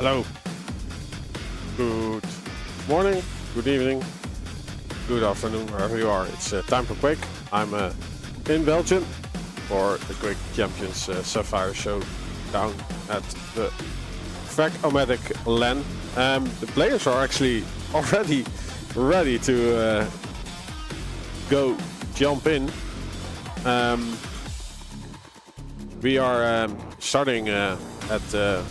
Hello. Good morning, good evening, good afternoon, wherever you are. It's time for Quake. I'm in Belgium for the Quake Champions SAPPHIRE Showdown at the Frag-o-Matic LAN. The players are actually already ready to go jump in. We are starting at the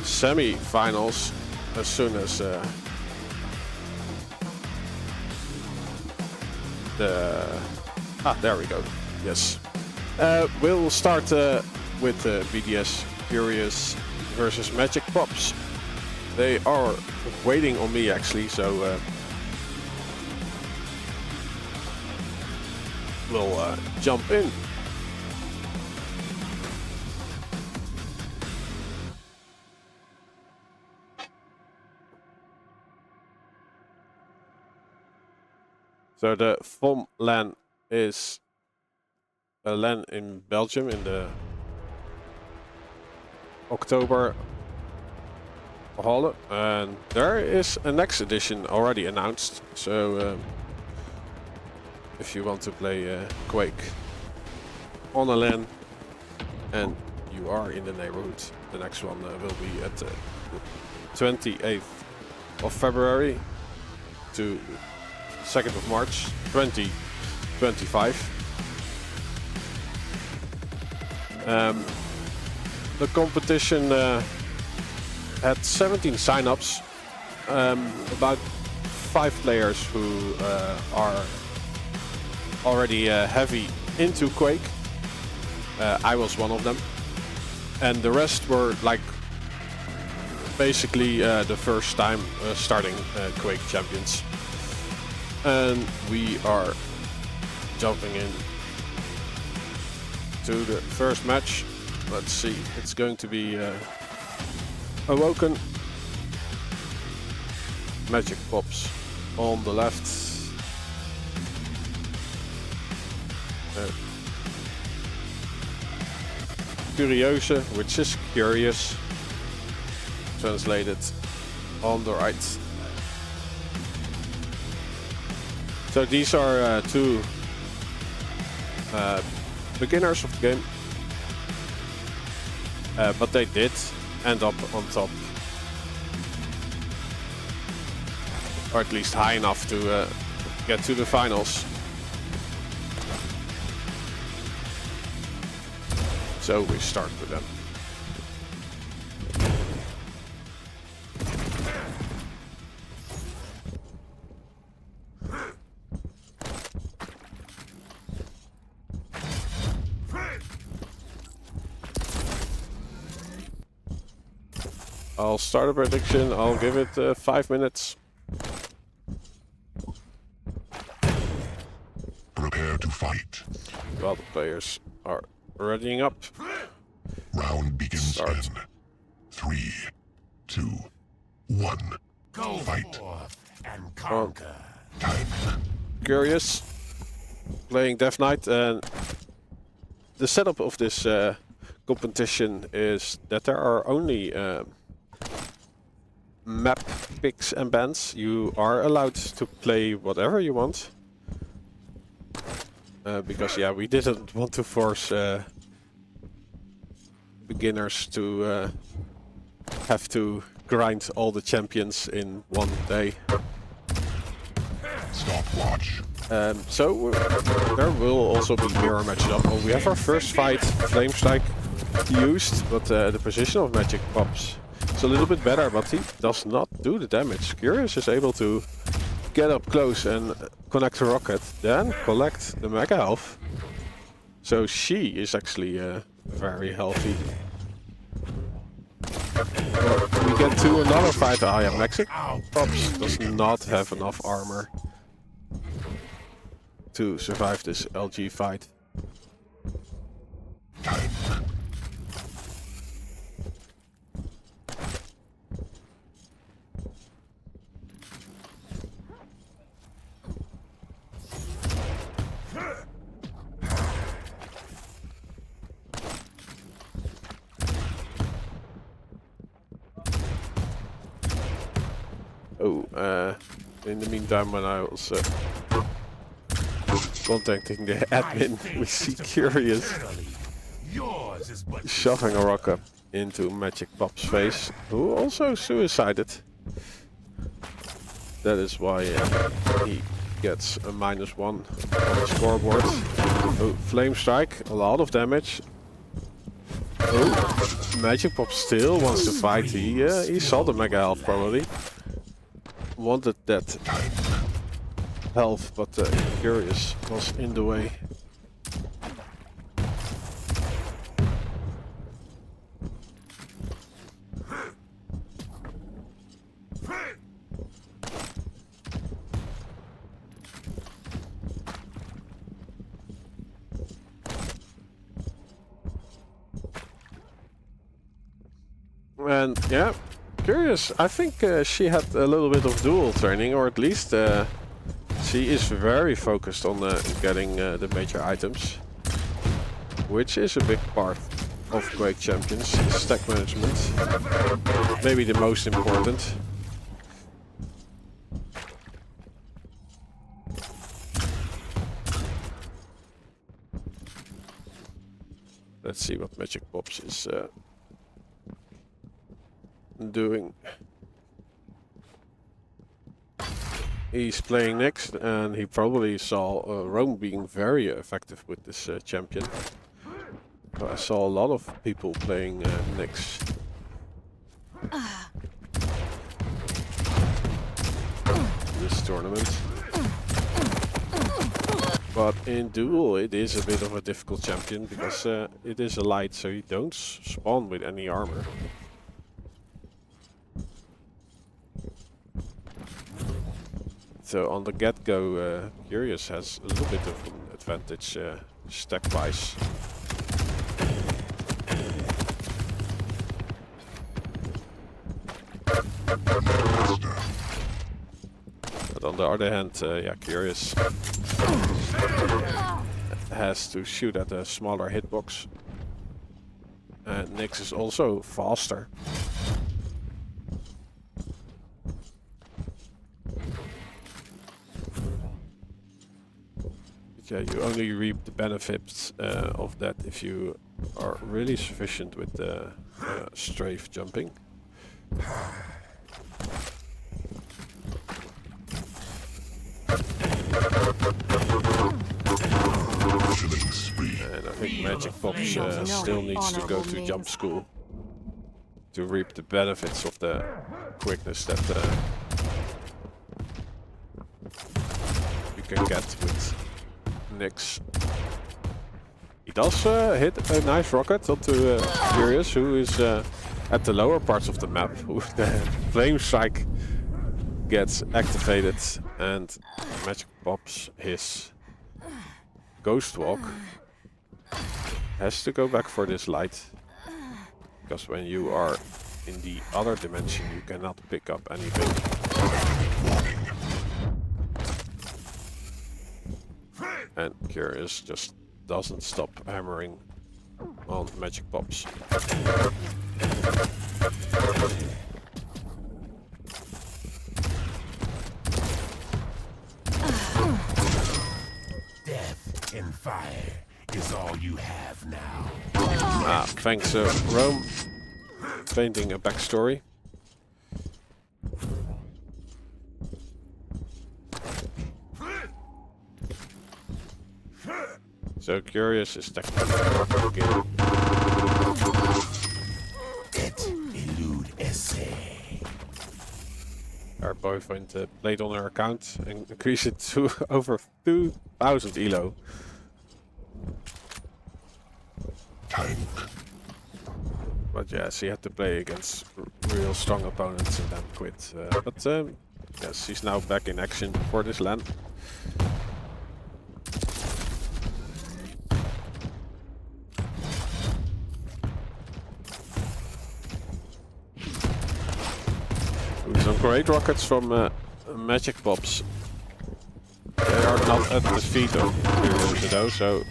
semi-finals as soon as there we go. Yes. We'll start with BDS CurieuZe versus Magic Pops. They are waiting on me actually, so we'll jump in. So the FOM LAN is a LAN in Belgium in the October hall, and there is a next edition already announced. So if you want to play Quake on a LAN and you are in the neighborhood, the next one will be at the 28th of February to 2nd of March 2025. The competition had 17 sign-ups, about 5 players who are already heavy into Quake. I was one of them, and the rest were like basically the first time starting Quake Champions. And we are jumping in to the first match. Let's see, it's going to be Awoken, Magic Pops on the left, CurieuZe, which is curious, translated, on the right. So these are two beginners of the game, but they did end up on top, or at least high enough to get to the finals. So we start with them. I'll start a prediction, I'll give it 5 minutes. Prepare to fight. While the players are readying up. Round begins Start. in 3, 2, 1. Go Fight. forth and conquer. Time. CurieuZe, playing Death Knight, and the setup of this competition is that there are only map picks and bans. You are allowed to play whatever you want, because yeah, we didn't want to force beginners to have to grind all the champions in one day. Stopwatch. So there will also be mirror matches up. Well, we have our first fight, Flame Strike used, but the position of Magic Pops is a little bit better, but he does not do the damage. CurieuZe is able to get up close and connect the rocket, then collect the Mega Health. So she is actually very healthy. We get to another fight. Ah, yeah, Magic Pops does not have enough armor to survive this LG fight. Time. in the meantime, when I was contacting the admin, we see CurieuZe Yours is but shoving a rocket into Magic Pop's face, who also suicided. That is why he gets a -1 on the scoreboard. Oh, Flame Strike, a lot of damage. Oh, Magic Pop still wants to fight. He saw the Mega Health probably. Wanted that health, but CurieuZe was in the way. And yeah, CurieuZe, I think she had a little bit of dual training, or at least she is very focused on getting the major items, which is a big part of Quake Champions, stack management, maybe the most important. Let's see what Magic Pops is doing. He's playing next, and he probably saw Rohm being very effective with this champion. But I saw a lot of people playing next. This tournament. But in duel it is a bit of a difficult champion because it is a light, so you don't spawn with any armor. So on the get-go, CurieuZe has a little bit of an advantage stack-wise. But on the other hand, yeah, CurieuZe has to shoot at a smaller hitbox. And Nyx is also faster. Yeah, you only reap the benefits of that if you are really sufficient with the strafe jumping. And I think Magic Pops still needs to go to jump school to reap the benefits of the quickness that you can get with Nyx. He does hit a nice rocket onto CurieuZe, who is at the lower parts of the map. The Flame Strike gets activated, and Magic Pops his Ghost Walk. Has to go back for this light, because when you are in the other dimension you cannot pick up anything. And CurieuZe just doesn't stop hammering on Magic Pops. death and fire is all you have now. Ah, thanks Rohm painting a backstory. So CurieuZe is technically again. Elude essay. Our boyfriend played on her account and increased it to over 2,000 elo. But yeah, she had to play against real strong opponents and then quit. But yes, she's now back in action for this LAN. Some great rockets from Magic Pops. They are not at the feet of CurieuZe though, so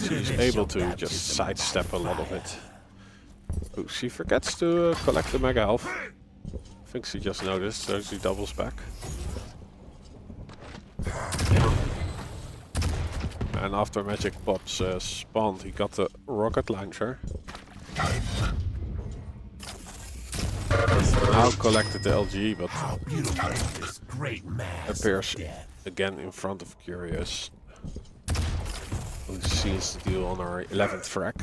she's able to just sidestep a lot of it. Oh, she forgets to collect the Mega Health. I think she just noticed, so she doubles back. and after Magic Pops spawned, he got the rocket launcher. Now collected the LG, but How beautiful is this great mass appears of death. again in front of CurieuZe, who seals the deal on our 11th frag.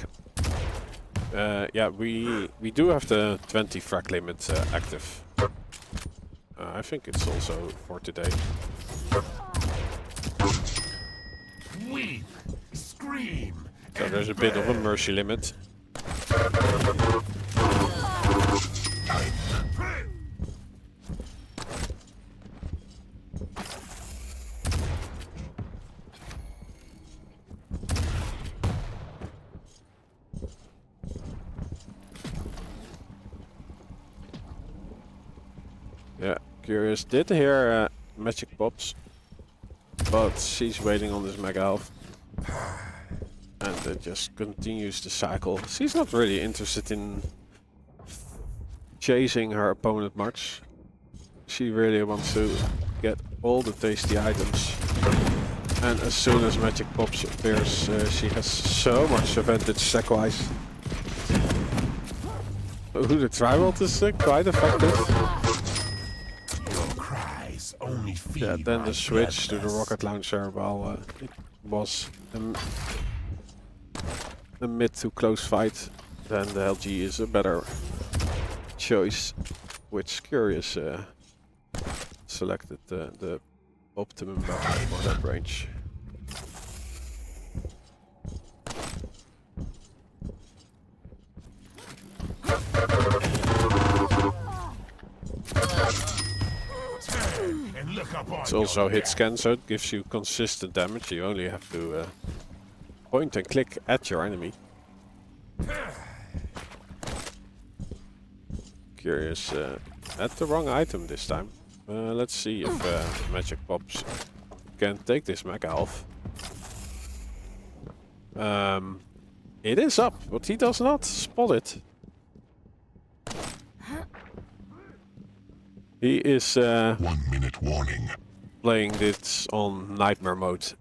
Yeah, we do have the 20 frag limit active. I think it's also for today. Weep, scream, So there's a bit of a mercy limit. Yeah, CurieuZe did hear Magic Pops, but she's waiting on this mega health. And it just continues the cycle. She's not really interested in chasing her opponent much. She really wants to get all the tasty items. And as soon as Magic Pops appears, she has so much advantage stack-wise. Ooh, the Tri-World is quite effective. Your cries only feed Yeah, then my the switch to the bloodlust. rocket launcher, well, it was a mid to close fight. Then the LG is a better choice, which CurieuZe selected the optimum weapon for that range. Turn and look up on It's also your hit death. scan, so it gives you consistent damage. You only have to point and click at your enemy. CurieuZe had the wrong item this time. Let's see if Magic Pops can take this mega health. It is up, but he does not spot it. He is 1 minute warning. playing this on nightmare mode.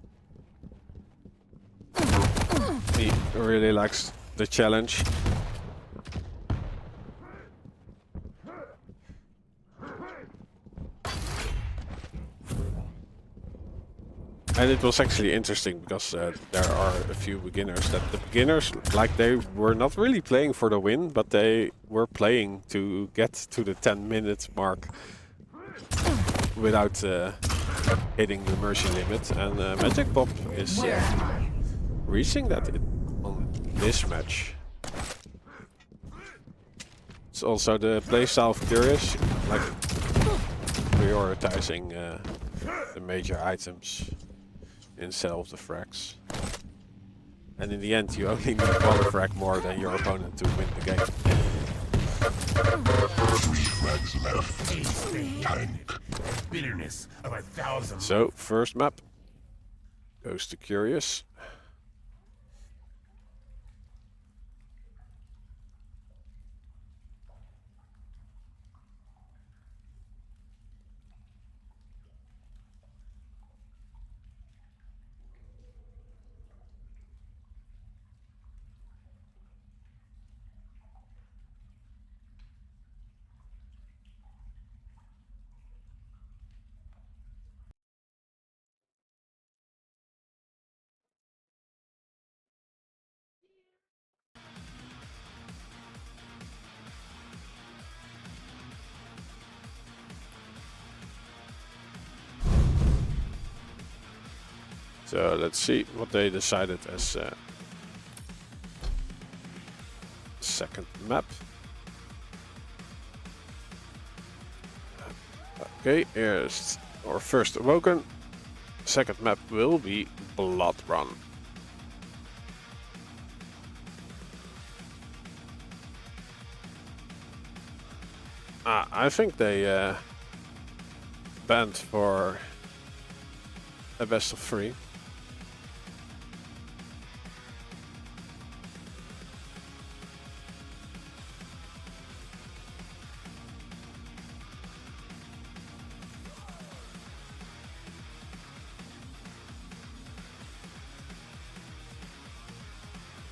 He really likes the challenge. And it was actually interesting because there are a few beginners that the beginners, like, they were not really playing for the win, but they were playing to get to the 10-minute mark without hitting the mercy limit. And Magic Pop is reaching that on this match. It's also the playstyle of CurieuZe, like prioritizing the major items instead of the frags. And in the end, you only need one frag more than your opponent to win the game. 3 frags left. Tank. Bitterness of 1,000. So, first map goes to CurieuZe. So let's see what they decided as second map. Okay, here's our first Awoken. Second map will be Blood Run. I think they banned for a best of 3.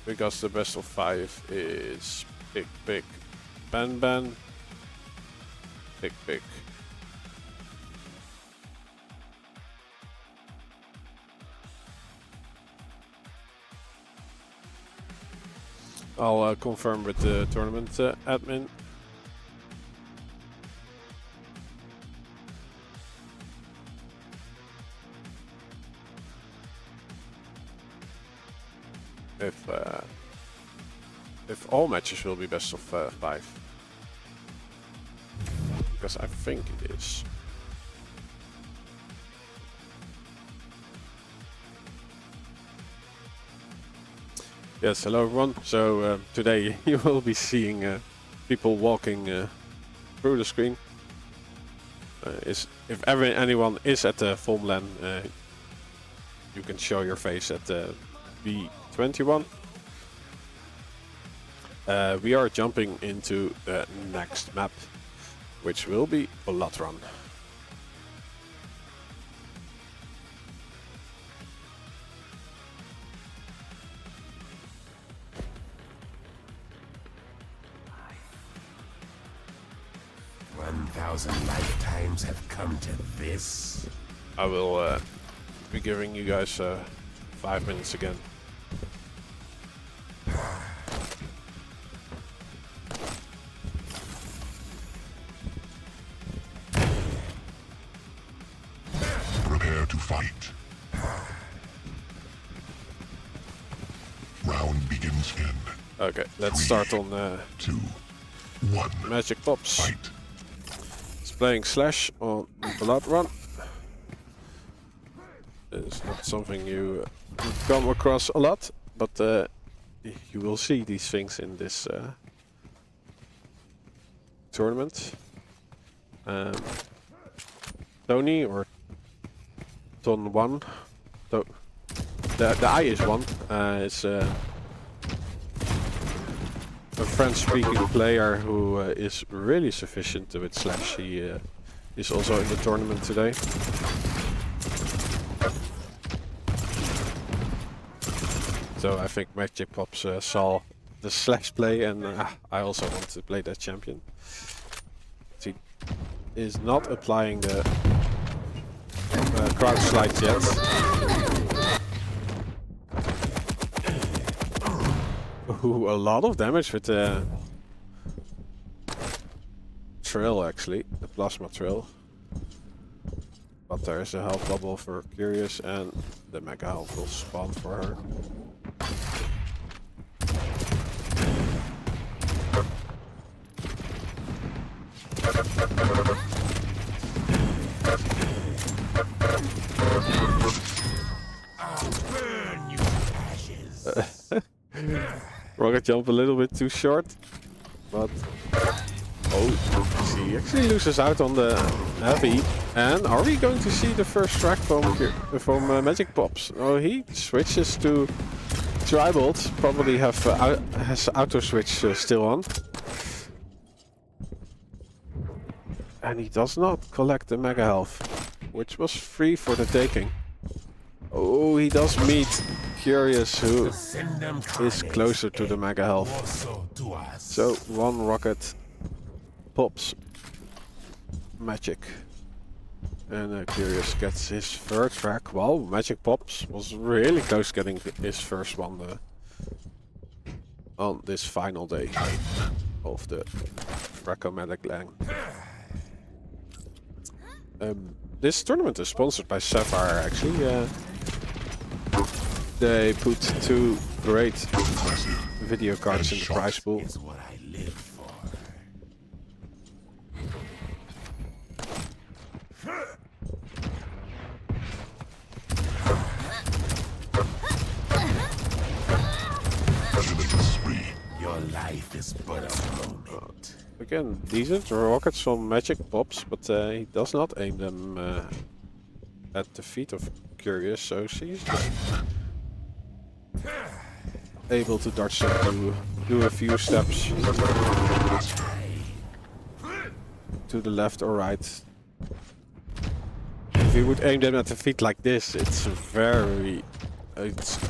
because the best of 5 is pick, pick, ban, ban, pick, pick. I'll confirm with the tournament admin. If all matches will be best of 5, because I think it is. Yes, hello everyone. So today you will be seeing people walking through the screen. If anyone is at the foam LAN, you can show your face at the B21. We are jumping into the next map, which will be Blood Run. Lifetimes have come to this. I will be giving you guys 5 minutes again. Prepare to fight. Round begins in. Okay, let's start on 2, 1. Magic Pops. Fight. Playing Slash on Blood Run. It's not something you come across a lot, but you will see these things in this tournament. Tony or Ton1, the I is one, is a French-speaking player who is really sufficient with Slash. He is also in the tournament today. So I think Magic Pops saw the Slash play, and I also want to play that champion. He is not applying the crouch slides yet. Ooh, a lot of damage with the Trill, actually, the Plasma Trill. But there is a health bubble for CurieuZe, and the Mega Health will spawn for her. I'll burn you ashes. Rocket jump a little bit too short, but oh, he actually loses out on the heavy. And are we going to see the first frag from Magic Pops? Oh, he switches to Tribolt. Probably has auto switch still on, and he does not collect the Mega Health, which was free for the taking. Oh, he does meet CurieuZe, who is closer to the Mega Health. So one rocket pops Magic, and CurieuZe gets his third frag. Wow, Magic Pops was really close getting his first one on this final day of the Frag-o-Matic LAN. This tournament is sponsored by SAPPHIRE, actually. They put 2 great video cards in the prize pool. Is what I live for. Your life is but a moment. Again, decent rockets from Magic Pops, but he does not aim them at the feet of CurieuZe, so she's just able to dodge them to do a few steps to the left or right. If you would aim them at the feet like this, it's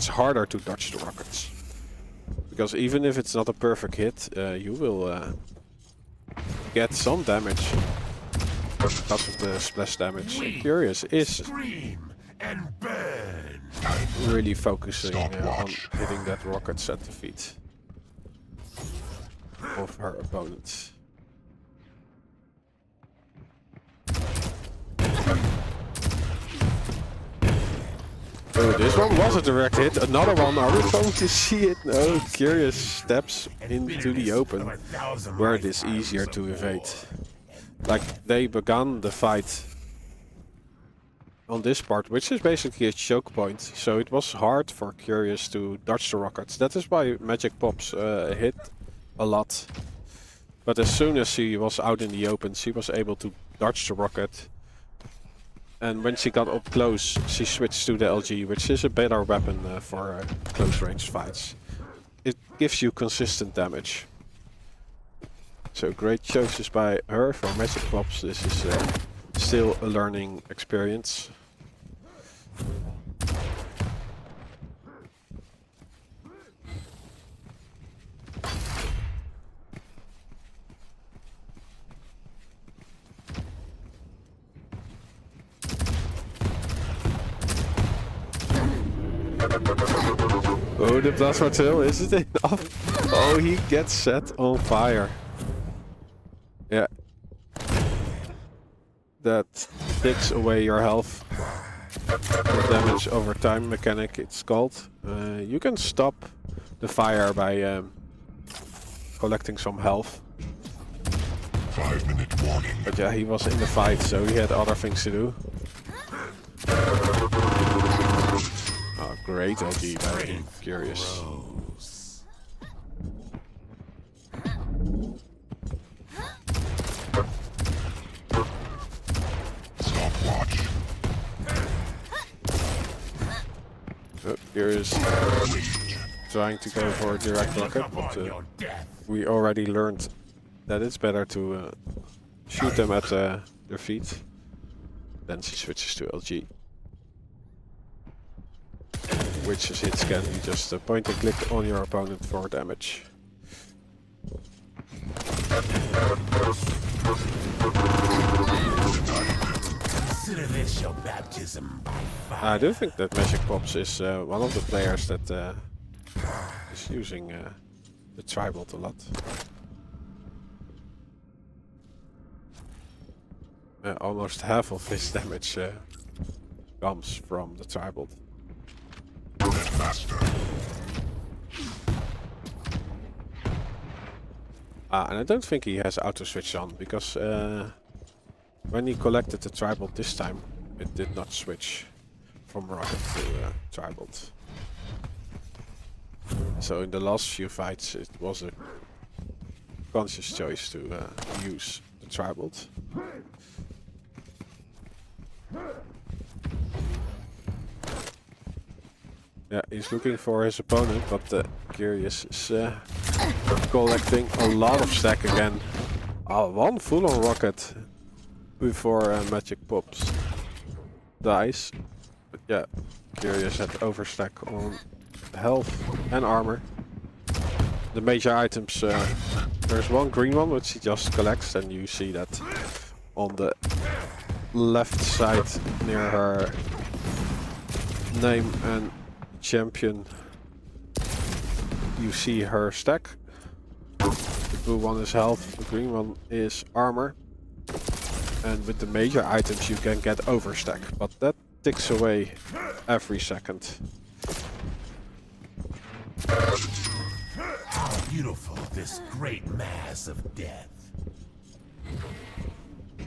harder to dodge the rockets. Because even if it's not a perfect hit, you will get some damage because of the splash damage. CurieuZe is Scream and burn. really focusing on hitting that rockets at the feet of her opponents. Oh, this one was a direct hit. Another one. Are we going to see it? No. CurieuZe steps into the open, where it is easier to evade. Like, they began the fight on this part, which is basically a choke point. So it was hard for CurieuZe to dodge the rockets. That is why Magic Pops hit a lot. But as soon as she was out in the open, she was able to dodge the rocket. And when she got up close, she switched to the LG, which is a better weapon for close range fights. It gives you consistent damage. So great choices by her for Magic Pops. This is still a learning experience. Oh, the plasma tail, is it enough? Oh, he gets set on fire. Yeah. That takes away your health. The damage over time mechanic, it's called. You can stop the fire by collecting some health. 5-minute warning. But yeah, he was in the fight, so he had other things to do. Oh, great LG by CurieuZe. Stopwatch. So CurieuZe trying to go for a direct rocket, but we already learned that it's better to shoot them at their feet. Then she switches to LG. Which is hit scan, you just point and click on your opponent for damage. Consider this your baptism by fire. I do think that Magic Pops is one of the players that is using the tribal a lot. Almost half of his damage comes from the tribal. Master. And I don't think he has auto switch on, because when he collected the tribal this time, it did not switch from rocket to tribal. So in the last few fights it was a conscious choice to use the tribal. Yeah, he's looking for his opponent, but CurieuZe is collecting a lot of stack again. One full-on rocket before Magic Pops dies. But yeah, CurieuZe had overstack on health and armor. The major items, there's one green one which he just collects, and you see that on the left side near her name and champion. You see her stack. The blue one is health, the green one is armor. And with the major items you can get overstack, but that ticks away every second. How beautiful this great mass of death.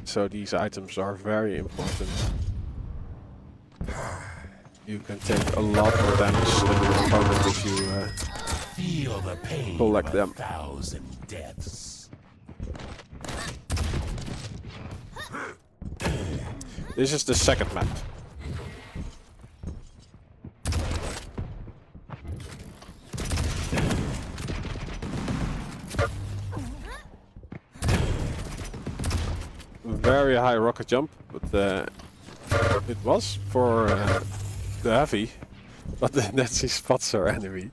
So these items are very important. You can take a lot more damage than your opponent if you Feel the pain collect of them. 1,000 deaths. This is the second map. Very high rocket jump, but it was for the heavy, but then she spots her enemy.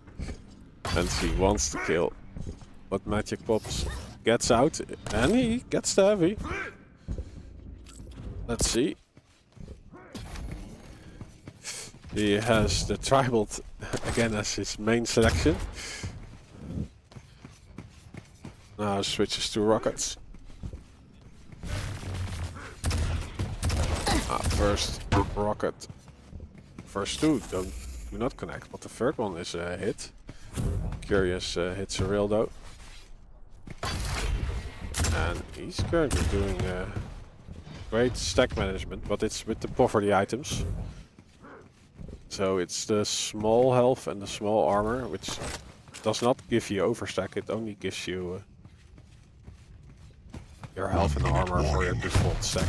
And he wants to kill. But Magic Pops gets out and he gets the heavy. Let's see. He has the tribal again as his main selection. Now switches to rockets. First rocket. First two do not connect, but the third one is a hit. CurieuZe hits a real though. And he's currently doing great stack management, but it's with the poverty items. So it's the small health and the small armor, which does not give you overstack, it only gives you your health and armor for your default stack.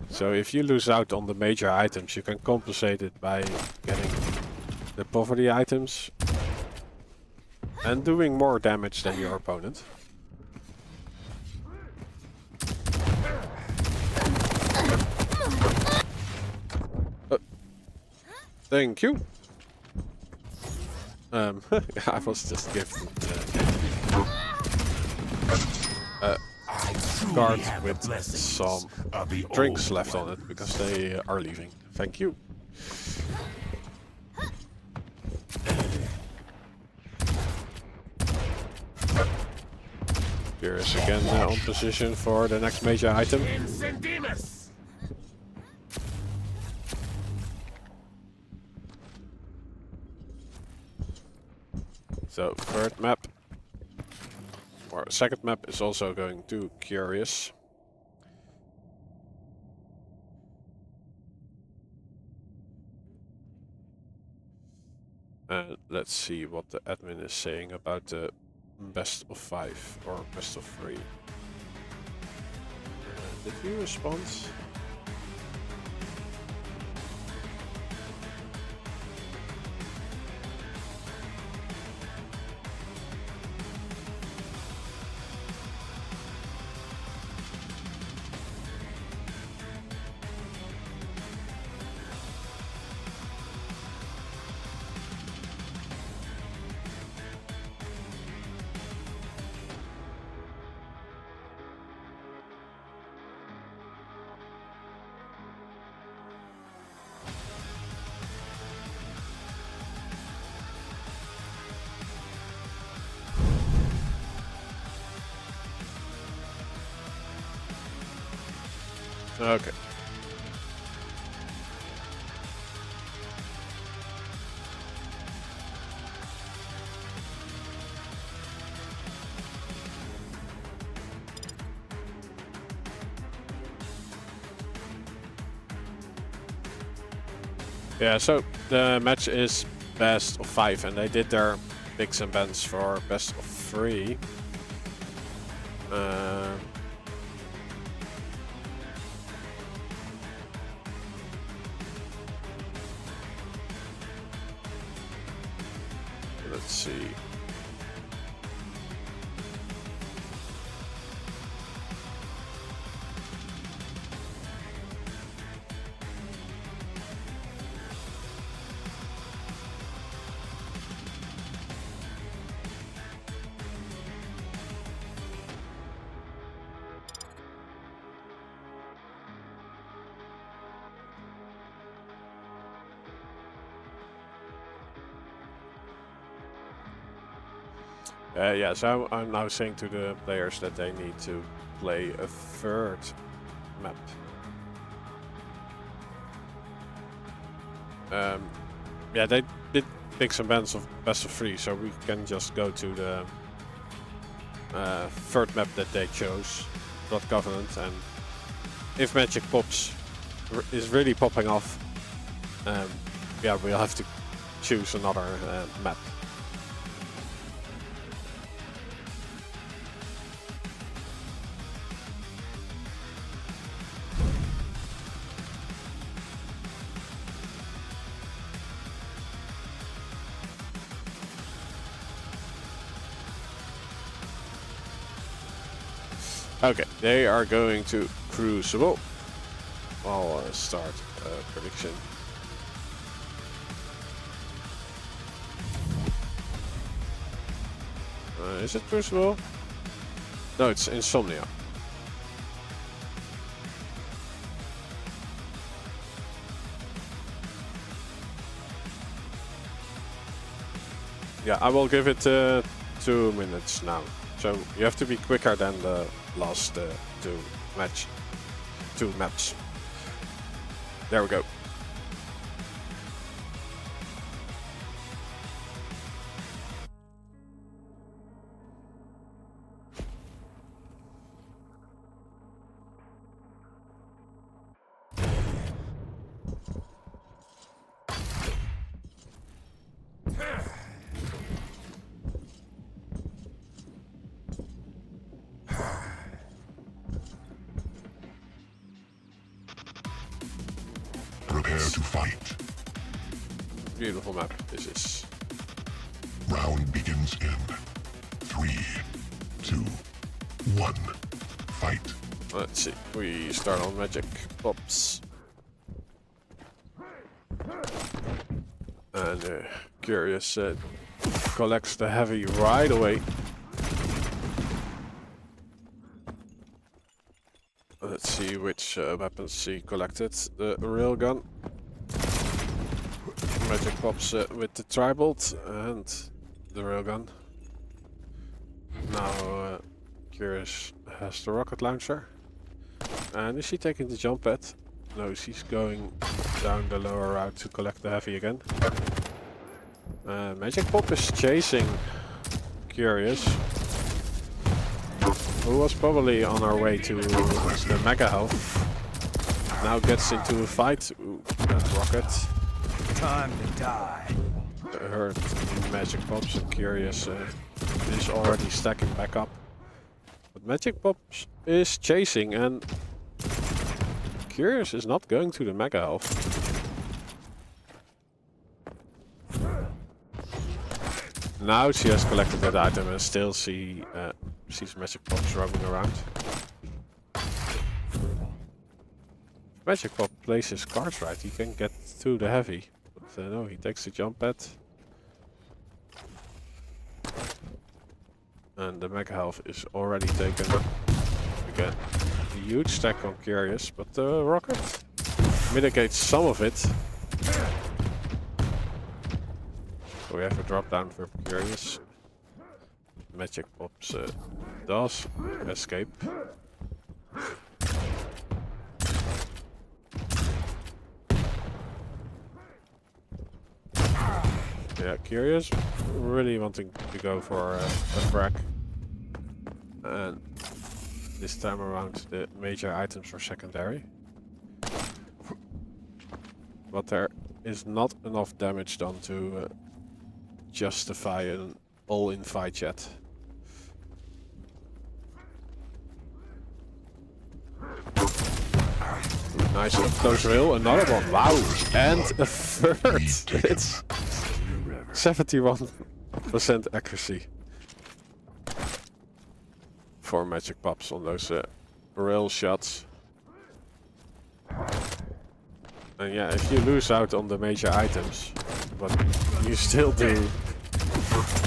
So if you lose out on the major items, you can compensate it by getting the poverty items and doing more damage than your opponent. Thank you. I was just gifted a card with some drinks left on it because they are leaving. Thank you. CurieuZe again on position for the next major item. So third map, or second map is also going to CurieuZe. And let's see what the admin is saying about the best of 5 or best of 3. Did you respond? Okay. Yeah, so the match is best of 5 and they did their picks and bans for best of 3. Let's see. Yeah, so I'm now saying to the players that they need to play a third map. Yeah, they did pick some bans of best of 3, so we can just go to the third map that they chose, Blood Covenant, and if Magic Pops is really popping off, yeah, we'll have to choose another map. Okay, they are going to Crucible. I'll start prediction. Is it Crucible? No, it's Insomnia. Yeah, I will give it 2 minutes now. So you have to be quicker than the last two maps. There we go. Prepare to fight. Beautiful map. This is. Round begins in 3, 2, 1. Fight. Let's see. We start on Magic Pops. And CurieuZe collects the heavy right away. Let's see which weapons he collected. The railgun. Magic Pops with the Tribolt and the railgun. Now CurieuZe has the rocket launcher. And is she taking the jump pad? No, she's going down the lower route to collect the heavy again. Magic Pop is chasing CurieuZe, who was probably on our way to the Mega Health. Now gets into a fight. Ooh, that rocket. Time to die. Her Magic Pops and CurieuZe is already stacking back up. But Magic Pops is chasing and CurieuZe is not going to the Mega Health. Now she has collected that item and still sees Magic Pops roaming around. If Magic Pop plays his cards right, he can get to the heavy. But no, he takes the jump pad. And the Mega Health is already taken. Again, a huge stack on CurieuZe, but the rocket mitigates some of it. So we have a drop down for CurieuZe. Magic Pops does escape. Yeah, CurieuZe really wanting to go for a frag. And this time around the major items are secondary. But there is not enough damage done to justify an all-in fight yet. Nice up close rail, another one, wow! And a third! It's 71% accuracy for Magic Pops on those rail shots. And yeah, if you lose out on the major items, but you still do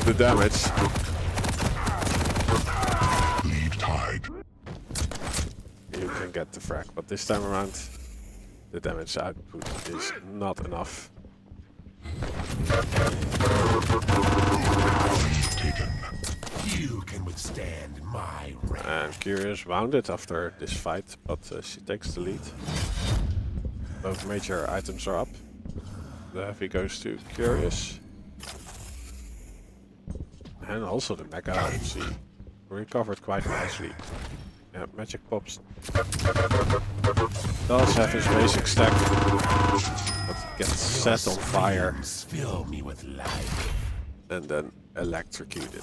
the damage. Lead tied. You can get the frag, but this time around the damage output is not enough. Taken. You can withstand my wrath. And CurieuZe wounded after this fight, but she takes the lead. Both major items are up. The heavy goes to CurieuZe. And also the Mega Health, she recovered quite nicely. Yeah, Magic Pops does have his basic stack, but it gets set on fire Fill me with life. and then electrocuted.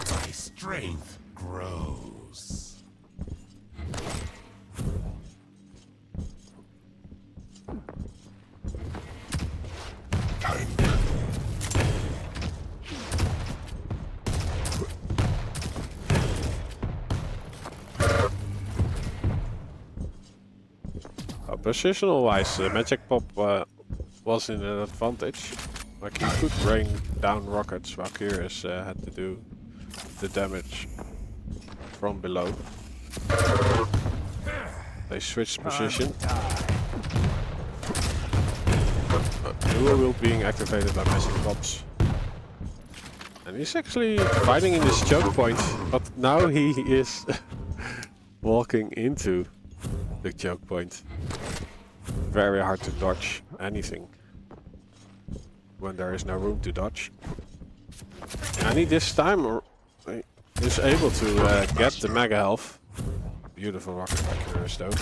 My strength grows. positional wise, Magic Pop was in an advantage. Like he could rain down rockets while CurieuZe had to do the damage from below. They switched position. Luula will being activated by Magic Pops. And he's actually fighting in this choke point, but now he is walking into the choke point. Very hard to dodge anything when there is no room to dodge. And he this time is able to get the mega health. Beautiful rocket by CurieuZe though.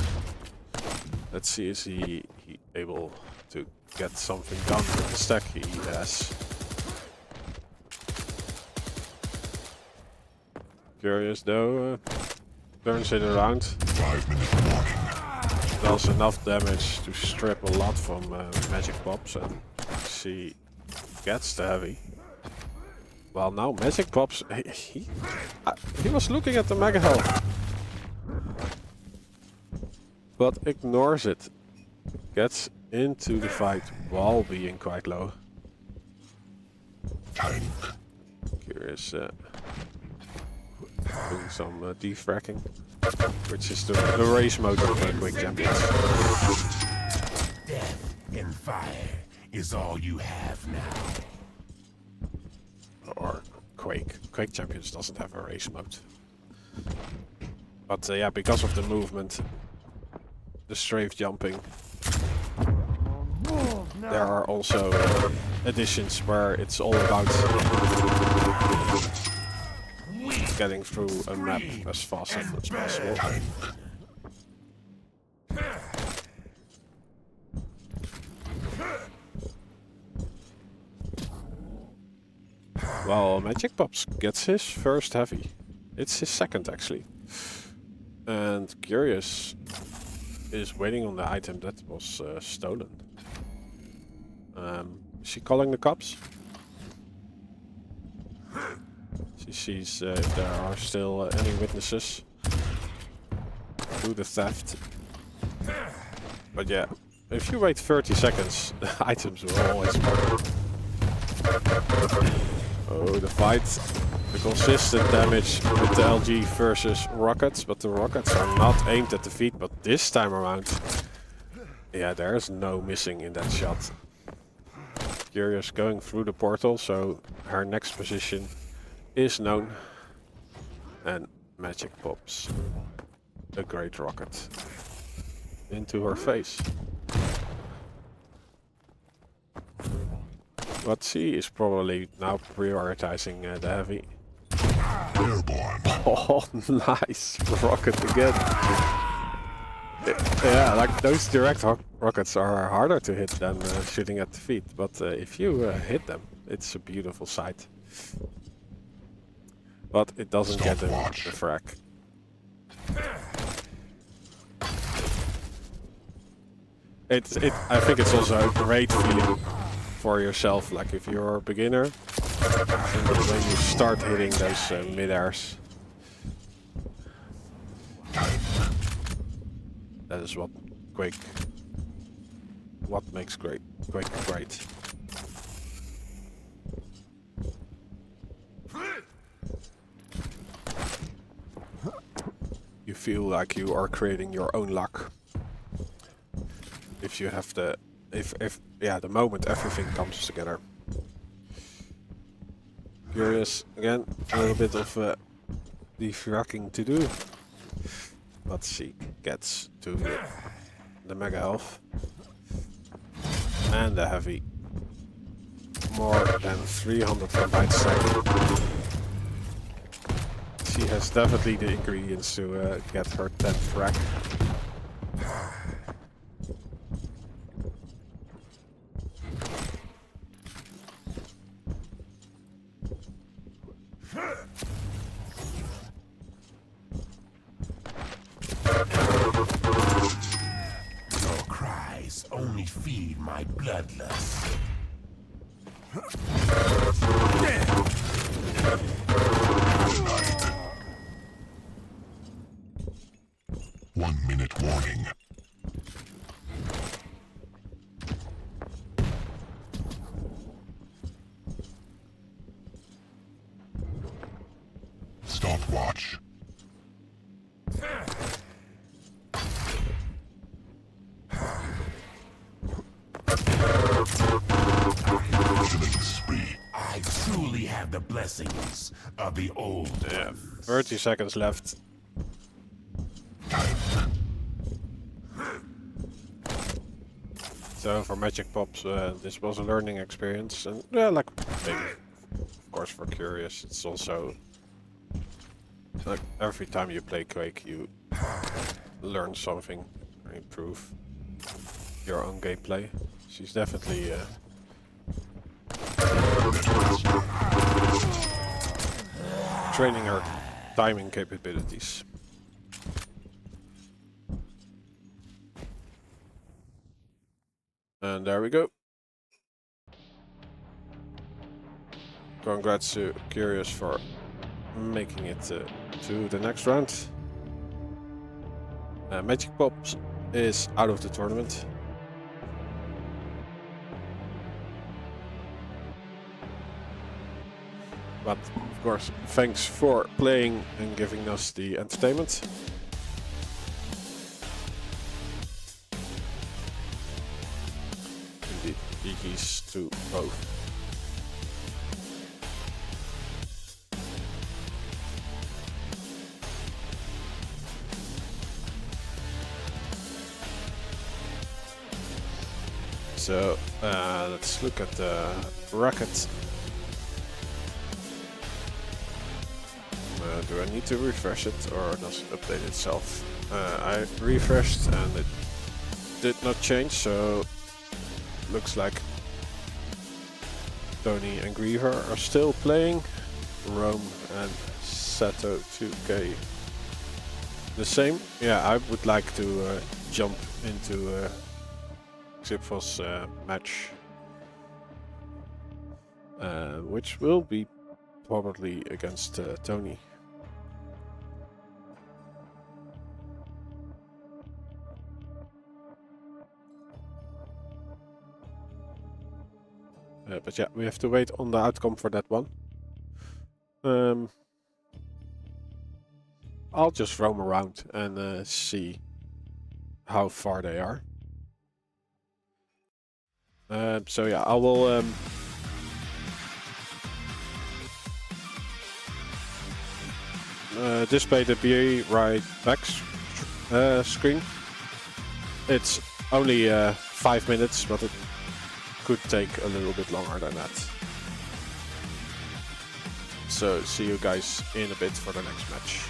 Let's see, is he able to get something done with the stack he has. CurieuZe though turns it around. 5-minute warning. Does enough damage to strip a lot from Magic Pops, and she gets the heavy. Well, now Magic Pops, he was looking at the mega health, but ignores it. Gets into the fight while being quite low. Tank. CurieuZe doing some defracking, which is the race mode of Quake Champions. Death and fire is all you have now. Or Quake Champions doesn't have a race mode. But yeah, because of the movement, the strafe jumping, there are also editions where it's all about getting through a map as fast as possible. Well, Magic Pops gets his first heavy. It's his second actually. And CurieuZe is waiting on the item that was stolen. Is she calling the cops? She sees if there are still any witnesses to the theft. But yeah, if you wait 30 seconds, the items will always come. Oh, the fight. The consistent damage with the LG versus rockets, but the rockets are not aimed at the feet, but this time around, yeah, there's no missing in that shot. CurieuZe going through the portal, so her next position is known. And Magic Pops a great rocket into her face. But she is probably now prioritizing the heavy. Airborne. Oh, nice rocket again. Yeah, like those direct rockets are harder to hit than shooting at the feet. But if you hit them, it's a beautiful sight. But it doesn't get them the frag. I think it's also a great feeling for yourself. Like if you're a beginner, when you start hitting those mid-airs. That is what makes Quake great. You feel like you are creating your own luck. If you have the, the moment everything comes together. CurieuZe again, a little bit of defracking to do, but she gets to the mega health and the heavy. More than 300 combined stack. She has definitely the ingredients to get her 10th frag. Your cries only feed my bloodlust. 1 minute warning. watch. Killing spree. I truly have the blessings of the old. Yeah, 30 seconds left. So for Magic Pops, this was a learning experience, and yeah, like maybe, of course, for CurieuZe, it's also like every time you play Quake, you learn something, improve your own gameplay. She's definitely training her timing capabilities. And there we go. Congrats to CurieuZe for making it to the next round. Magic Pops is out of the tournament. But of course, thanks for playing and giving us the entertainment. Indeed, GG's to both. So let's look at the bracket. Do I need to refresh it or does it update itself? I refreshed and it did not change, so looks like Tony and Griever are still playing. Rohm and Sato 2K the same. Yeah, I would like to jump into Xipfos match, which will be probably against Tony. But yeah, we have to wait on the outcome for that one. I'll just roam around and see how far they are. So yeah, I will display the BA right back screen. It's only 5 minutes, but it could take a little bit longer than that. So see you guys in a bit for the next match.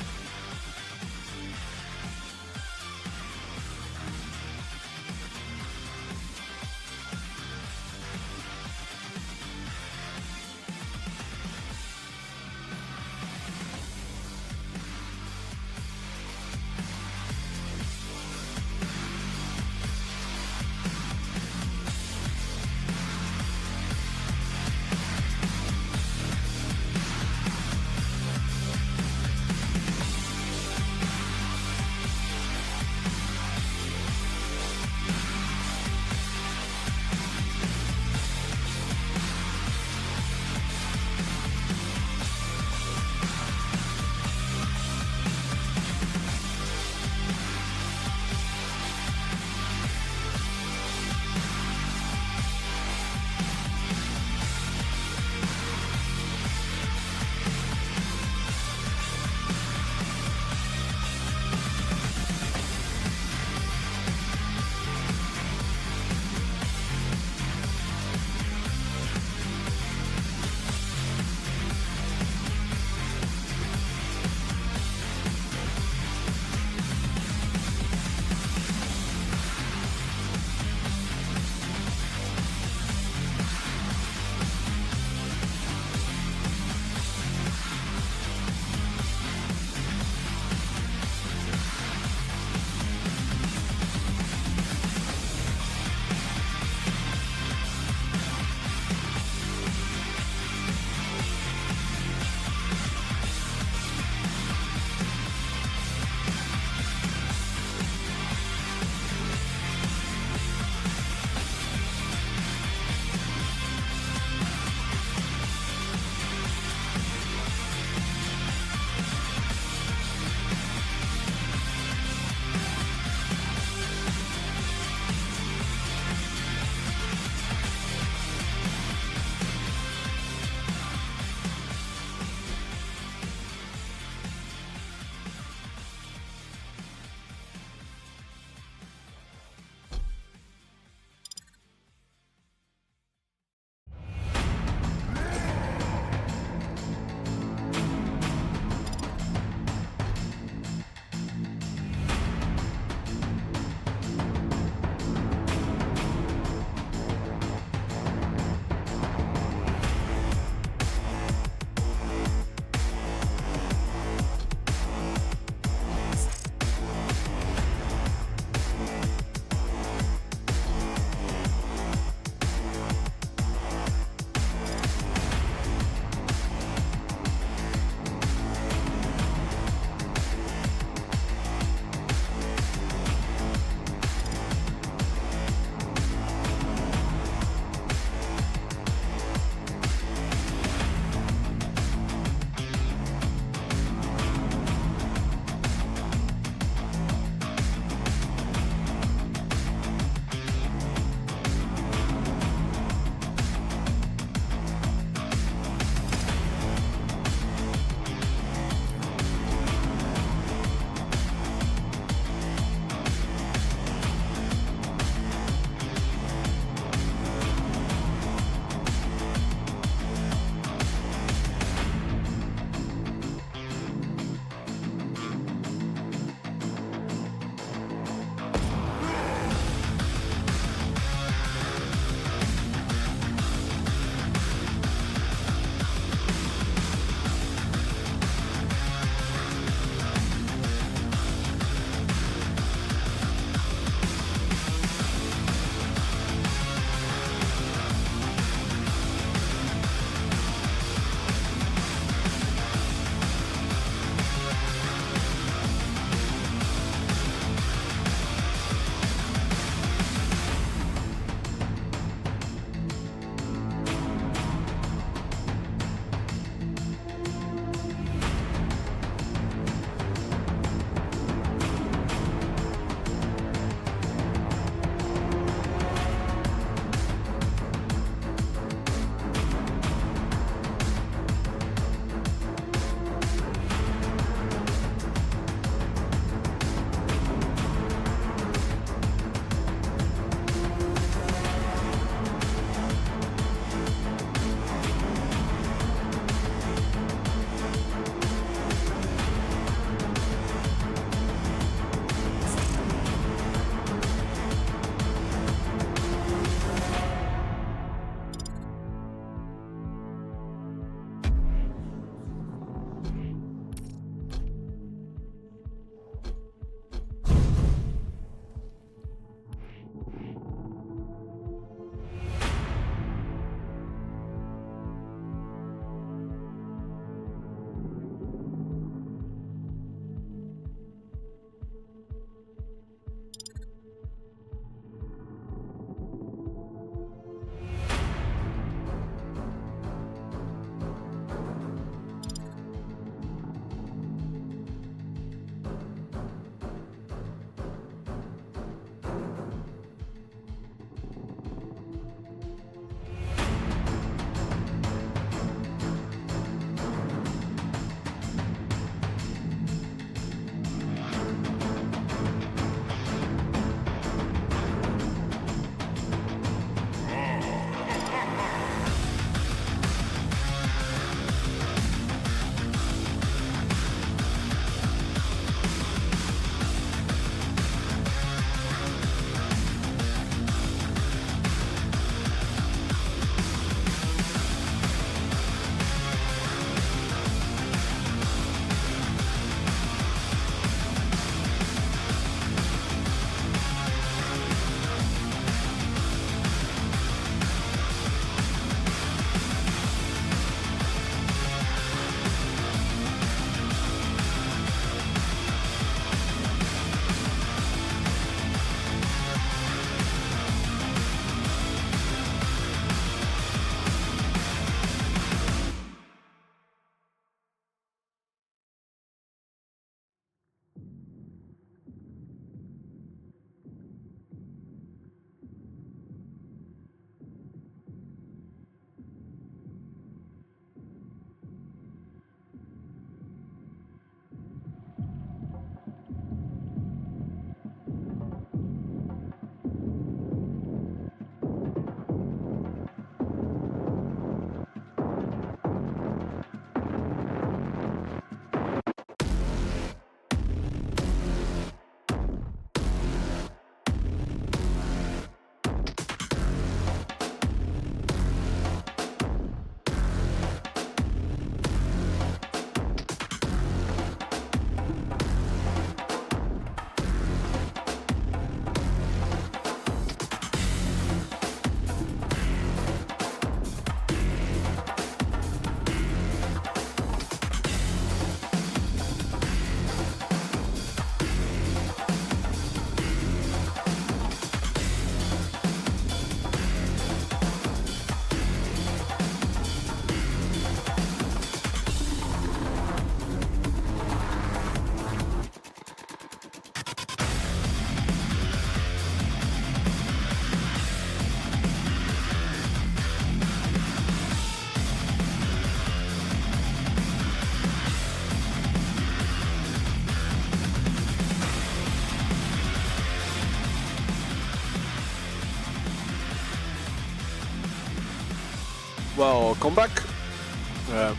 Welcome back.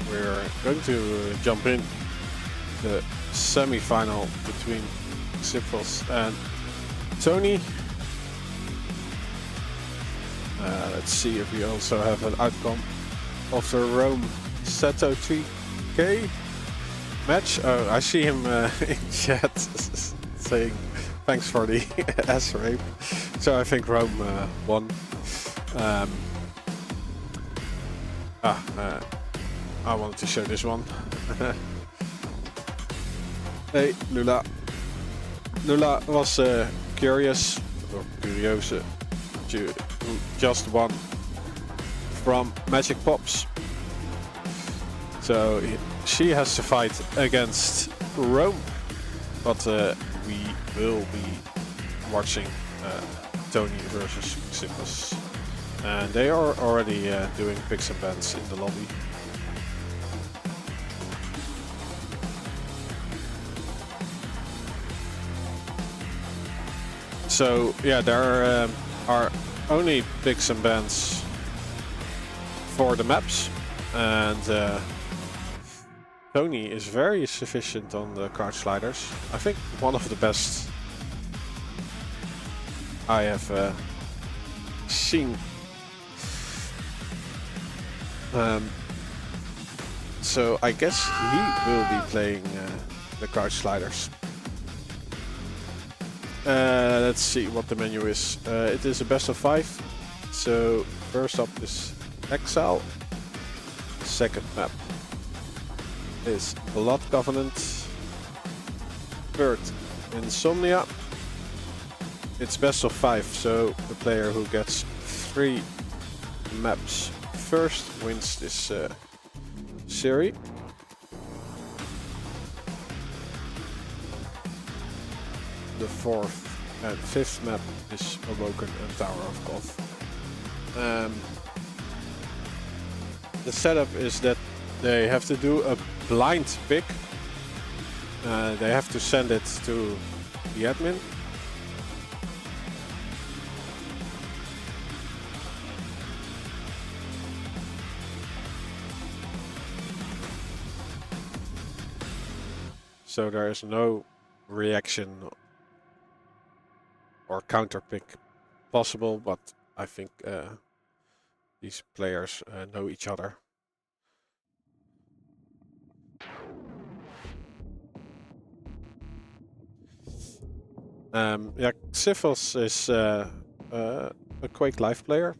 We're going to jump in the semi-final between SAPPHIRE and Tony. Let's see if we also have an outcome of the Rohm Seto 3K match. Oh, I see him in chat saying thanks for the S rape. So I think Rohm won. I wanted to show this one. Hey, Luula. Luula was CurieuZe, or CurieuZe, who just won from Magic Pops. So she has to fight against Rohm, but we will be watching Tony versus SAPPHIRE. And they are already doing picks and bans in the lobby. So yeah, there are only picks and bans for the maps, and Tony is very sufficient on the card sliders. I think one of the best I have seen. So I guess he will be playing the card sliders. Let's see what the menu is. It is a best of 5. So first up is Exile. Second map is Blood Covenant. Third, Insomnia. It's best of 5, so the player who gets 3 maps first wins this series. The 4th and 5th map is Awoken and Tower of God. The setup is that they have to do a blind pick. They have to send it to the admin. So there is no reaction or counter pick possible, but I think these players know each other. Yeah, SAPPHIRE is a Quake Live player,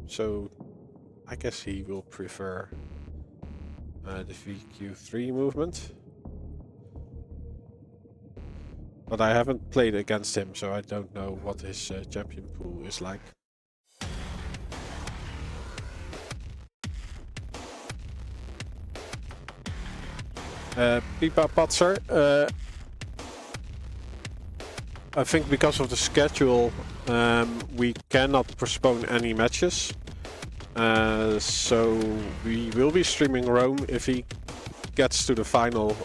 so I guess he will prefer the VQ3 movement. But I haven't played against him, so I don't know what his champion pool is like. Pipa Patser. I think because of the schedule, we cannot postpone any matches. So we will be streaming Rohm if he gets to the final.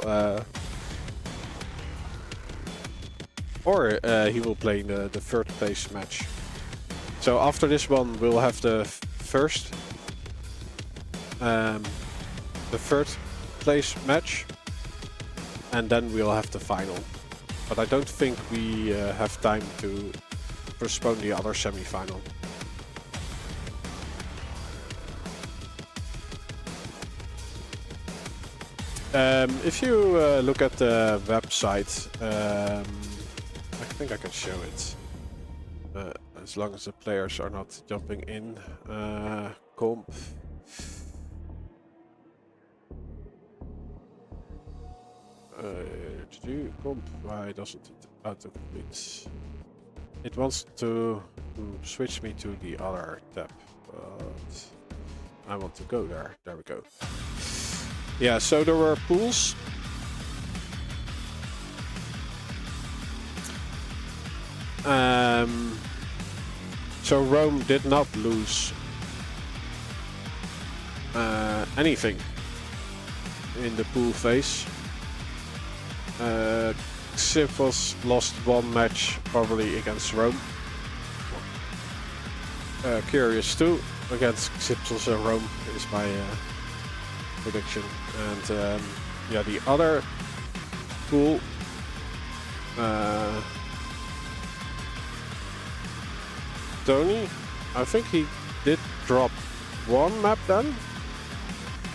Or he will play the third place match. So after this one, we'll have the third place match, and then we'll have the final. But I don't think we have time to postpone the other semi-final. If you look at the website, I think I can show it, as long as the players are not jumping in. Comp. Comp, why doesn't it auto-complete? It wants to switch me to the other tab, but I want to go there. There we go. Yeah, so there were pools. So Rohm did not lose anything in the pool phase. SAPPHIRE lost 1 match probably against Rohm. CurieuZe too. against XT and Rohm is my prediction. And yeah, the other pool. Tony, I think he did drop one map then,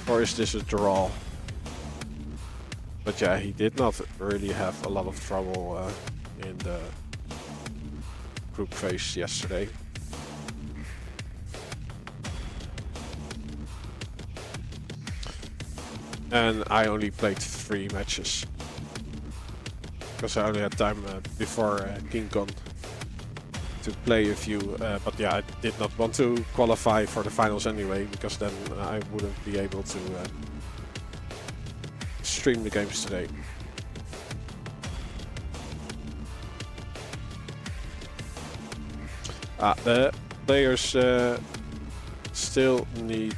or is this a draw? But yeah, he did not really have a lot of trouble in the group phase yesterday. And I only played 3 matches because I only had time before King Kong to play a few, but yeah, I did not want to qualify for the finals anyway, because then I wouldn't be able to stream the games today. The players still need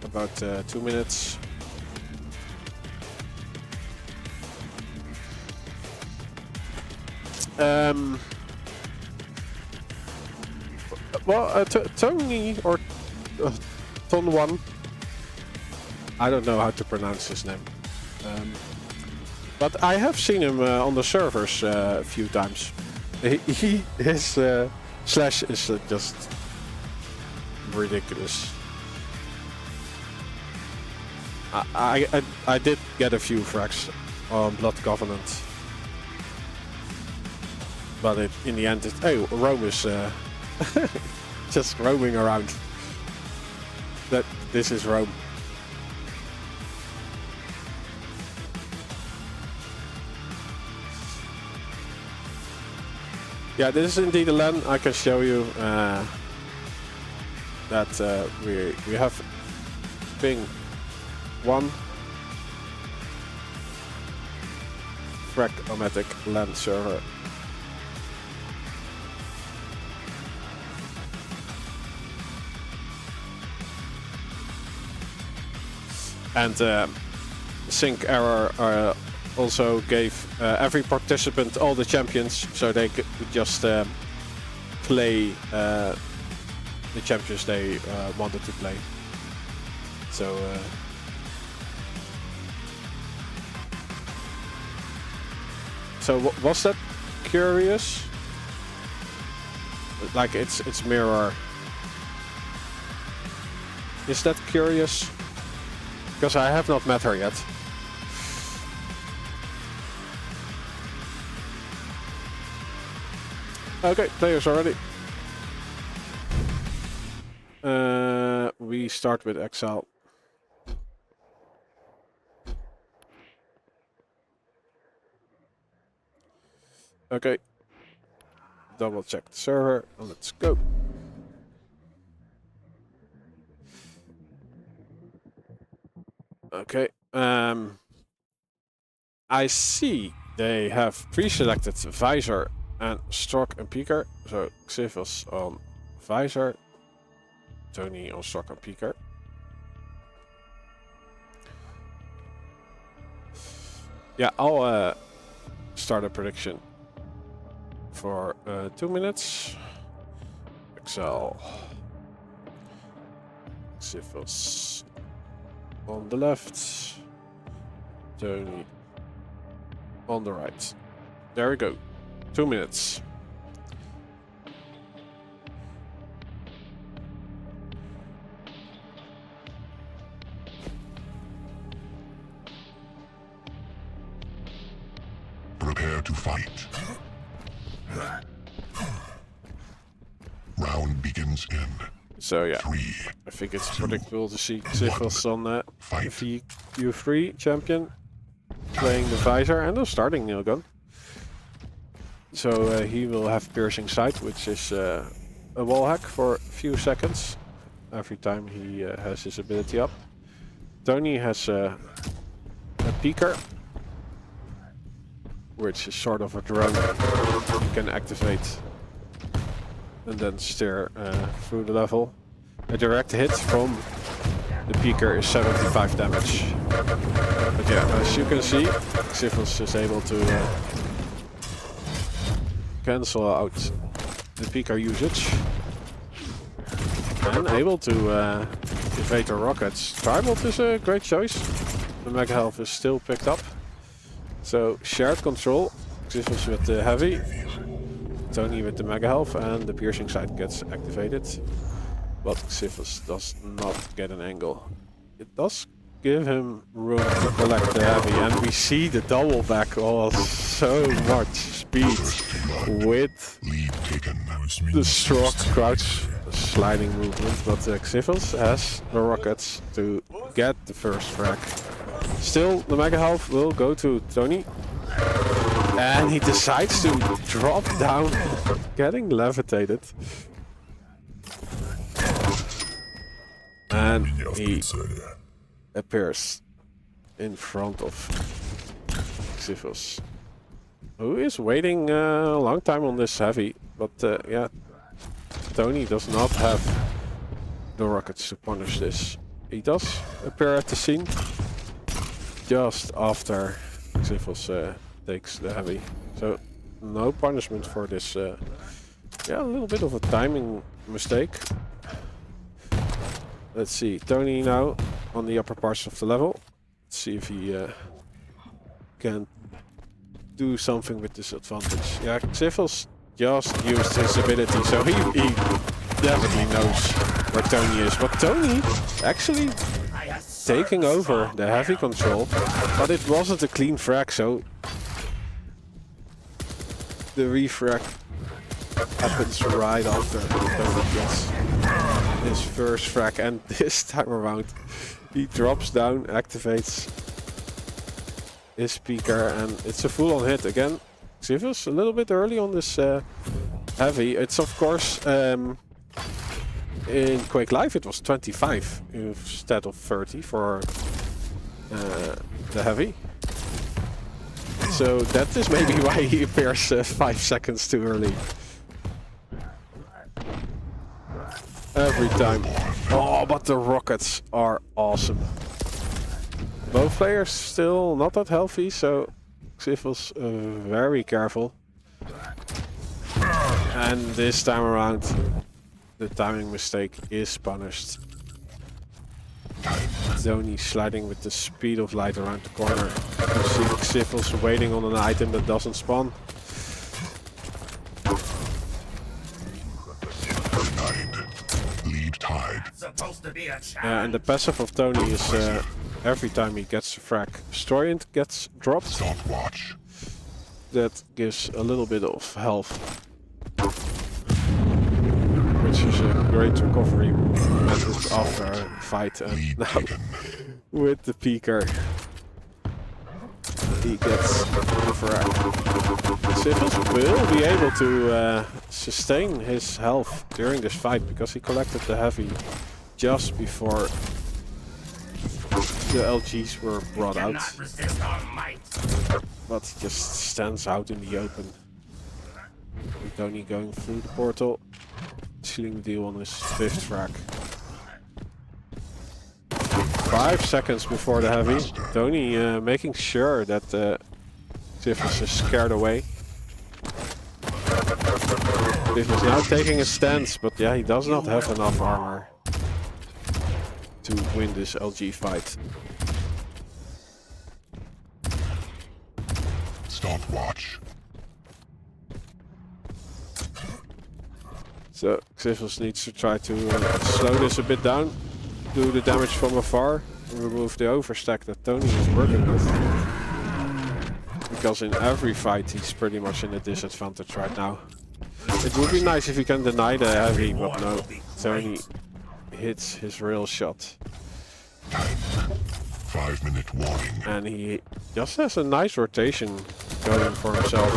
about 2 minutes. Well, Tony or Ton1, I don't know how to pronounce his name, but I have seen him on the servers a few times. His slash is just ridiculous. I did get a few frags on Blood Covenant, but in the end, hey, Rohm is just roaming around. This is Rohm. Yeah, this is indeed a LAN. I can show you that we have ping 1 Frag-o-Matic LAN server. And sync error also gave every participant all the champions, so they could just play the champions they wanted to play. So was that curious? Like it's mirror. Is that curious? Because I have not met her yet. Okay, players are ready. We start with XL. Okay. Double check the server and let's go. Okay. I see they have pre-selected Visor and Stork and Peaker. So XT on Visor, Tony on Stork and Peaker. Yeah, I'll start a prediction for 2 minutes. XL. XT on the left, Tony on the right. There we go. 2 minutes. Prepare to fight. Round begins in. So yeah, 3. I think it's predictable to see XT on the Fight. Q3 champion playing the Visor and the starting nailgun. So he will have piercing sight, which is a wall hack for a few seconds every time he has his ability up. Tony has a peeker, which is sort of a drone you can activate and then steer through the level. A direct hit from the peeker is 75 damage. But yeah, as you can see, XT is able to cancel out the peeker usage. again able to evade the rockets. Tribal is a great choice. The mega health is still picked up. So shared control. XT's with the heavy. Tony with the mega health, and the piercing sight gets activated. But XT does not get an angle. It does give him room to collect the heavy, and we see the double back. Oh, so much speed with the struck crouch sliding movement. But XT has the rockets to get the first frag. Still, the mega health will go to Tony, and he decides to drop down, getting levitated. And he appears in front of XT, who is waiting a long time on this heavy, but yeah, Tony does not have the rockets to punish this. He does appear at the scene just after XT takes the heavy, so no punishment for this. Yeah, a little bit of a timing mistake. Let's see, Tony now on the upper parts of the level. Let's see if he can do something with this advantage. Yeah, XT just used his ability, so he definitely knows where Tony is. But Tony actually taking over the heavy control, but it wasn't a clean frag, so the refrag happens right after Tony gets his first frag, and this time around he drops down, activates his speaker, and it's a full-on hit again. XT a little bit early on this heavy. It's of course in Quake Live it was 25 instead of 30 for the heavy. So that is maybe why he appears 5 seconds too early. Every time. Oh, but the rockets are awesome. Both players still not that healthy, so XT very careful. And this time around, the timing mistake is punished. Tony sliding with the speed of light around the corner. You see XT waiting on an item that doesn't spawn. And the passive of Tony is every time he gets a frag, Stroyant gets dropped. That gives a little bit of health, which is a great recovery method after a fight. And now with the peaker, he gets the frag. XT will be able to sustain his health during this fight because he collected the heavy just before the LGs were brought out. But he just stands out in the open. Tony going through the portal, sealing the deal on his 5th frag. 5 seconds before the heavy, Tony making sure that XT is scared away. XT is now taking a stance, but yeah, he does not have enough armor to win this LG fight. Stopwatch. So XT needs to try to slow this a bit down, do the damage from afar, and remove the overstack that Tony is working with. Because in every fight he's pretty much in a disadvantage right now. It would be nice if he can deny the heavy, but no, Tony hits his real shot. 5-minute warning. And he just has a nice rotation going for himself.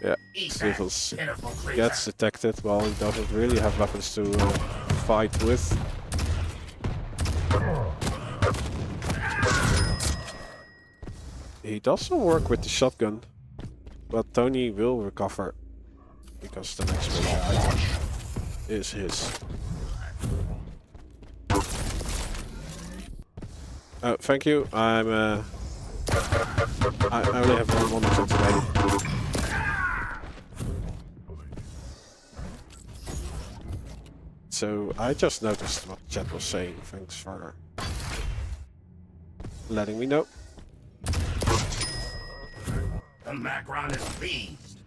Yeah, XT gets detected while he doesn't really have weapons to fight with. He does some work with the shotgun, but Tony will recover because the next item is his. Oh, thank you. I only have one monitor today. So I just noticed what chat was saying. Thanks for letting me know. The Macron is pleased.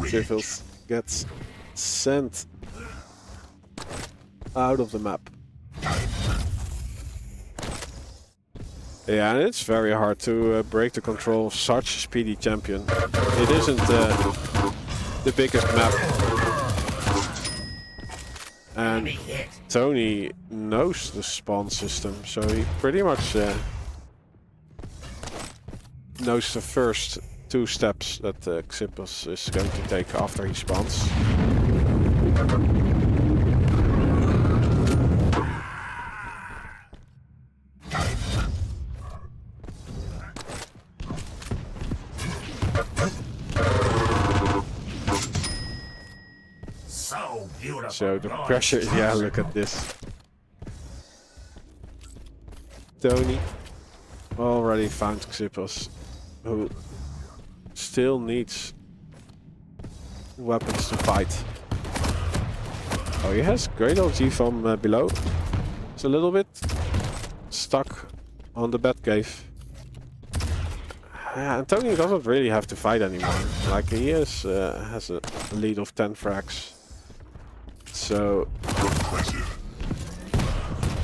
Civils gets sent out of the map. Yeah, and it's very hard to break the control of such a speedy champion. It isn't the biggest map. And Tony knows the spawn system, so he pretty much knows the first 2 steps that Xipos is going to take after he spawns. So beautiful. So the pressure, yeah, look at this. Tony already found Xipos, who still needs weapons to fight. Oh, he has great LG from below. It's a little bit stuck on the Batcave. Yeah, and Tony doesn't really have to fight anymore. Like, he is, has a lead of 10 frags. So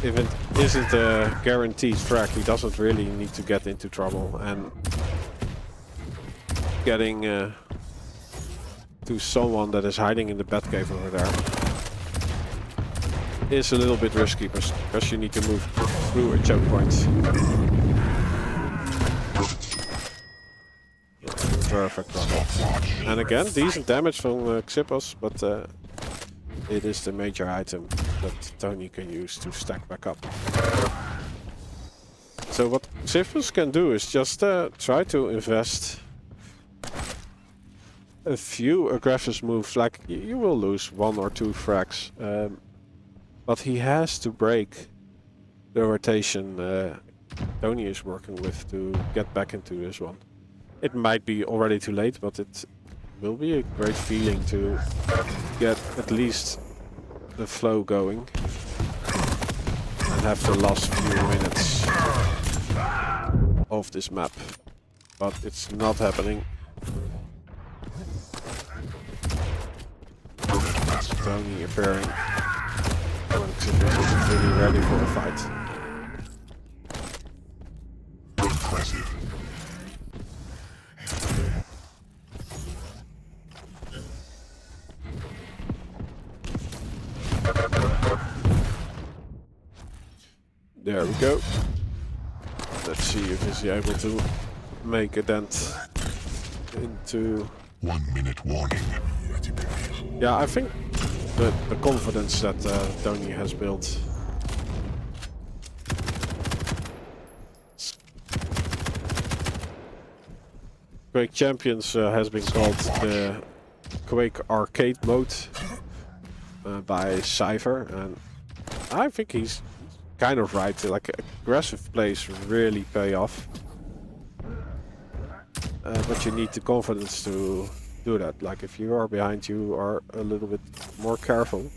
if it isn't a guaranteed frag, he doesn't really need to get into trouble. And getting to someone that is hiding in the Batcave over there is a little bit risky, because you need to move through a choke point. Perfect rocket. And again, decent damage from Xipos, but it is the major item that Tony can use to stack back up. So what Xipos can do is just try to invest a few aggressive moves. Like, you will lose 1 or 2 frags, but he has to break the rotation Tony is working with to get back into this one. It might be already too late, but it will be a great feeling to get at least the flow going and have the last few minutes of this map. But it's not happening. Tony appearing when Xipos isn't really ready for a fight. Impressive. There we go. Let's see if he's able to make a dent into... 1 minute warning. Yeah, I think the confidence that Tony has built Quake Champions has been called the Quake arcade mode by Cypher, and I think he's kind of right. Like, aggressive plays really pay off, but you need the confidence to do that. Like, if you are behind, you are a little bit more careful.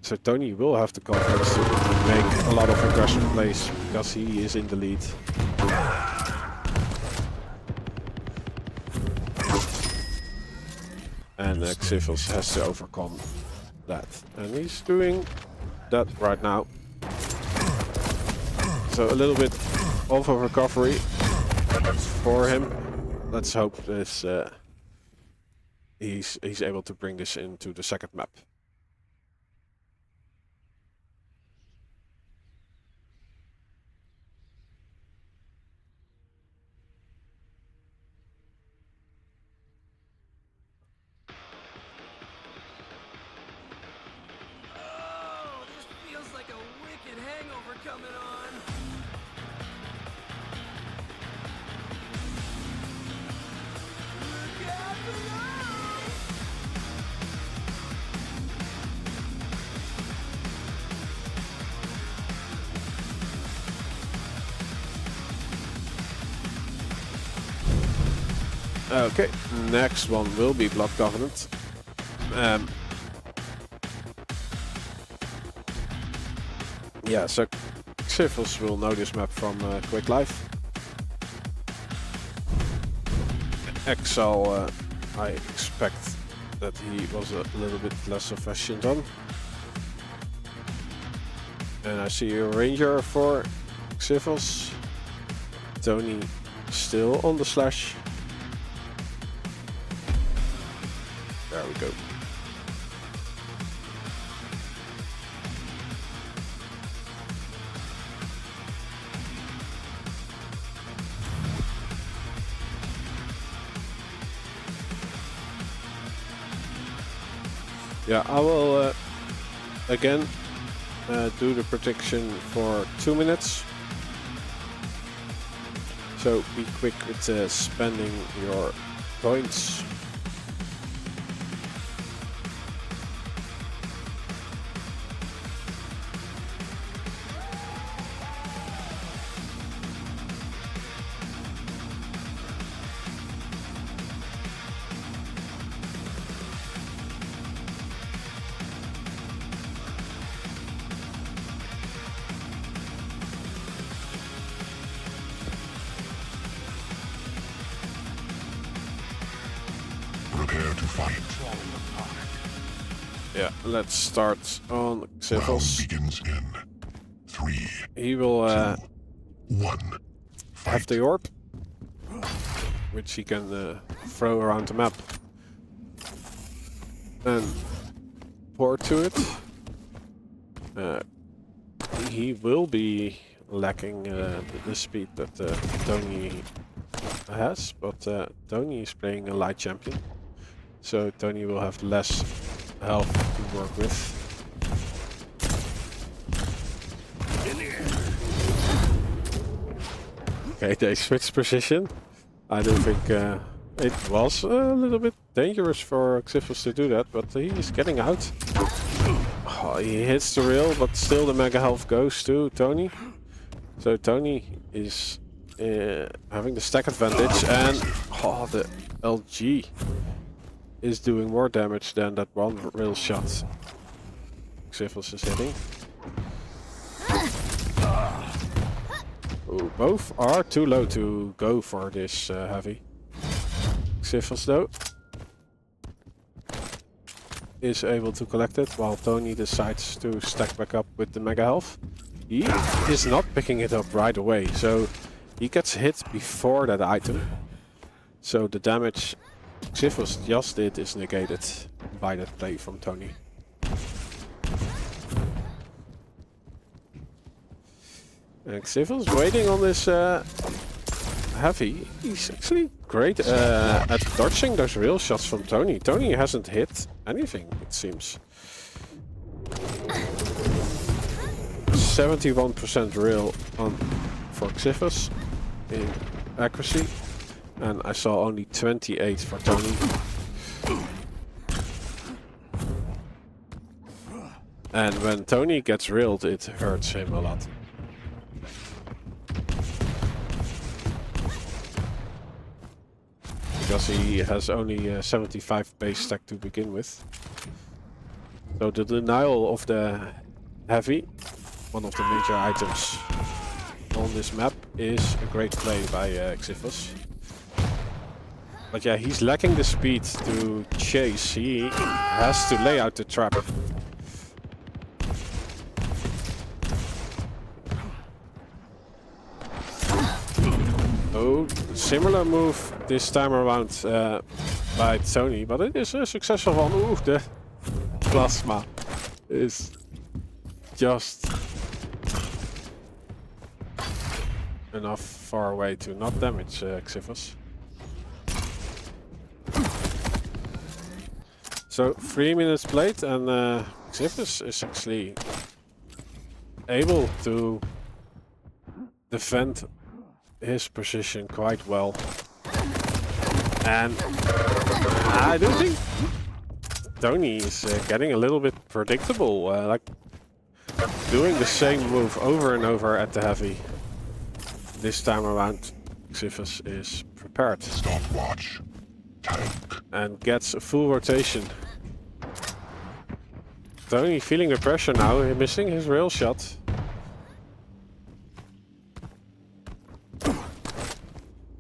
So Tony will have the confidence to make a lot of aggressive plays because he is in the lead. And Xipos has to overcome that. And he's doing that right now. So a little bit of a recovery for him. Let's hope this he's able to bring this into the second map. Okay, next one will be Blood Covenant. Yeah, so Xifos will know this map from Quake Live. Exile, I expect that he was a little bit less efficient on. And I see a Ranger for Xifos. Tony still on the slash. There we go. Yeah, I will again do the prediction for 2 minutes. So be quick with spending your points. Prepare to fight. Yeah, let's start on Round Xifos. begins in 3, He will 1. have the orb, which he can throw around the map. And pour to it. He will be lacking the speed that Tony has, but Tony is playing a light champion, so Tony will have less health to work with. Okay, they switched position. I don't think it was a little bit dangerous for Xifos to do that, but he is getting out. Oh, he hits the rail, but still the mega health goes to Tony. So Tony is having the stack advantage, and oh, the LG is doing more damage than that one rail shot Xifos is hitting. Ooh, both are too low to go for this heavy. Xifos though is able to collect it, while Tony decides to stack back up with the mega health. He is not picking it up right away, so he gets hit before that item. So the damage Xifos just did is negated by that play from Tony. And Xifos waiting on this heavy. He's actually great at dodging those real shots from Tony. Tony hasn't hit anything, it seems. 71% real on for Xifos in accuracy, and I saw only 28 for Tony. And when Tony gets reeled, it hurts him a lot. Because he has only 75 base stack to begin with. So the denial of the heavy, one of the major items on this map, is a great play by Xifos. But yeah, he's lacking the speed to chase. He has to lay out the trap. Oh, similar move this time around by Tony, but it is a successful one. Ooh, the plasma is just enough far away to not damage Xifos. So 3 minutes played, and Xifos is actually able to defend his position quite well. And I do think Tony is getting a little bit predictable, like doing the same move over and over at the heavy. This time around, Xifos is prepared. Stopwatch. and gets a full rotation. Tony feeling the pressure now, missing his rail shot.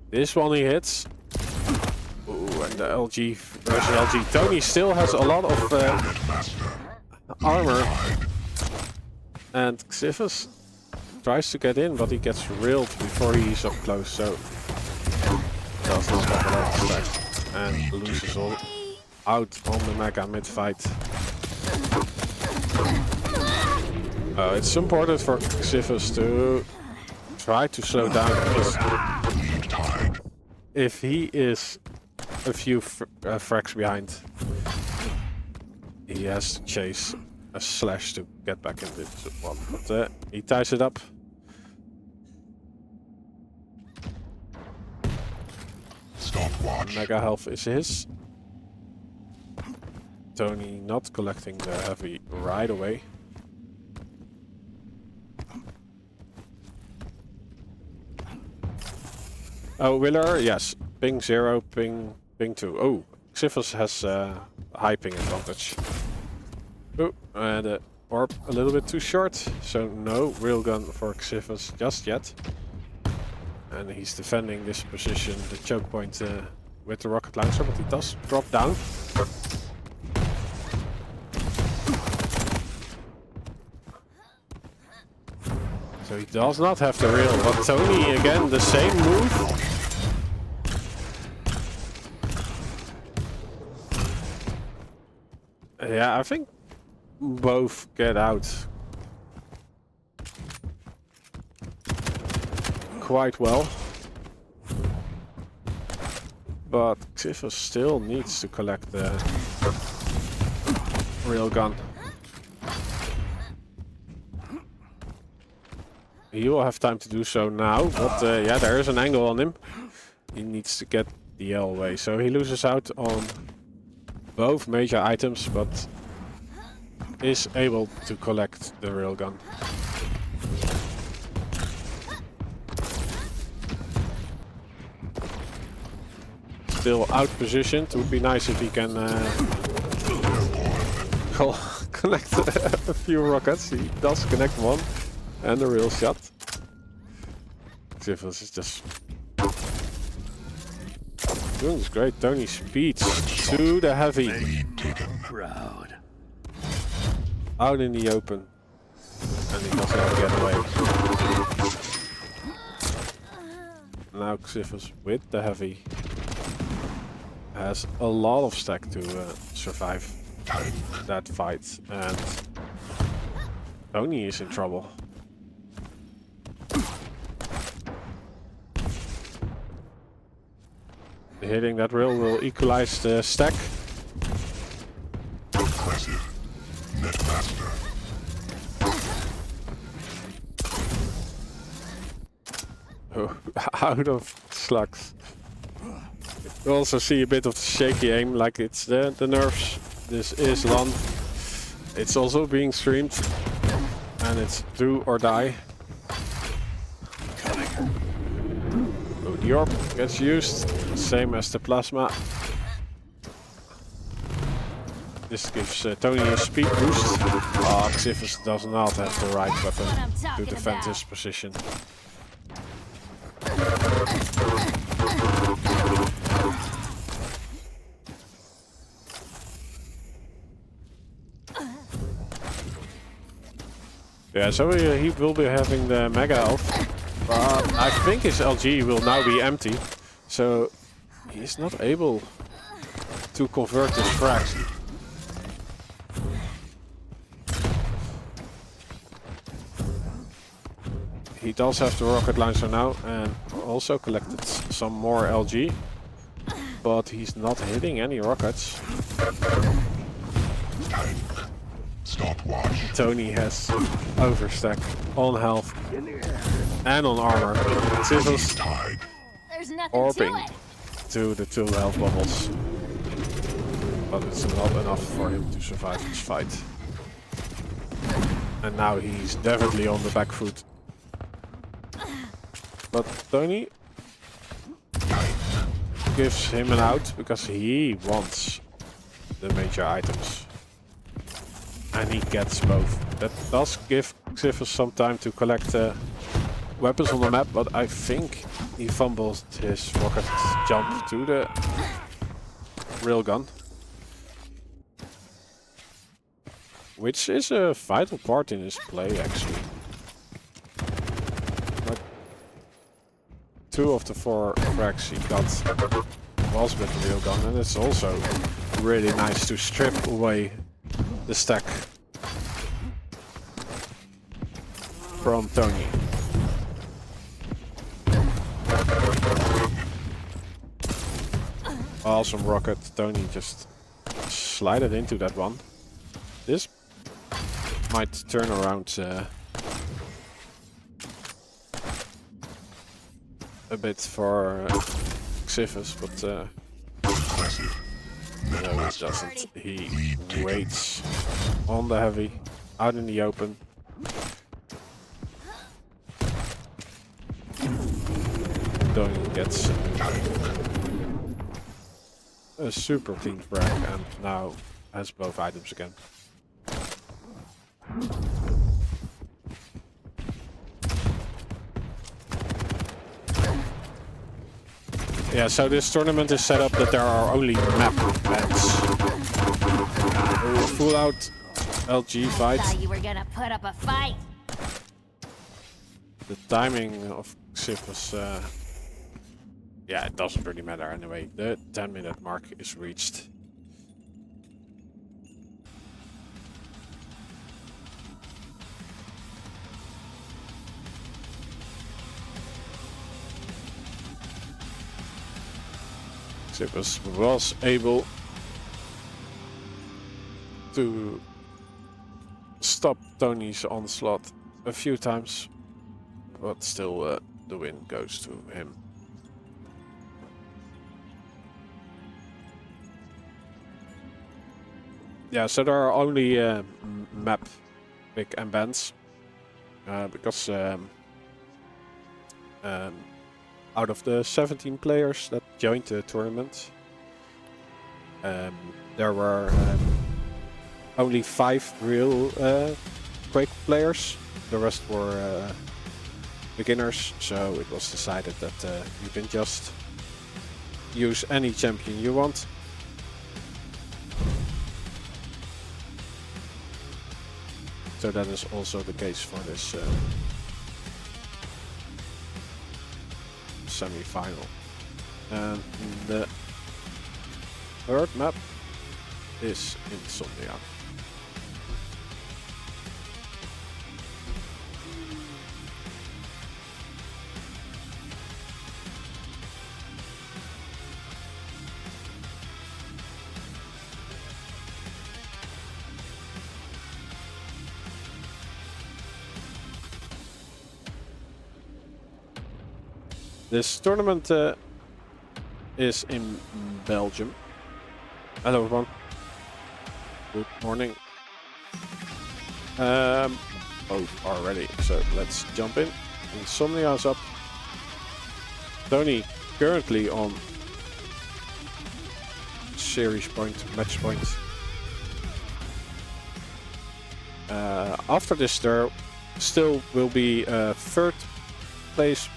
This one he hits. Ooh, and the LG versus LG. Tony still has a lot of armor. And XT tries to get in, but he gets railed before he's up close, so does not have a lot of stack. And loses all out on the Mega mid-fight. It's important for XT to try to slow down, because if he is a few frags behind, he has to chase a slash to get back in this one. But he ties it up. Stopwatch. Mega health is his. Tony not collecting the heavy right away. Oh, Willer, yes. Ping 0, ping 2. Oh, XT has high ping advantage. Oh, and orb a little bit too short, so no railgun for XT just yet. And he's defending this position, the choke point, with the rocket launcher, but he does drop down. So he does not have the rail, but Tony again the same move. Yeah, I think both get out quite well. But XT still needs to collect the railgun. He will have time to do so now, but yeah, there is an angle on him. He needs to get the L away, so he loses out on both major items, but is able to collect the railgun. Still out positioned. It would be nice if he can connect a few rockets. He does connect one. And a real shot. XT is just doing this great. Tony speeds to the heavy. Proud. Out in the open. And he doesn't have to get away. Now XT with the heavy has a lot of stack to survive that fight. And Tony is in trouble. Hitting that rail will equalize the stack. Impressive. Netmaster. Oh, out of slugs. You also see a bit of the shaky aim, like it's the nerfs. This is LAN. It's also being streamed. And it's do or die. Oh, the orb gets used. Same as the plasma. This gives Tony a speed boost. Oh, XT does not have the right weapon to defend his position. Yeah, so he will be having the mega health. But I think his LG will now be empty. So he's not able to convert his frag. He does have the rocket launcher now and also collected some more LG. But he's not hitting any rockets. Stopwatch. Tony has overstack on health and on armor. XT There's nothing orbing to it. to the 2 health bubbles. But it's not enough for him to survive this fight. And now he's definitely on the back foot. But Tony gives him an out because he wants the major items. And he gets both. That does give XT some time to collect weapons on the map, but I think he fumbled his rocket jump to the rail gun. Which is a vital part in his play, actually. Like 2 of the 4 frags he got was with the rail gun, and it's also really nice to strip away the stack from Tony. Awesome rocket. Tony just slided into that one. This might turn around a bit for XT, but no, it doesn't. He waits on the heavy, out in the open. Tony gets a super clean frag and now has both items again. Yeah, so this tournament is set up that there are only map bans. Full out LG fight. Thought you were gonna put up a fight. The timing of XT was yeah, it doesn't really matter anyway. The 10-minute mark is reached. XT was able to stop Tony's onslaught a few times, but still the win goes to him. Yeah, so there are only map pick and bans because out of the 17 players that joined the tournament, there were only 5 real Quake players. The rest were beginners, so it was decided that you can just use any champion you want. So that is also the case for this semi-final. And the third map is Insomnia. This tournament is in Belgium. Hello everyone. Good morning. Both are ready, so let's jump in. Insomnia is up. Tony currently on series point, match point. After this there still will be a third place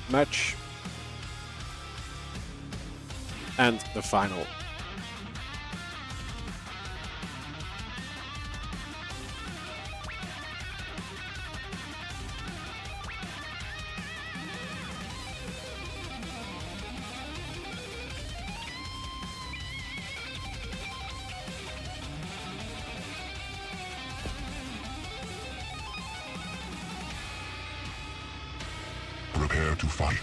match and the final. Prepare to fight.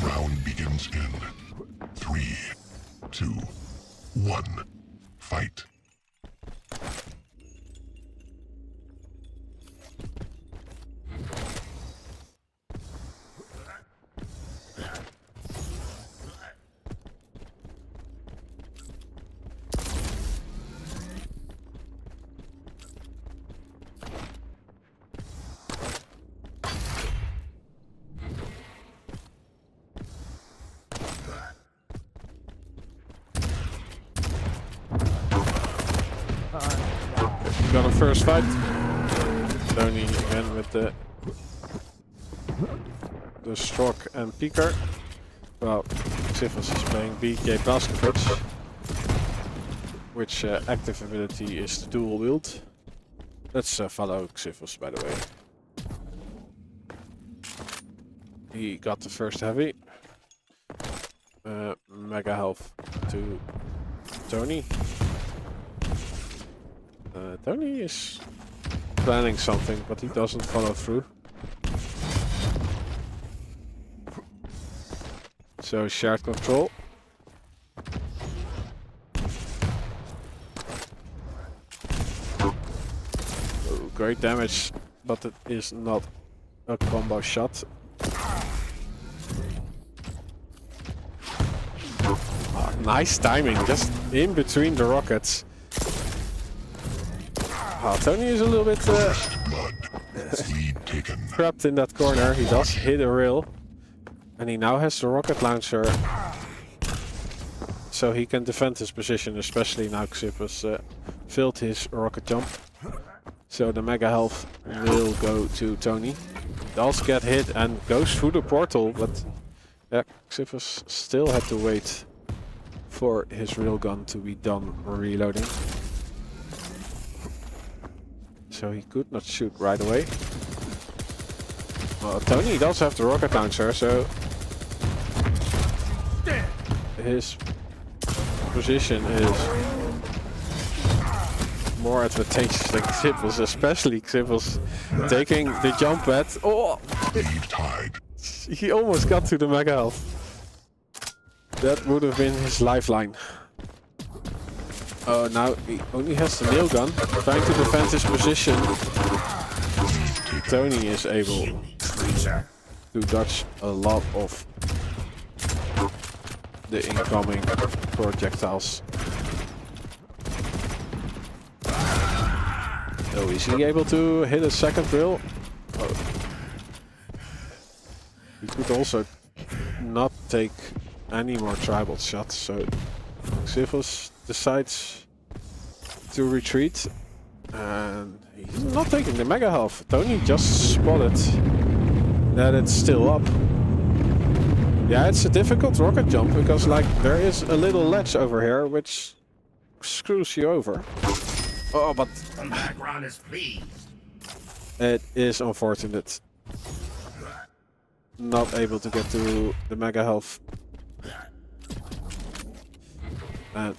Round begins in 3, 2, 1. Fight. got a first fight. Tony again with the Stroke and Piker. Well, XT is playing BK Basketball, which active ability is the dual wield. Let's follow XT by the way. He got the first heavy. Mega health to Tony. Tony is planning something, but he doesn't follow through. So shared control. Oh, great damage, but it is not a combo shot. Oh, nice timing, just in between the rockets. Oh, Tony is a little bit trapped in that corner. He does hit a rail. And he now has the rocket launcher. So he can defend his position, especially now XT filled his rocket jump. So the mega health will go to Tony. Does get hit and goes through the portal, but yeah, XT still had to wait for his railgun to be done reloading. So he could not shoot right away. Well, Tony does have the rocket launcher, so his position is more advantageous than XT, especially XT taking the jump pad. Oh! He almost got to the mega health. That would have been his lifeline. Oh, now he only has the nail gun, trying to defend his position. Tony is able to dodge a lot of the incoming projectiles. Oh, is he able to hit a second drill? Oh. He could also not take any more tribal shots, so XT decides to retreat. And he's not taking the mega health. Tony just spotted that it's still up. Yeah, it's a difficult rocket jump because like there is a little ledge over here which screws you over. Oh, but The background is pleased. it is unfortunate. Not able to get to the mega health. And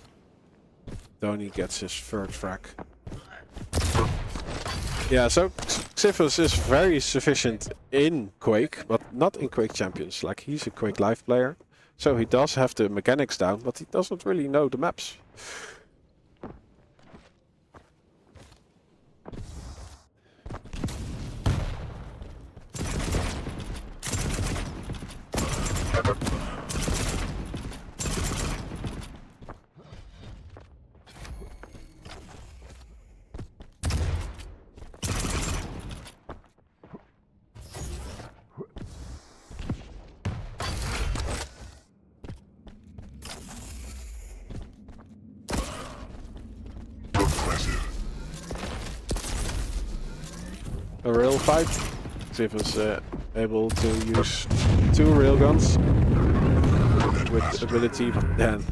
Tony gets his third frag. Yeah, so XT is very sufficient in Quake, but not in Quake Champions. Like, he's a Quake Live player, so he does have the mechanics down, but he doesn't really know the maps. A rail fight. XT was able to use 2 railguns with ability, but then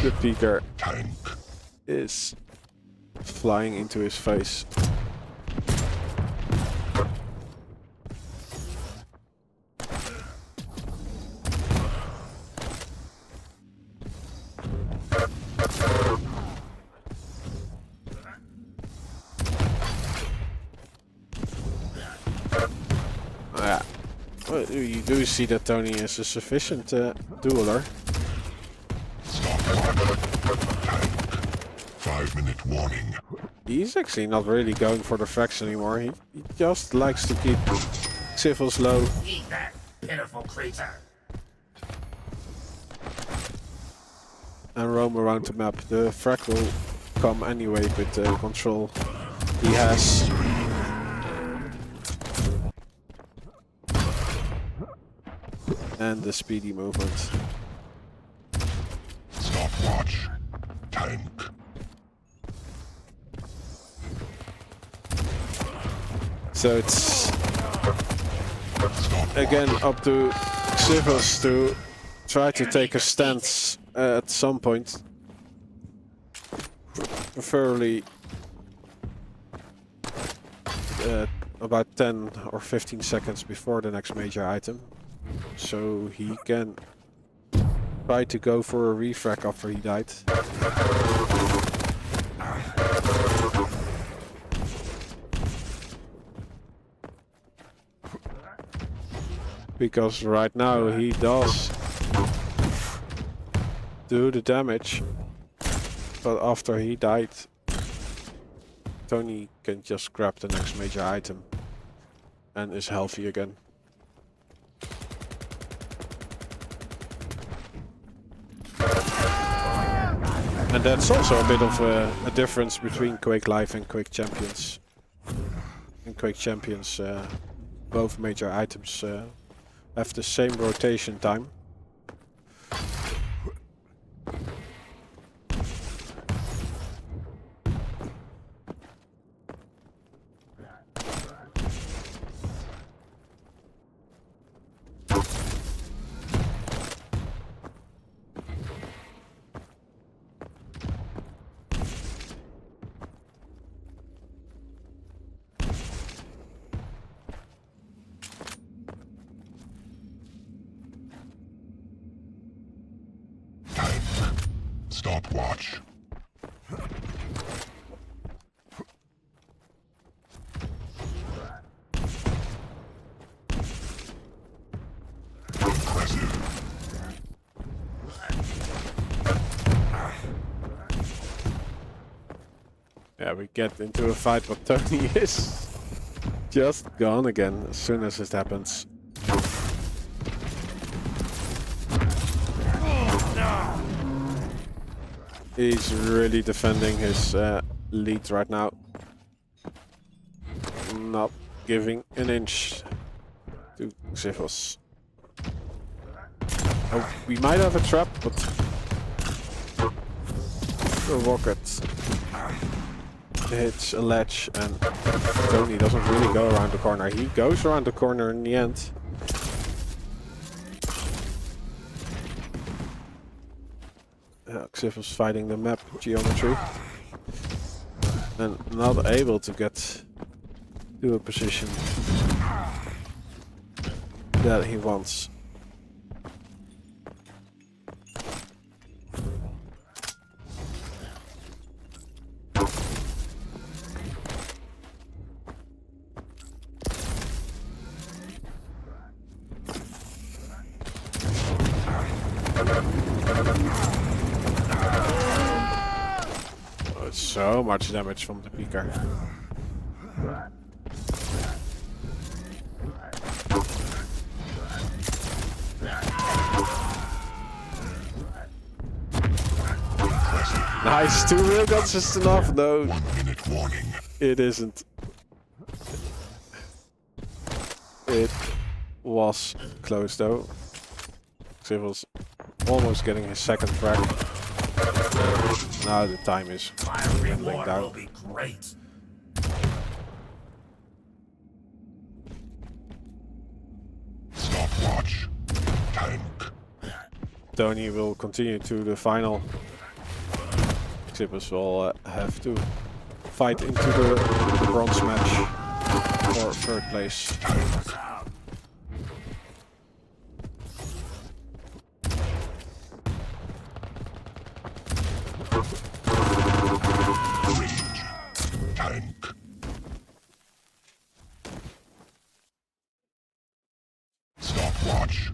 the Piker is flying into his face. Well, you do see that Tony is a sufficient dueler. 5-minute warning. He's actually not really going for the frags anymore. He just likes to keep civils low. Eat that pitiful creature. And roam around the map. The frag will come anyway with the control he has. And the speedy movement. Stopwatch. Tank. So it's again up to XT to try to take a stance at some point. Preferably about 10 or 15 seconds before the next major item. So he can try to go for a refrag after he died. Because right now he does do the damage, but after he died, Tony can just grab the next major item and is healthy again. And that's also a bit of a difference between Quake Live and Quake Champions. In Quake Champions, both major items have the same rotation time. Stopwatch. Impressive. Yeah, we get into a fight, but Tony is just gone again as soon as it happens. He's really defending his lead right now. Not giving an inch to XT. Oh, we might have a trap, but the rocket hits a ledge and Tony doesn't really go around the corner. He goes around the corner in the end. XT was fighting the map geometry and not able to get to a position that he wants. So much damage from the peeker. Nice, 2 railguns is enough. No, 1 minute warning. it isn't. It was close though. XT was almost getting his second frag. Now the time is dwindling down. Will be great. Stopwatch. Tank. Tony will continue to the final. XT will have to fight into the bronze match for 3rd place. Tank. Stopwatch.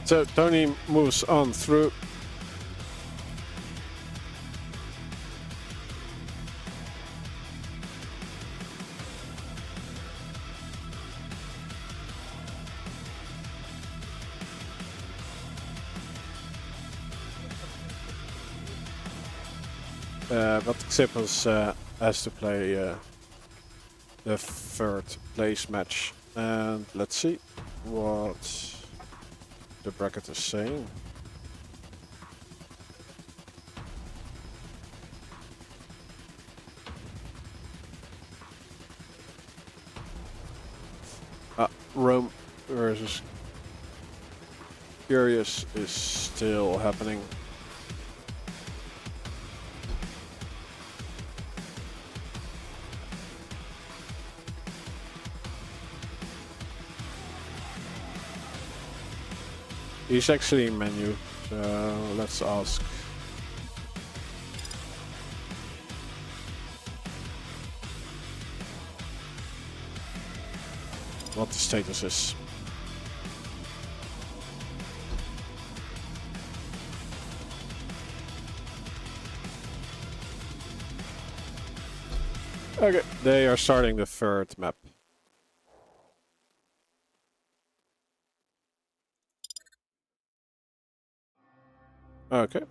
So Tony moves on through. But Xippos has to play the third place match. And let's see what the bracket is saying. Rohm versus CurieuZe is still happening. He's actually in menu, so let's ask. What the status is. Okay, they are starting the third map. Okay.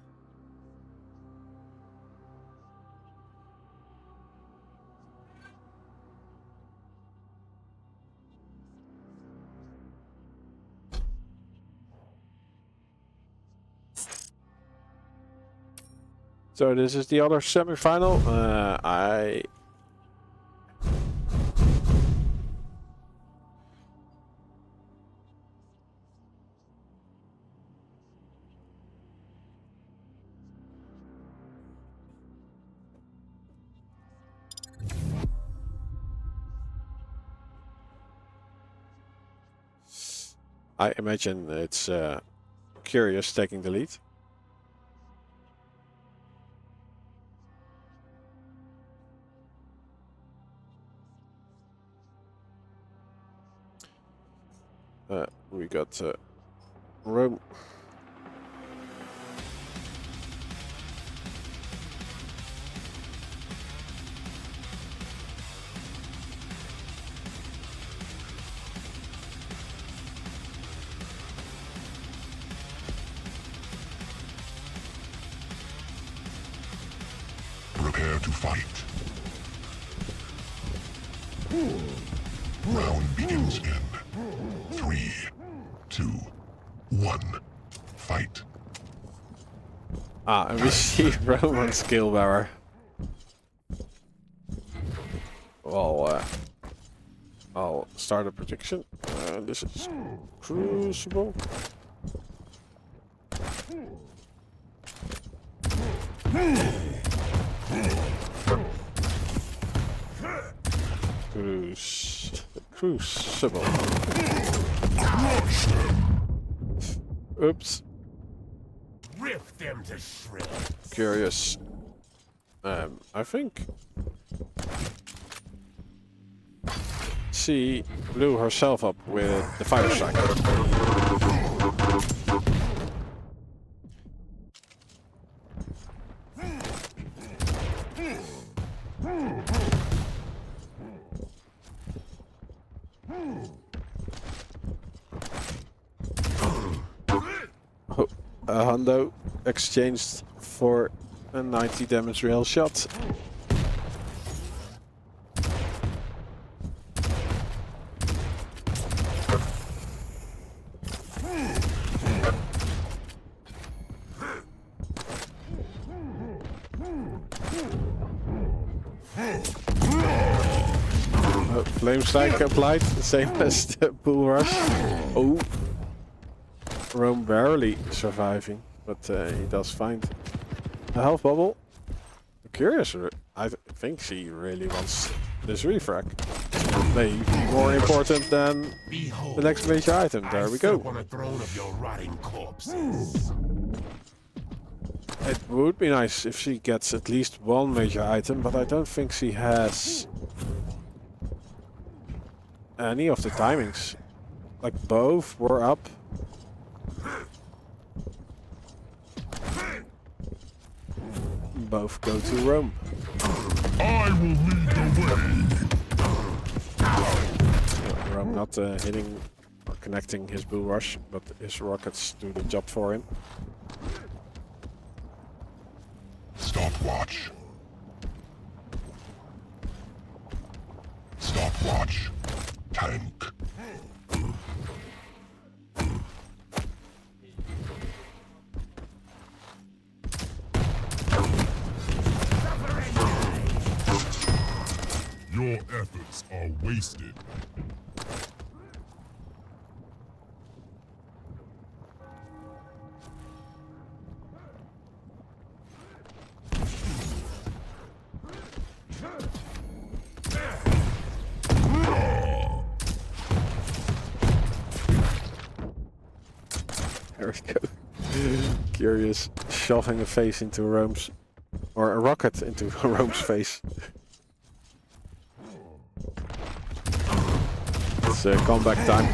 So this is the other semi-final. I imagine it's CurieuZe taking the lead. We got Rohm. Prepare to fight. Round begins in 3, 2, 1. Fight. And we see Roman skill bar. Well, I'll start a prediction. This is Crucible. Crucible. Oops. Rip them to shreds. CurieuZe. I think she blew herself up with the fire strike. A hundo exchanged for a 90 damage rail shot. Flame strike applied, the same as the bull rush. Oh, Rohm barely surviving, but he does find a health bubble. CurieuZe, I think she really wants this refrag. Maybe more important than the next major item. There we go. On a throne of your rotting corpses. It would be nice if she gets at least one major item, but I don't think she has any of the timings. Like both were up Both go to Rohm. I will lead the way. Rohm not hitting or connecting his bull rush, but his rockets do the job for him. Stopwatch. Stopwatch. Tank. Your efforts are wasted. There we go. CurieuZe shoving a face into Rohm's, or a rocket into Rohm's face. It's comeback time.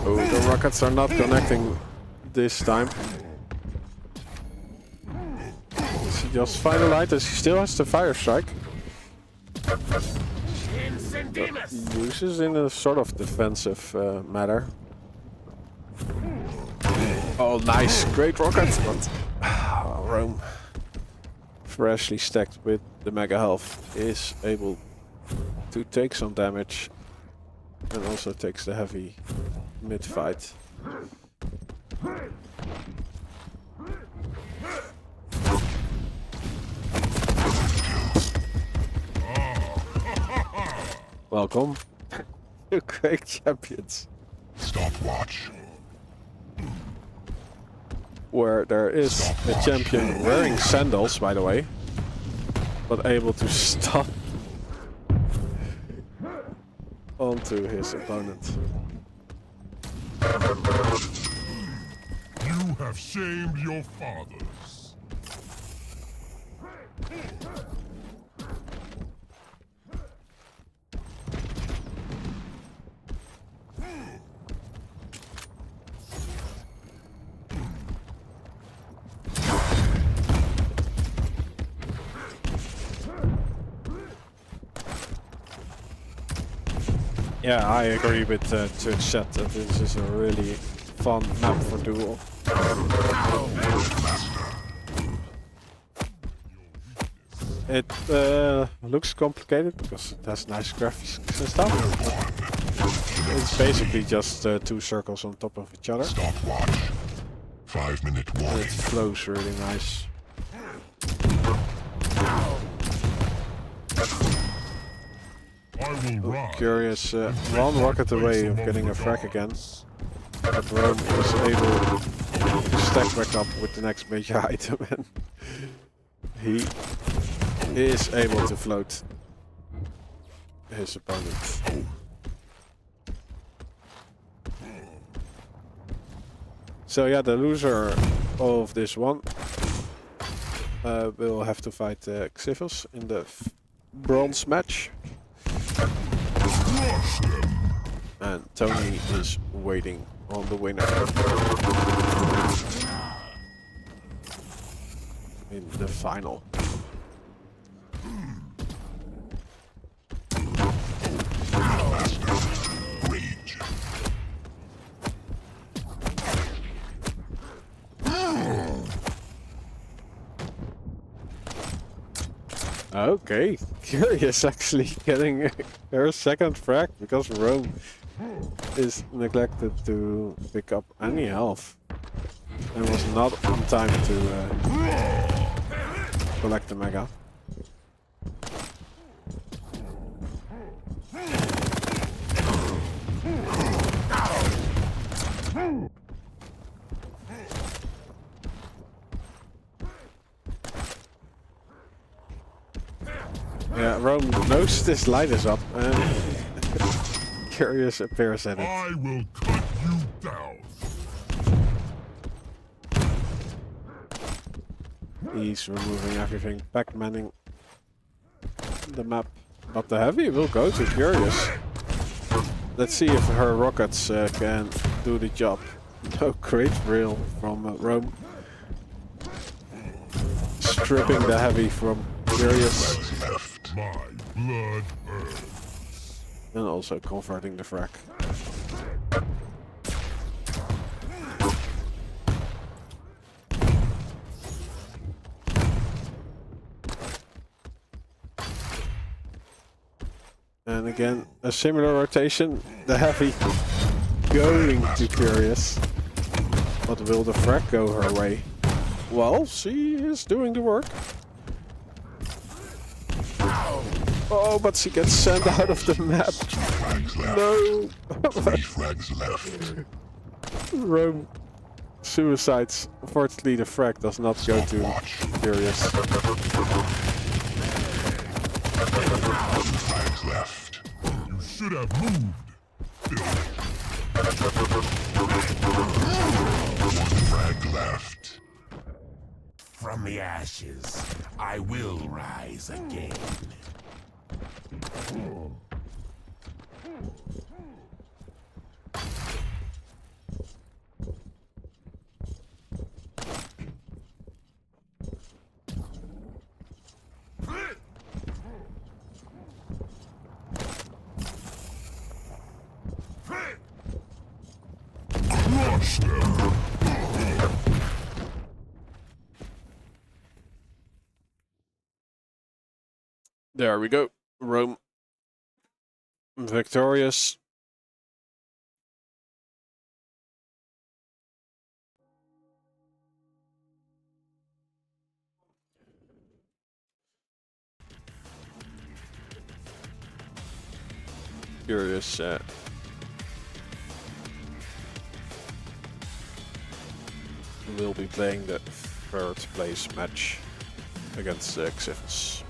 Oh, the rockets are not connecting this time. He just finalized as he still has the fire strike. He uses in a sort of defensive matter. Oh, nice, great rocket, but Rohm, freshly stacked with the mega health, is able to take some damage and also takes the heavy mid fight. Welcome to Quake Champions. Stopwatch. Where there is a champion wearing sandals, by the way, but able to stop onto his opponent. You have shamed your fathers. Yeah, I agree with Chat that this is a really fun map for duel. It looks complicated because it has nice graphics and stuff. It's basically just two circles on top of each other. Stopwatch. 5-minute And it warning. flows really nice. I will rise. CurieuZe, one rocket away of getting a frag again. But Rohm is able to stack back up with the next major item, and he is able to float his opponent. So yeah, the loser of this one will have to fight Xivos in the bronze match. And Tony is waiting on the winner in the final. Rage. Okay, CurieuZe actually getting her second frag because Rohm is neglected to pick up any health and was not on time to collect the mega. Yeah, Rohm knows this light is up and CurieuZe appears at it. I will cut you down. He's removing everything, backmanning the map. But the heavy will go to CurieuZe. Let's see if her rockets can do the job. Oh, great reel from Rohm. Stripping the heavy from CurieuZe. Left. My blood earns. And also converting the frag. And again, a similar rotation. The heavy going to CurieuZe. But will the frag go her way? Well, she is doing the work. Oh, but she gets sent out of the map. 2 frags left. No! 3 frags left. Rohm suicides. Unfortunately, the frag does not go to CurieuZe. 2 frags left. You should have moved. 1 frag left. From the ashes, I will rise again. Crush them. There we go. Rohm victorious. CurieuZe will be playing the 3rd place match against XT.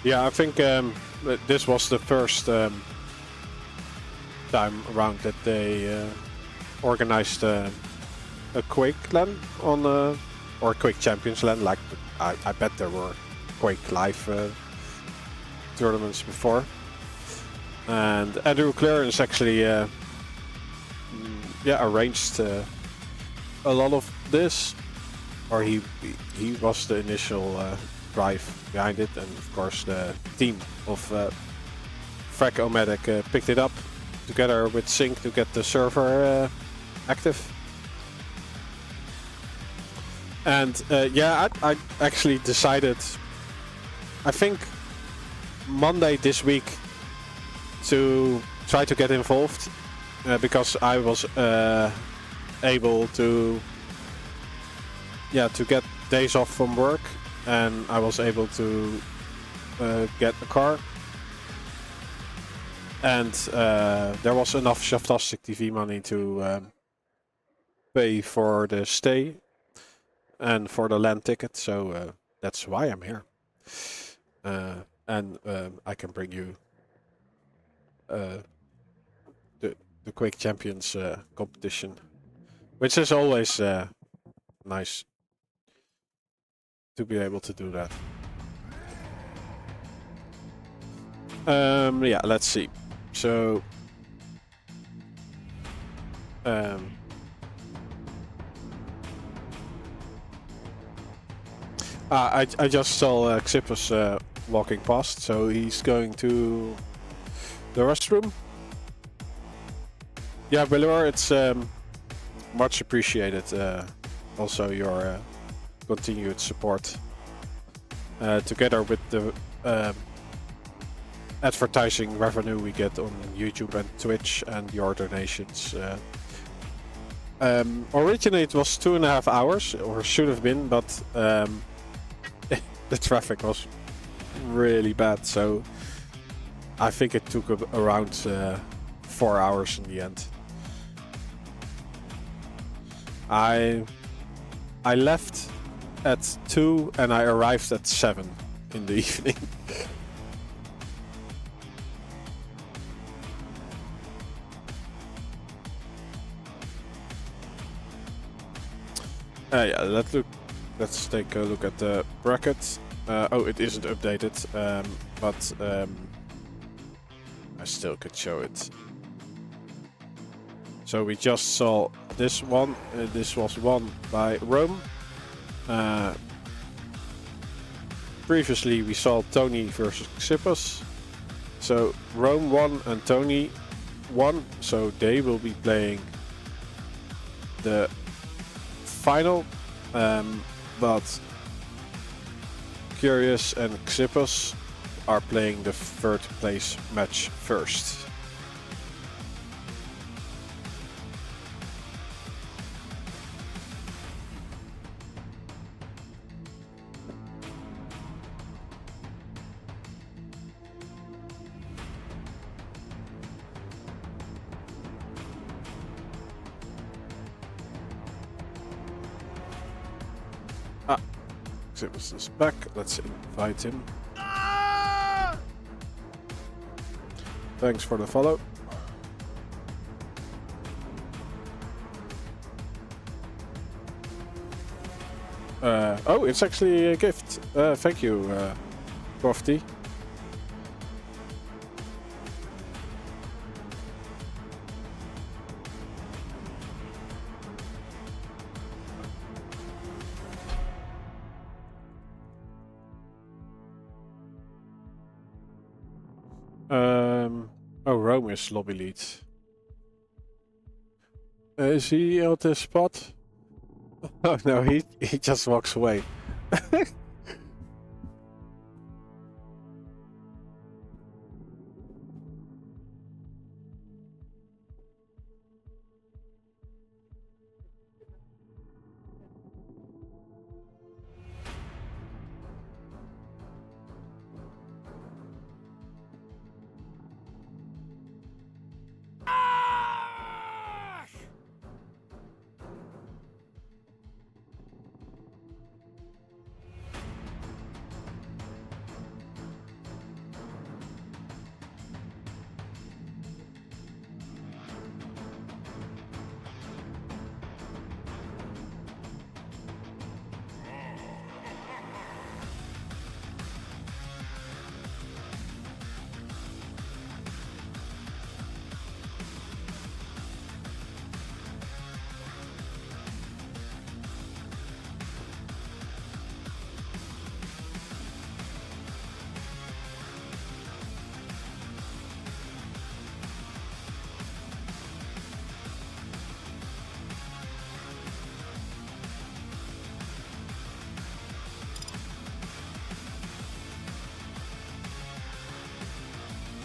Yeah, I think this was the first time around that they organized a Quake LAN on or Quake Champions LAN. Like I bet there were Quake Live tournaments before. And Andrew Clarence actually arranged a lot of this, or he was the initial drive behind it, and of course the team of Frag-o-Matic picked it up together with Sync to get the server active. And I actually decided, I think Monday this week, to try to get involved because I was able to get days off from work, and I was able to get a car, and there was enough Shaftastic TV money to pay for the stay and for the LAN ticket, so that's why I'm here. And I can bring you the Quake Champions competition, which is always nice to be able to do that. Yeah, let's see. So I just saw Xippos walking past, so he's going to the restroom. Yeah, Belor, it's much appreciated. Also your continued support, together with the advertising revenue we get on YouTube and Twitch, and your donations. Originally it was 2.5 hours, or should have been, but the traffic was really bad, so I think it took around 4 hours in the end. I left at 2 and I arrived at 7 in the evening. Yeah, let's take a look at the bracket. Oh, it isn't updated, but I still could show it. So we just saw this one. This was won by Rohm. Previously we saw Tony versus Xippos. So Rohm won and Tony won. So they will be playing the final. But CurieuZe and Xippos are playing the third place match first. Xippos is back. Let's invite him. Thanks for the follow. Oh, it's actually a gift. Thank you, Crofty. Oh, Rohm is lobby lead. Is he at the spot? Oh no, he just walks away.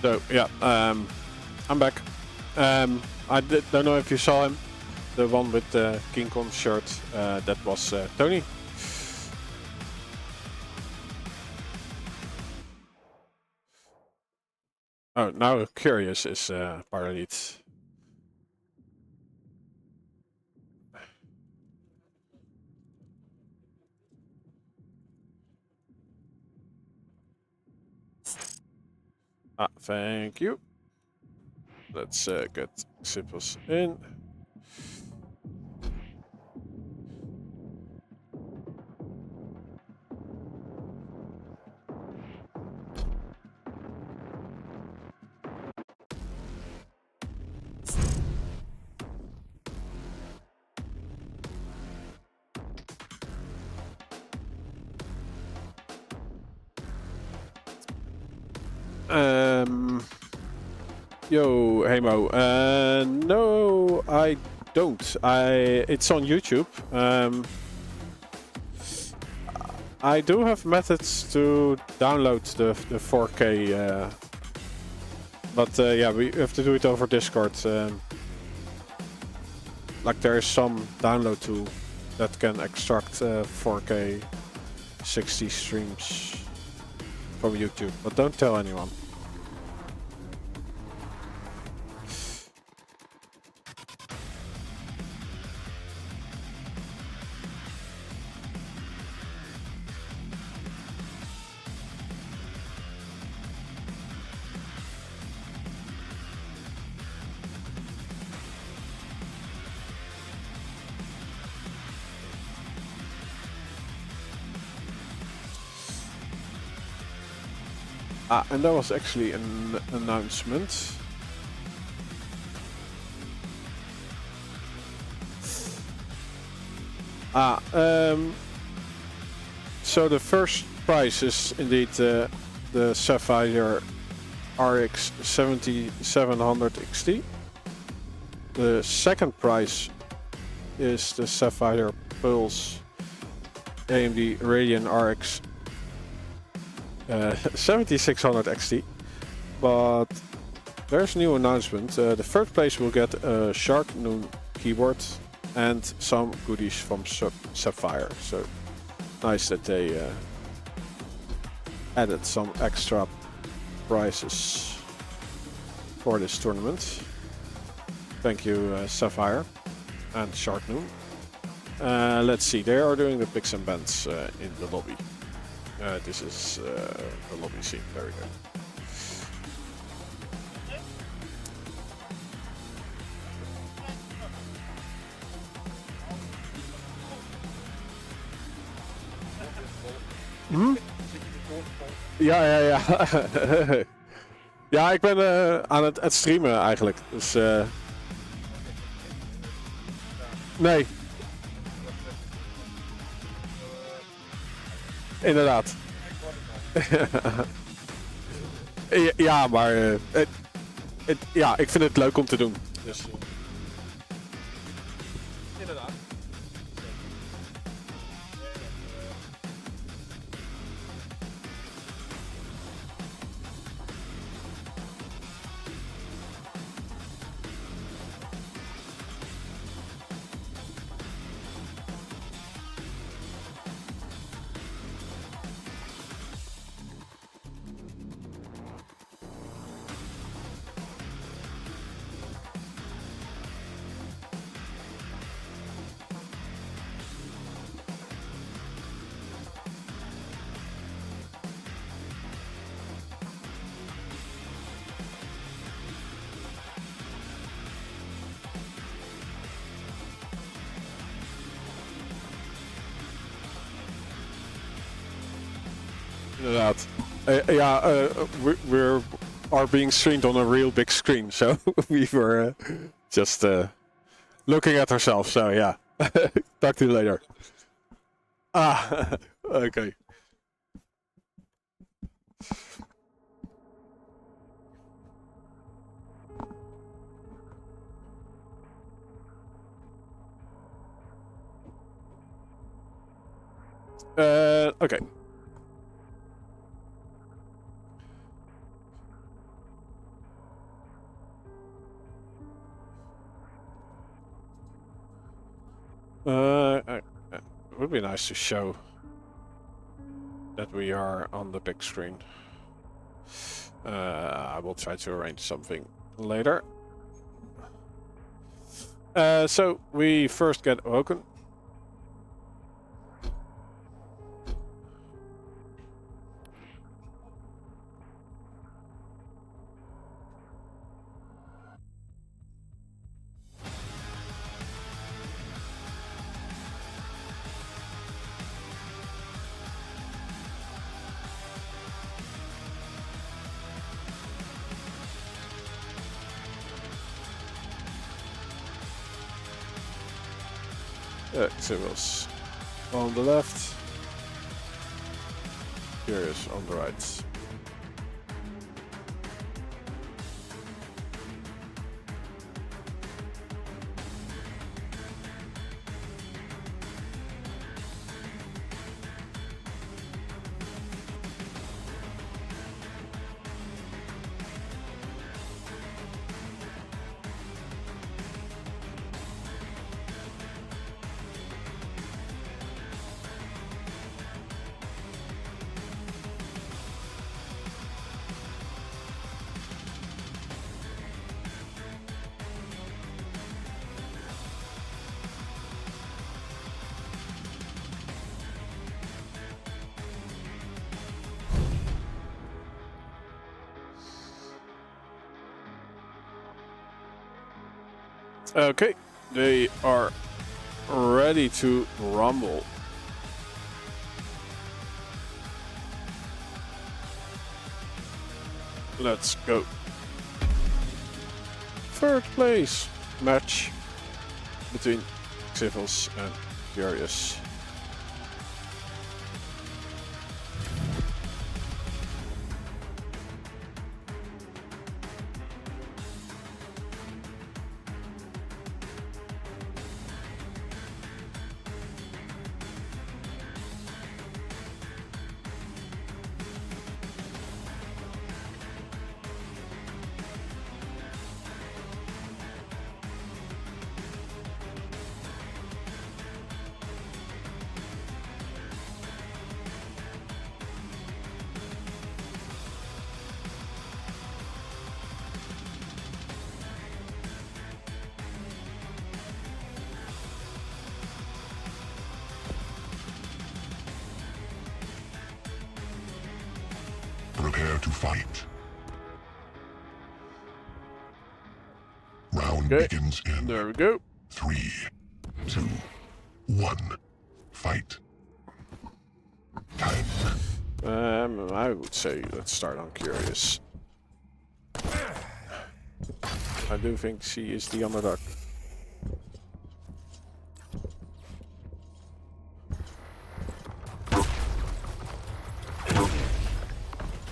So yeah, I'm back. Don't know if you saw him, the one with the King Kong shirt. That was Tony. Oh, now CurieuZe is para lead. Thank you. Let's get Xippos in. Yo, Hemo. No, I don't. It's on YouTube. I do have methods to download the 4K, but yeah, we have to do it over Discord. Like there is some download tool that can extract 4K 60 streams from YouTube, but don't tell anyone. And that was actually an announcement. So the first prize is indeed the SAPPHIRE RX 7700 XT. The second prize is the SAPPHIRE Pulse AMD Radeon RX 7600 XT. But there's a new announcement. The third place will get a Sharkoon Keyboard and some goodies from SAPPHIRE. So nice that they added some extra prizes for this tournament. Thank you, SAPPHIRE and Sharkoon. Let's see, they are doing the picks and bans in the lobby. This is the lobby scene. There we go. Ja. Ja, ik ben aan het streamen eigenlijk. Dus nee. Inderdaad. Ja, maar ja, ik vind het leuk om te doen. Dus, inderdaad. Inderdaad. Ja, we are being streamed on a real big screen, so we were just looking at ourselves. So yeah, talk to you later. Okay. Okay. It would be nice to show that we are on the big screen. I will try to arrange something later. So we first get awoken. Civils on the left, CurieuZe on the right. Okay, they are ready to rumble. Let's go. Third place match between Civils and CurieuZe. Prepare to fight. Round Okay, begins in there we go. 3, 2, 1. Fight. Time. I would say let's start on CurieuZe. I do think she is the underdog.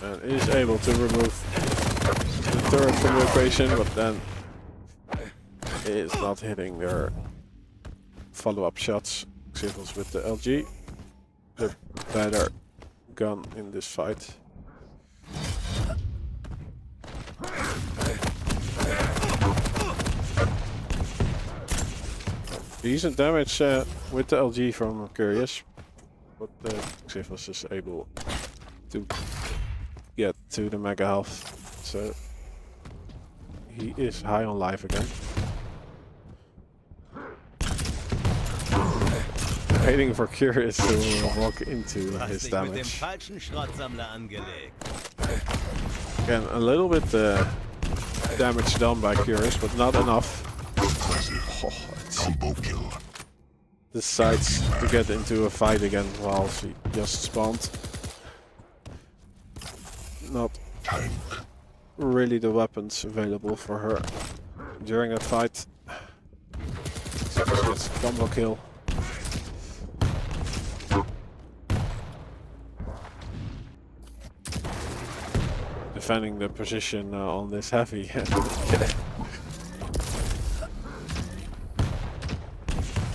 And is able to remove the turret from the equation, but then is not hitting their follow-up shots. Civils with the LG, the better gun in this fight. Decent damage with the LG from CurieuZe, but Civils is able to get to the mega health, so he is high on life again. Waiting for CurieuZe to walk into his damage. Again, a little bit damage done by CurieuZe, but not enough. Combo kill. Decides to get into a fight again while she just spawned. Not really the weapons available for her during that fight. Gets a combo kill. Defending the position on this heavy.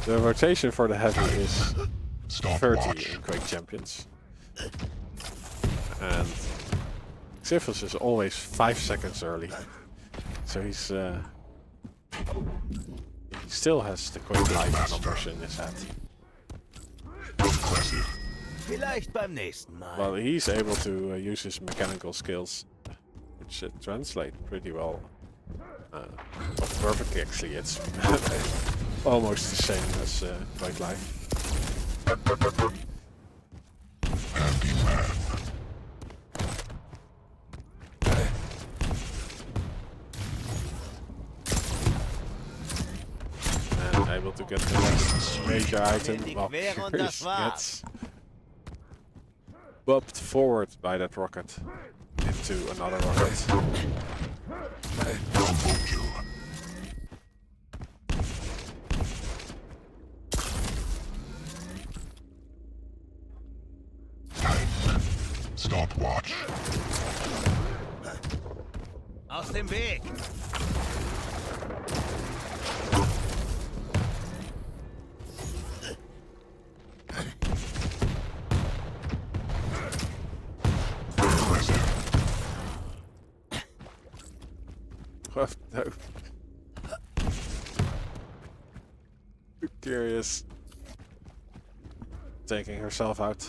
The rotation for the heavy is 30 in Quake Champions. And Civils is always 5 seconds early. So he still has the Quake life numbers in his head. Well, he's able to use his mechanical skills, which translate pretty well. Not perfectly, actually. It's almost the same as Quake life. And able to get the next major item while CurieuZe gets bopped forward by that rocket into another rocket. Stopwatch. Aus dem Weg! Oh, no. CurieuZe taking herself out.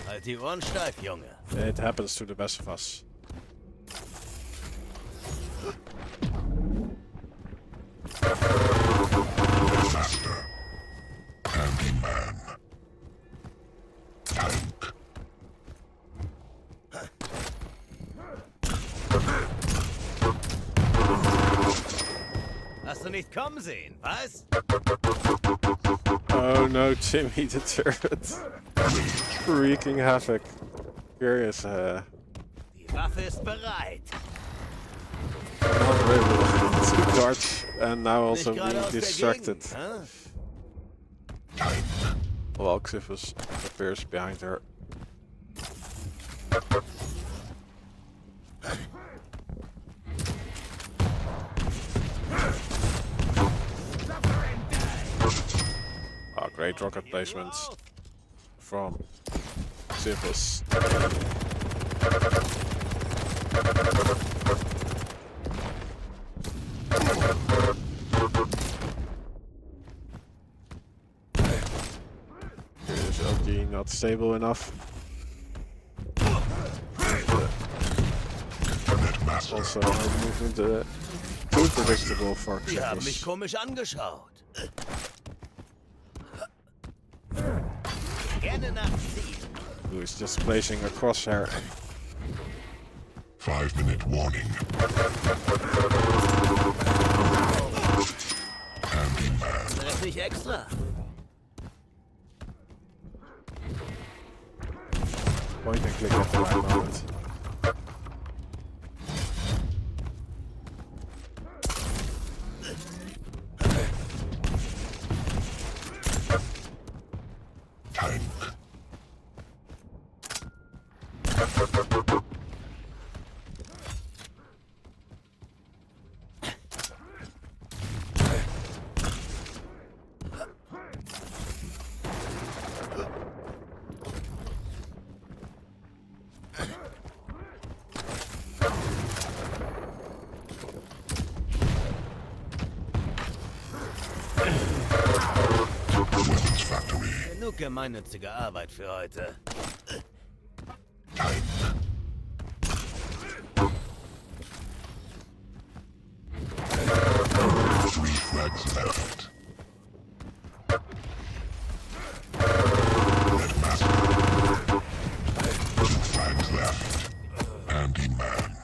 Halt die Ohren steif, Junge. It happens to the best of us. Master. Handyman. Tank. Hast du nicht kommen sehen, was? Oh no, Timmy the turret. Wreaking havoc. CurieuZe. Die Waffe ist bereit. Not really. Two darts and now also Nicht gerade being aus der distracted. Gegend, hä? While Xifus appears behind her. Oh, great rocket placements from Xifus. Is LG not stable enough? Also, our movement too predictable for Die haben mich Xifus. komisch angeschaut. Gerne nachziehen. Who is just placing a crosshair. 5-minute warning. Handyman. Treff mich extra. Point and click at the right moment. Tank. Weapons factory. Genug gemeinnützige Arbeit für heute. Tank. 3 frags left. Red master. 2 frags left. Handyman.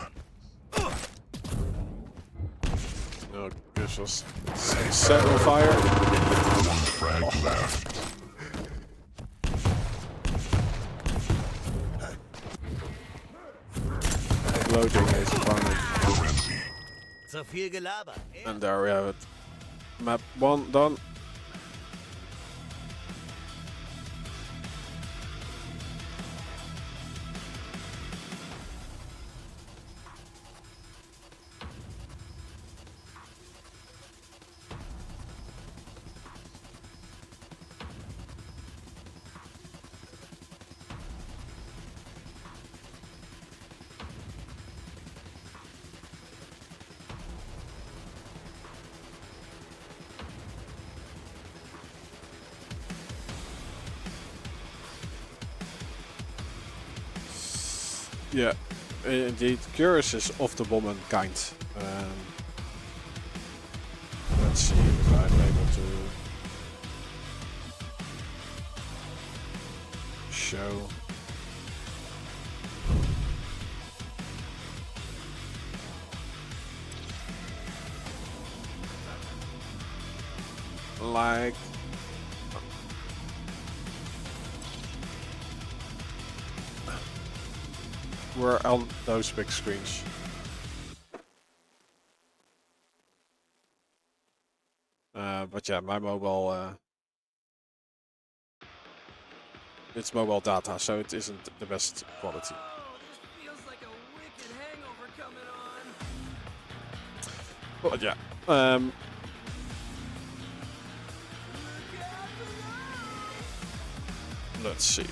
No, this was set on fire. 1 frag left. Loading his opponent. Frenzy. Zu viel gelabert. And there we have it. Map 1 done. Yeah, indeed. CurieuZe is of the bomb kind. Let's see if I'm able to show. Like. We're on those big screens. But yeah, my mobile, it's mobile data, so it isn't the best quality. But yeah, let's see,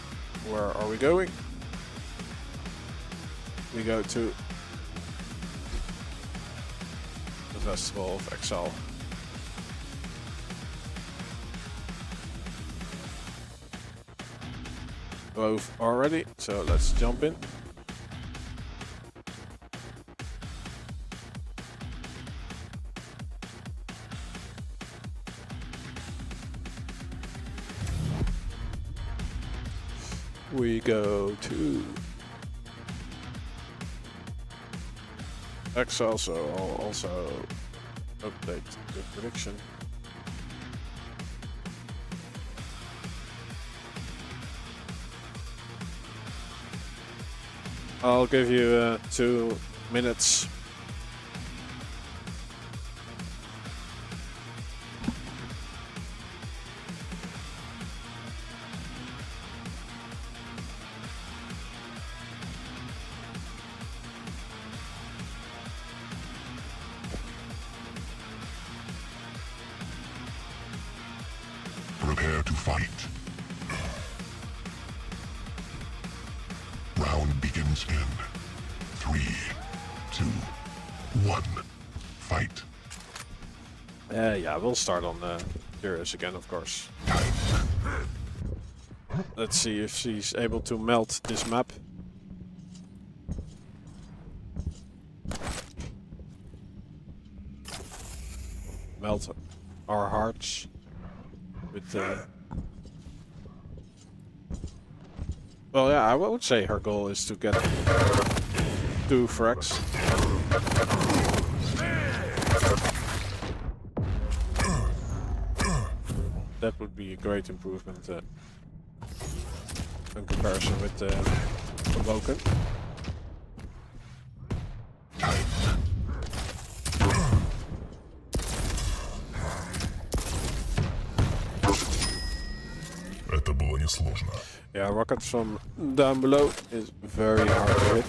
where are we going? We go to the Festival of Exile. Both are ready, so let's jump in. We go to Exile, so I'll also update the prediction. I'll give you 2 minutes. Prepare to fight. Round begins in 3, 2, 1. Fight. Yeah, we'll start on CurieuZe again, of course. Let's see if she's able to melt this map. Melt our hearts with well, yeah, I would say her goal is to get 2 frags. That would be a great improvement in comparison with Woken. Это было несложно. Yeah, rockets from down below is very hard to hit.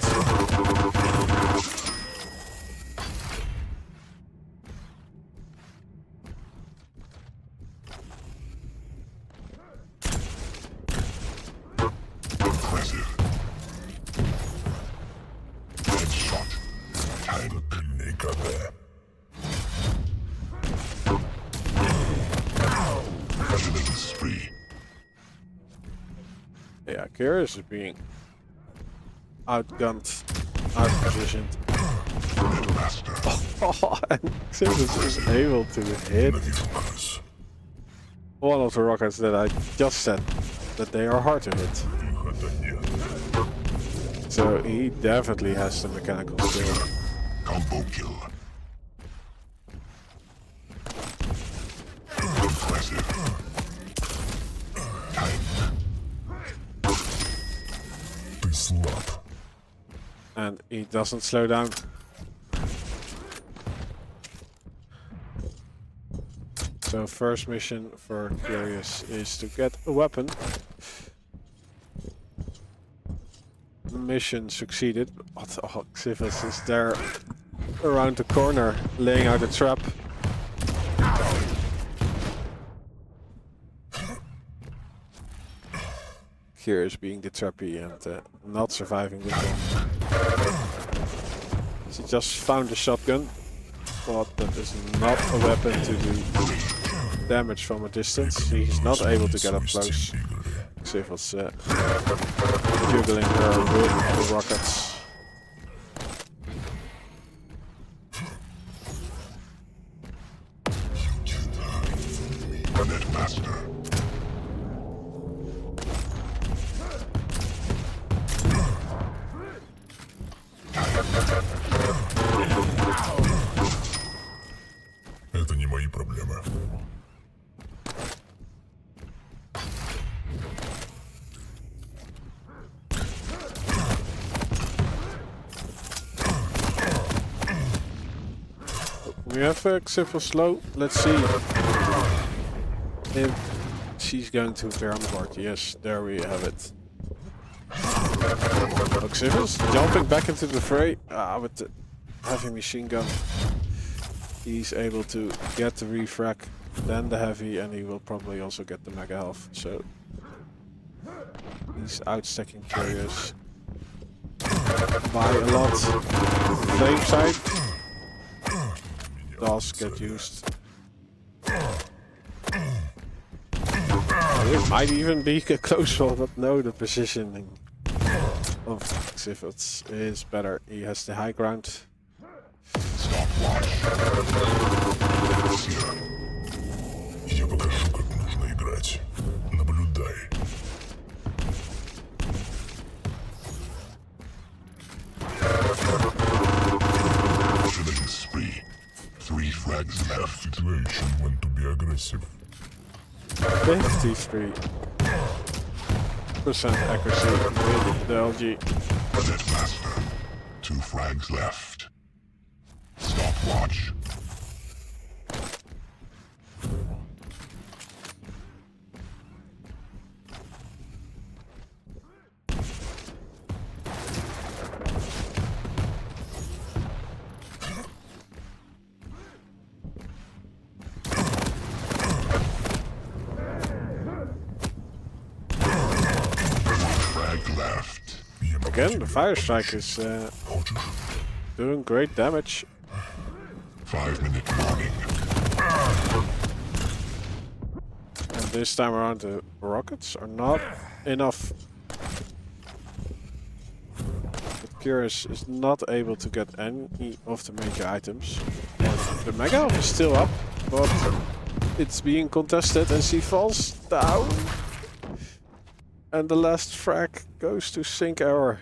Impressive. Headshot. Time. Никогда. Killing spree. Yeah, CurieuZe is being outgunned, outpositioned. Master. Oh, and XT is able to hit one of the rockets that I just said that they are hard to hit. So he definitely has the mechanical skill. Combo kill. Impressive. Ты слаб. And he doesn't slow down. So first mission for CurieuZe is to get a weapon. Mission succeeded. Oh, XT is there around the corner laying out a trap. CurieuZe being the trappy and not surviving this one. She just found a shotgun, but that is not a weapon to do damage from a distance. He's not able to get up close. XT was juggling her with the rockets. Net master. Это не мои проблемы. We have XT slow. Let's see if she's going to appear on the board. Yes, there we have it. XT jumping back into the fray with the heavy machine gun. He's able to get the refrag, then the heavy, and he will probably also get the mega health. So he's outstacking CurieuZe by a lot. Flame side does get used. It might even be a close one, but no, the positioning of XT is better. He has the high ground. Stopwatch. Я покажу, как нужно играть. Наблюдай. Killing spree. 3 frags. frags left. Situation when to be aggressive. 53% accuracy with the LG. That faster. 2 frags left. Stopwatch. Again, the fire strike is doing great damage. 5-minute warning. And this time around the rockets are not enough. The CurieuZe is not able to get any of the major items. The Mega Health is still up, but it's being contested as he falls down. And the last frag goes to sync error.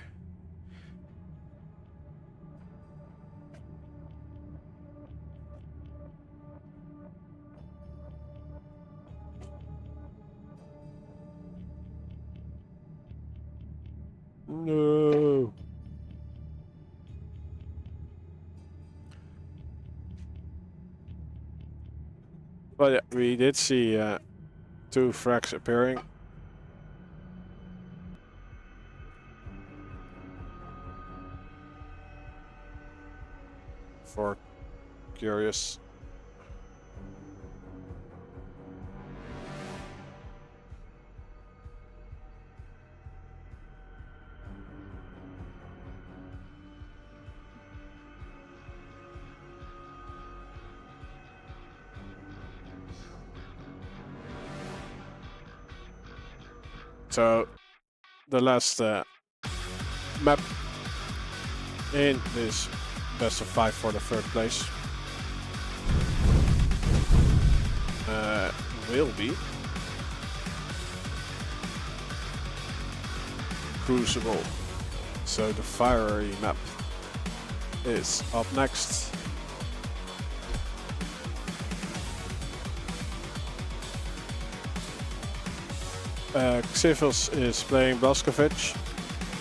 No. But yeah, we did see 2 frags appearing. For CurieuZe. So the last map in this best of 5 for the 3rd place will be Crucible. So the fiery map is up next. XT is playing Blazkowicz.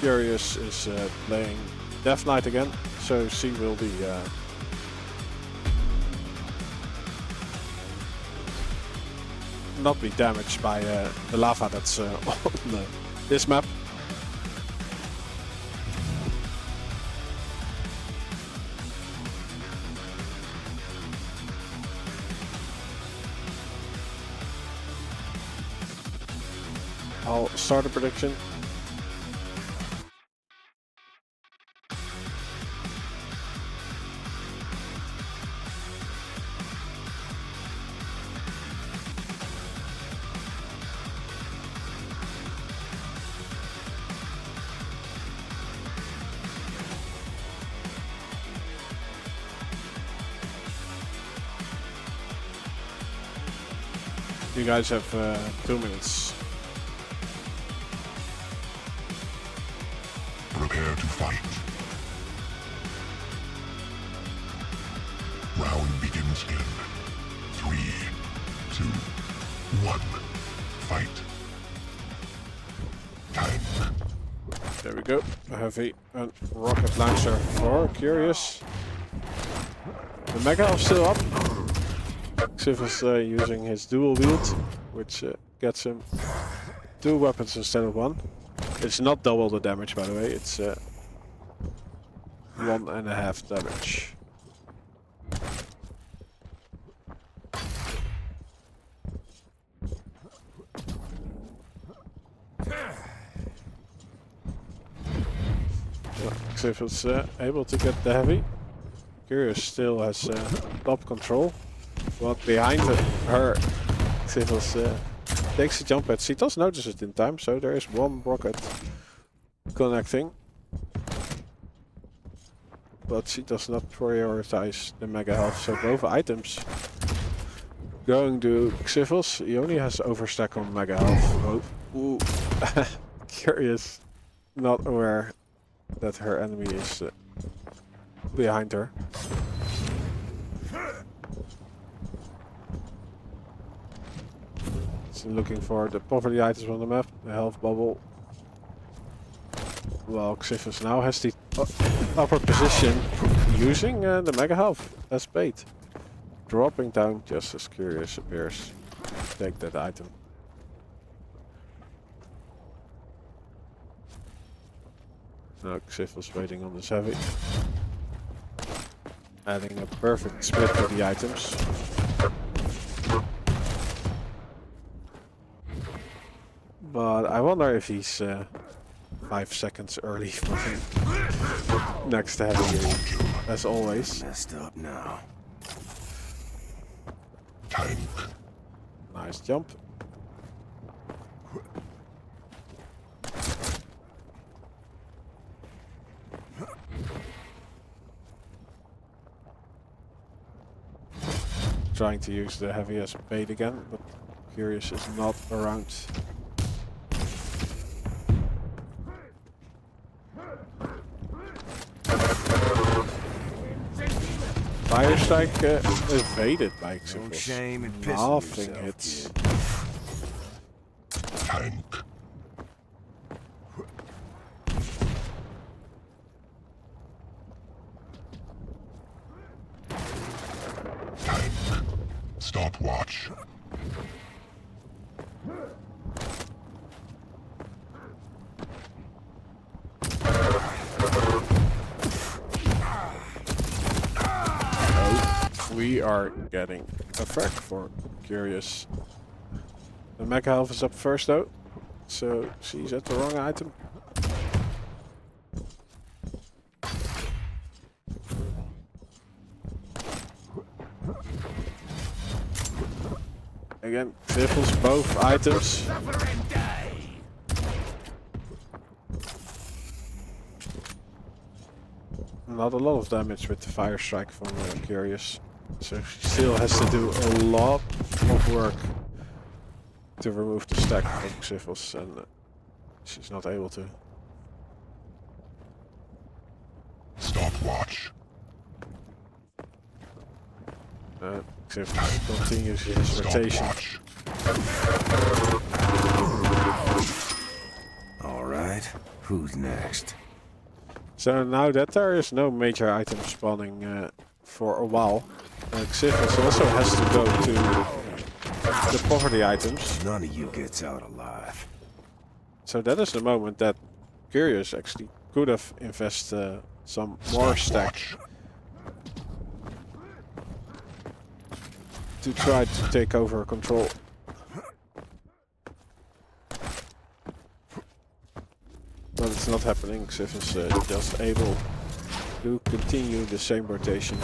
CurieuZe is playing Death Knight again, so she will be not be damaged by the lava that's on this map. I'll start a prediction. You guys have 2 minutes. Prepare to fight. Round begins in 3, 2, 1. Fight. Time. There we go. A heavy and rocket launcher for CurieuZe. The Mega is still up. XT is using his dual wield, which gets him 2 weapons instead of 1. It's not double the damage, by the way. It's 1.5 damage. XT is able to get the heavy. CurieuZe still has top control, but behind her, XT takes the jump pad. She does notice it in time, so there is 1 rocket connecting. But she does not prioritize the Mega Health, so both items going to XT. He only has overstack on Mega Health. Oh, ooh. CurieuZe not aware that her enemy is behind her. looking for the poverty items on the map, the health bubble. Well, XT now has the upper position using the mega health as bait. Dropping down just as CurieuZe appears. Take that item. Now XT waiting on this heavy. Adding a perfect split to the items. But I wonder if he's 5 seconds early for the next heavy, as always. Messed up now. Tank. Nice jump. Trying to use the heavy as bait again, but CurieuZe is not around. Fire strike evaded by XT. No shame in pissing Nothing yourself, hits. kid. Tank. Tank. Stopwatch. We are getting a frag for CurieuZe. The mega health is up first though, so she's at the wrong item. Again, triples both items. Not a lot of damage with the fire strike from CurieuZe. So she still has to do a lot of work to remove the stack from XT, and she's not able to. Stopwatch. XT continues his rotation. Stopwatch. All right, who's next? So now that there is no major item spawning for a while, XT also has to go to the poverty items. None of you gets out alive. So that is the moment that CurieuZe actually could have invested some more stack to try to take over control. But it's not happening. XT is just able to continue the same rotation.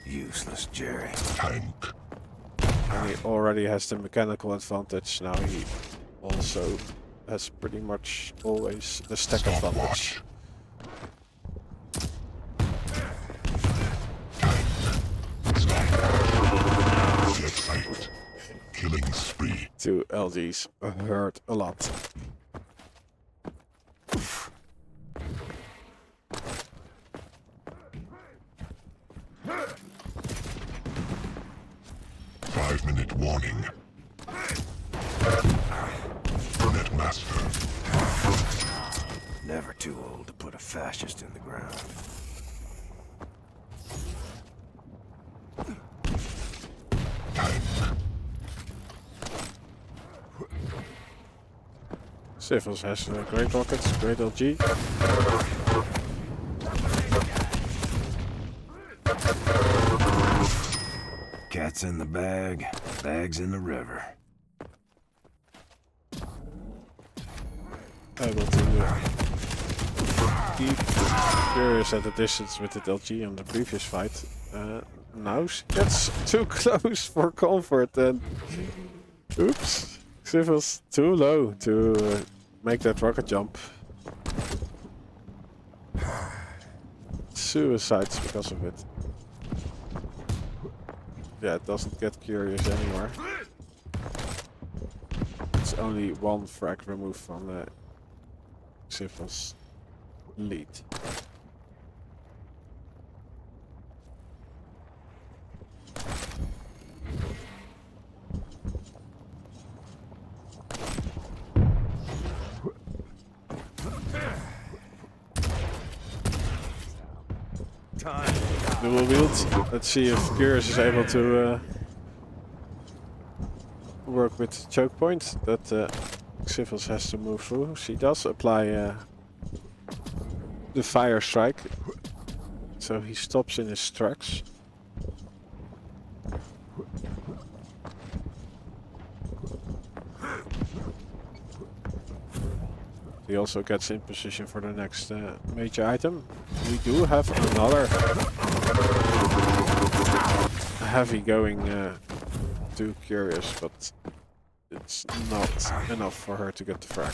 Useless, Jerry. Tank. And he already has the mechanical advantage. Now he also has pretty much always the stack advantage. Get sight. Killing spree. 2 LGs hurt a lot. Five-minute warning. Netmaster. Never too old to put a fascist in the ground. XT has great rockets, great LG. Cat's in the bag, bag's in the river. Able to keep CurieuZe at a distance with the LG on the previous fight. Now she gets too close for comfort and oops, XT was too low to make that rocket jump. Suicides because of it. Yeah, it doesn't get CurieuZe anywhere. It's only one frag removed from the XT's lead. dual wield. Let's see if CurieuZe is able to work with the choke point that Xivils has to move through. She does apply the fire strike, so he stops in his tracks. He also gets in position for the next major item. We do have another heavy going to CurieuZe, but it's not enough for her to get the frag.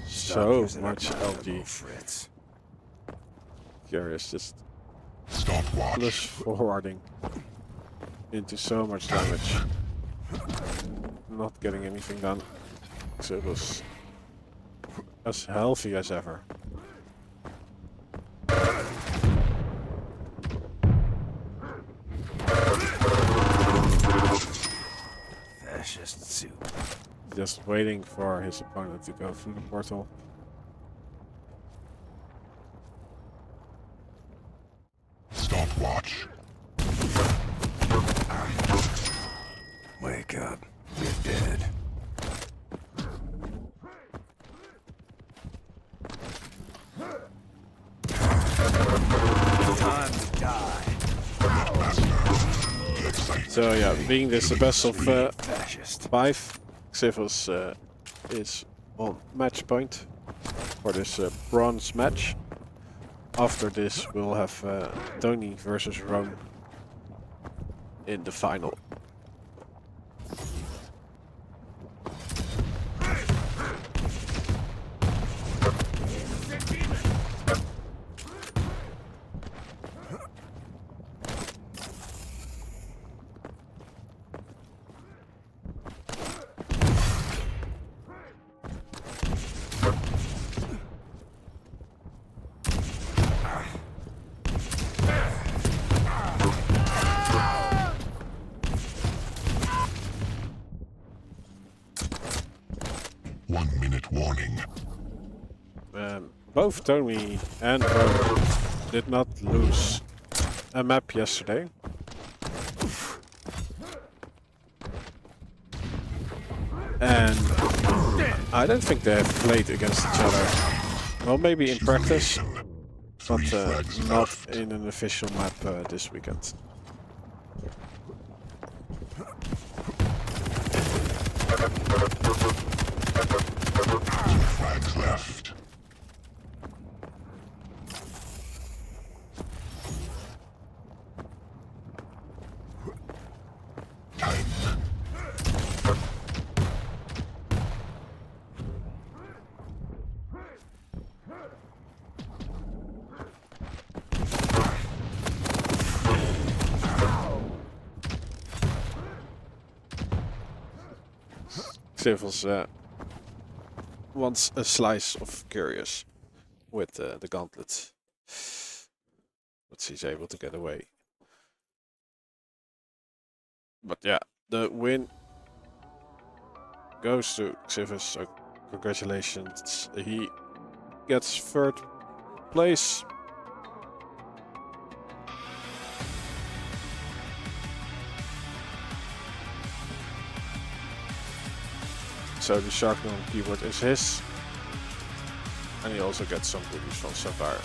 So much LG. CurieuZe just push forwarding into so much damage. Not getting anything done. So it was as healthy as ever. Fascist soup. Just waiting for his opponent to go through the portal. Stopwatch. Wake up. You're dead. Time to die. So yeah, being this the best of Fascist. 5, Xivils is on match point for this bronze match. After this, we'll have Ton1 versus RobKorV in the final. Warning. Both Ton1 and RobKorV did not lose a map yesterday. And I don't think they have played against each other. Well, maybe in practice, but not in an official map this weekend. Frags left. Time. Xivils wants a slice of CurieuZe with the gauntlet, but she's able to get away. But yeah, the win goes to Xivils, so congratulations. He gets 3rd place. So the Sharkoon Keyboard is his. And he also gets some goodies from SAPPHIRE.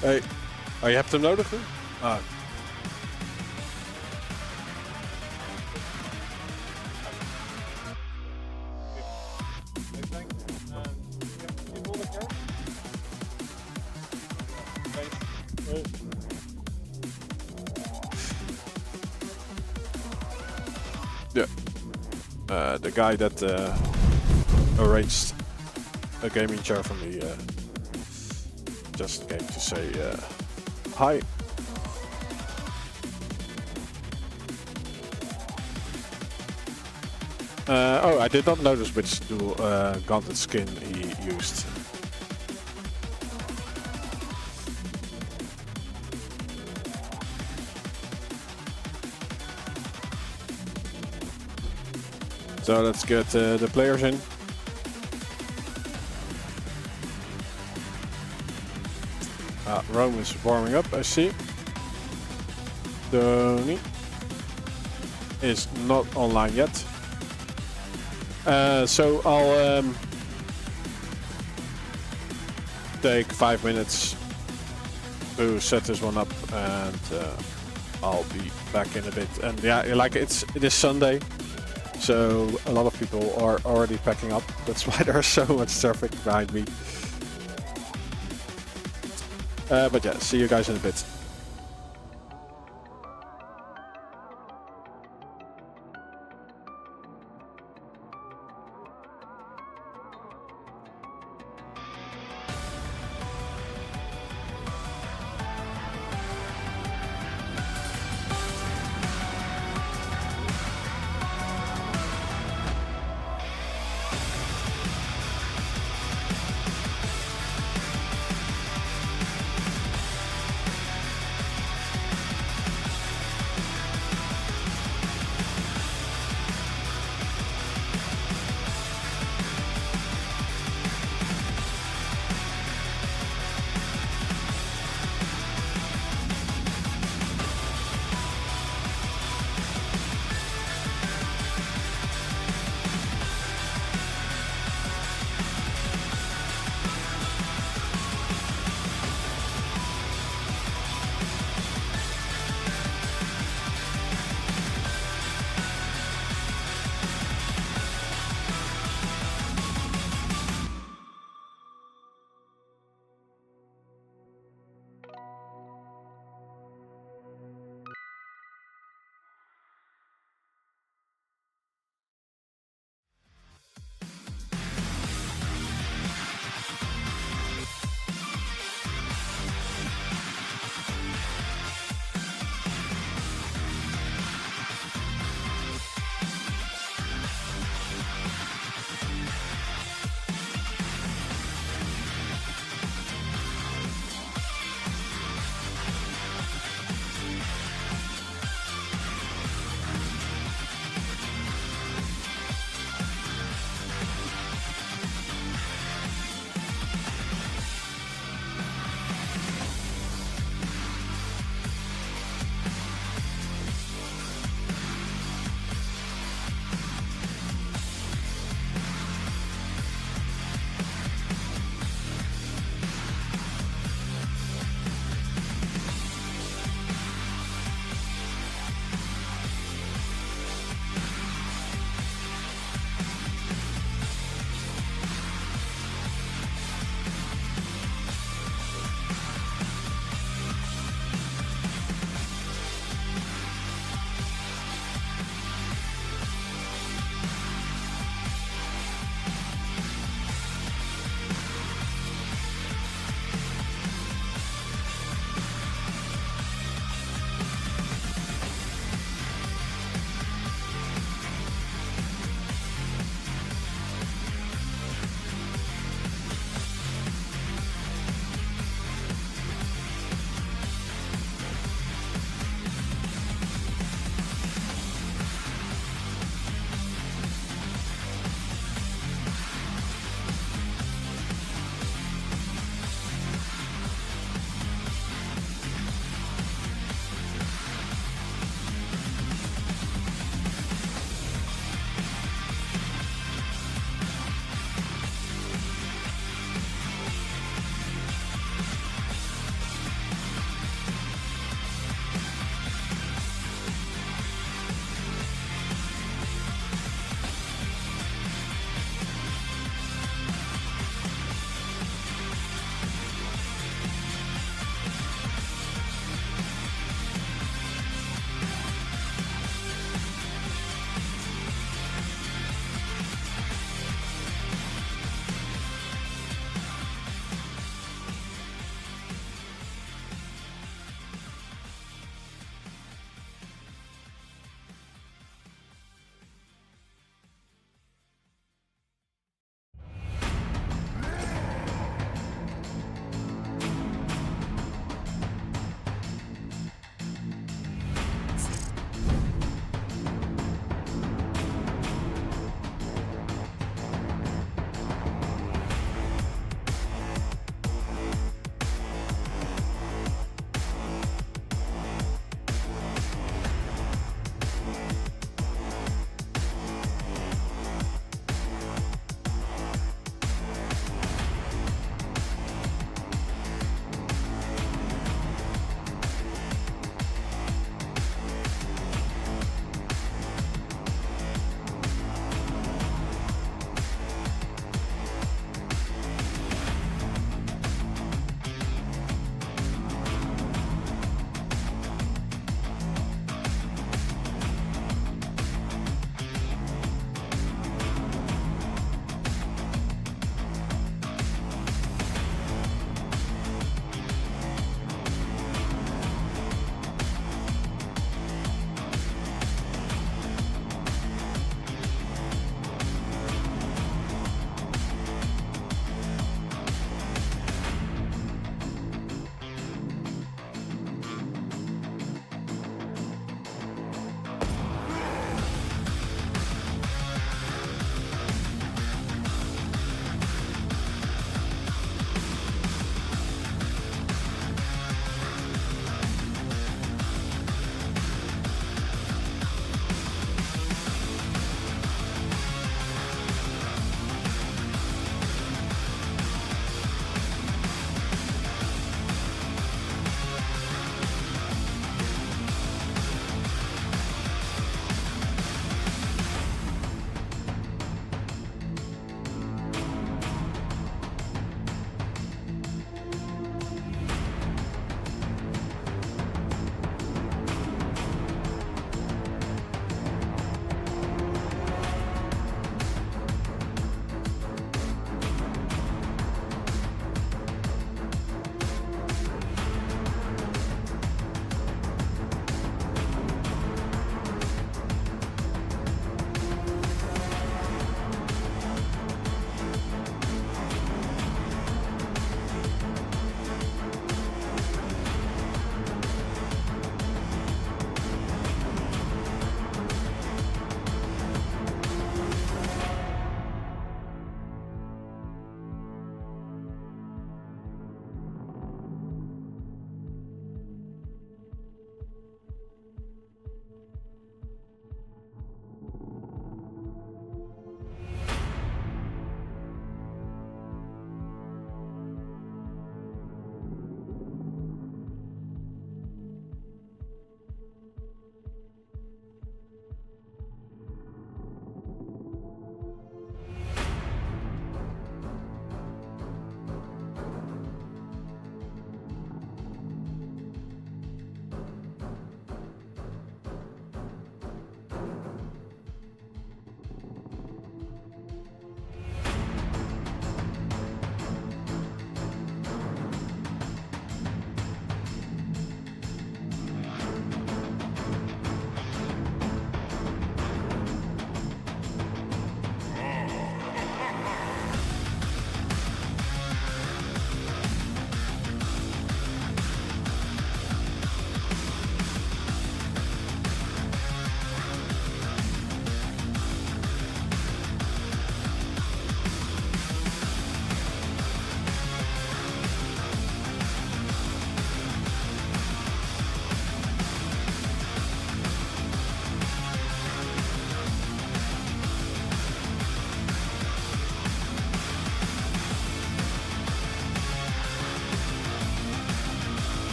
Hey, je hebt hem nodig nu? Ah. Yeah. The guy that arranged a gaming chair for me just came to say hi. Oh, I did not notice which dual gauntlet skin he used. So let's get the players in. Rohm is warming up, I see. Tony is not online yet. So I'll take 5 minutes to set this one up, and I'll be back in a bit. And yeah, like it is Sunday, so a lot of people are already packing up. That's why there's so much traffic behind me. But yeah, see you guys in a bit.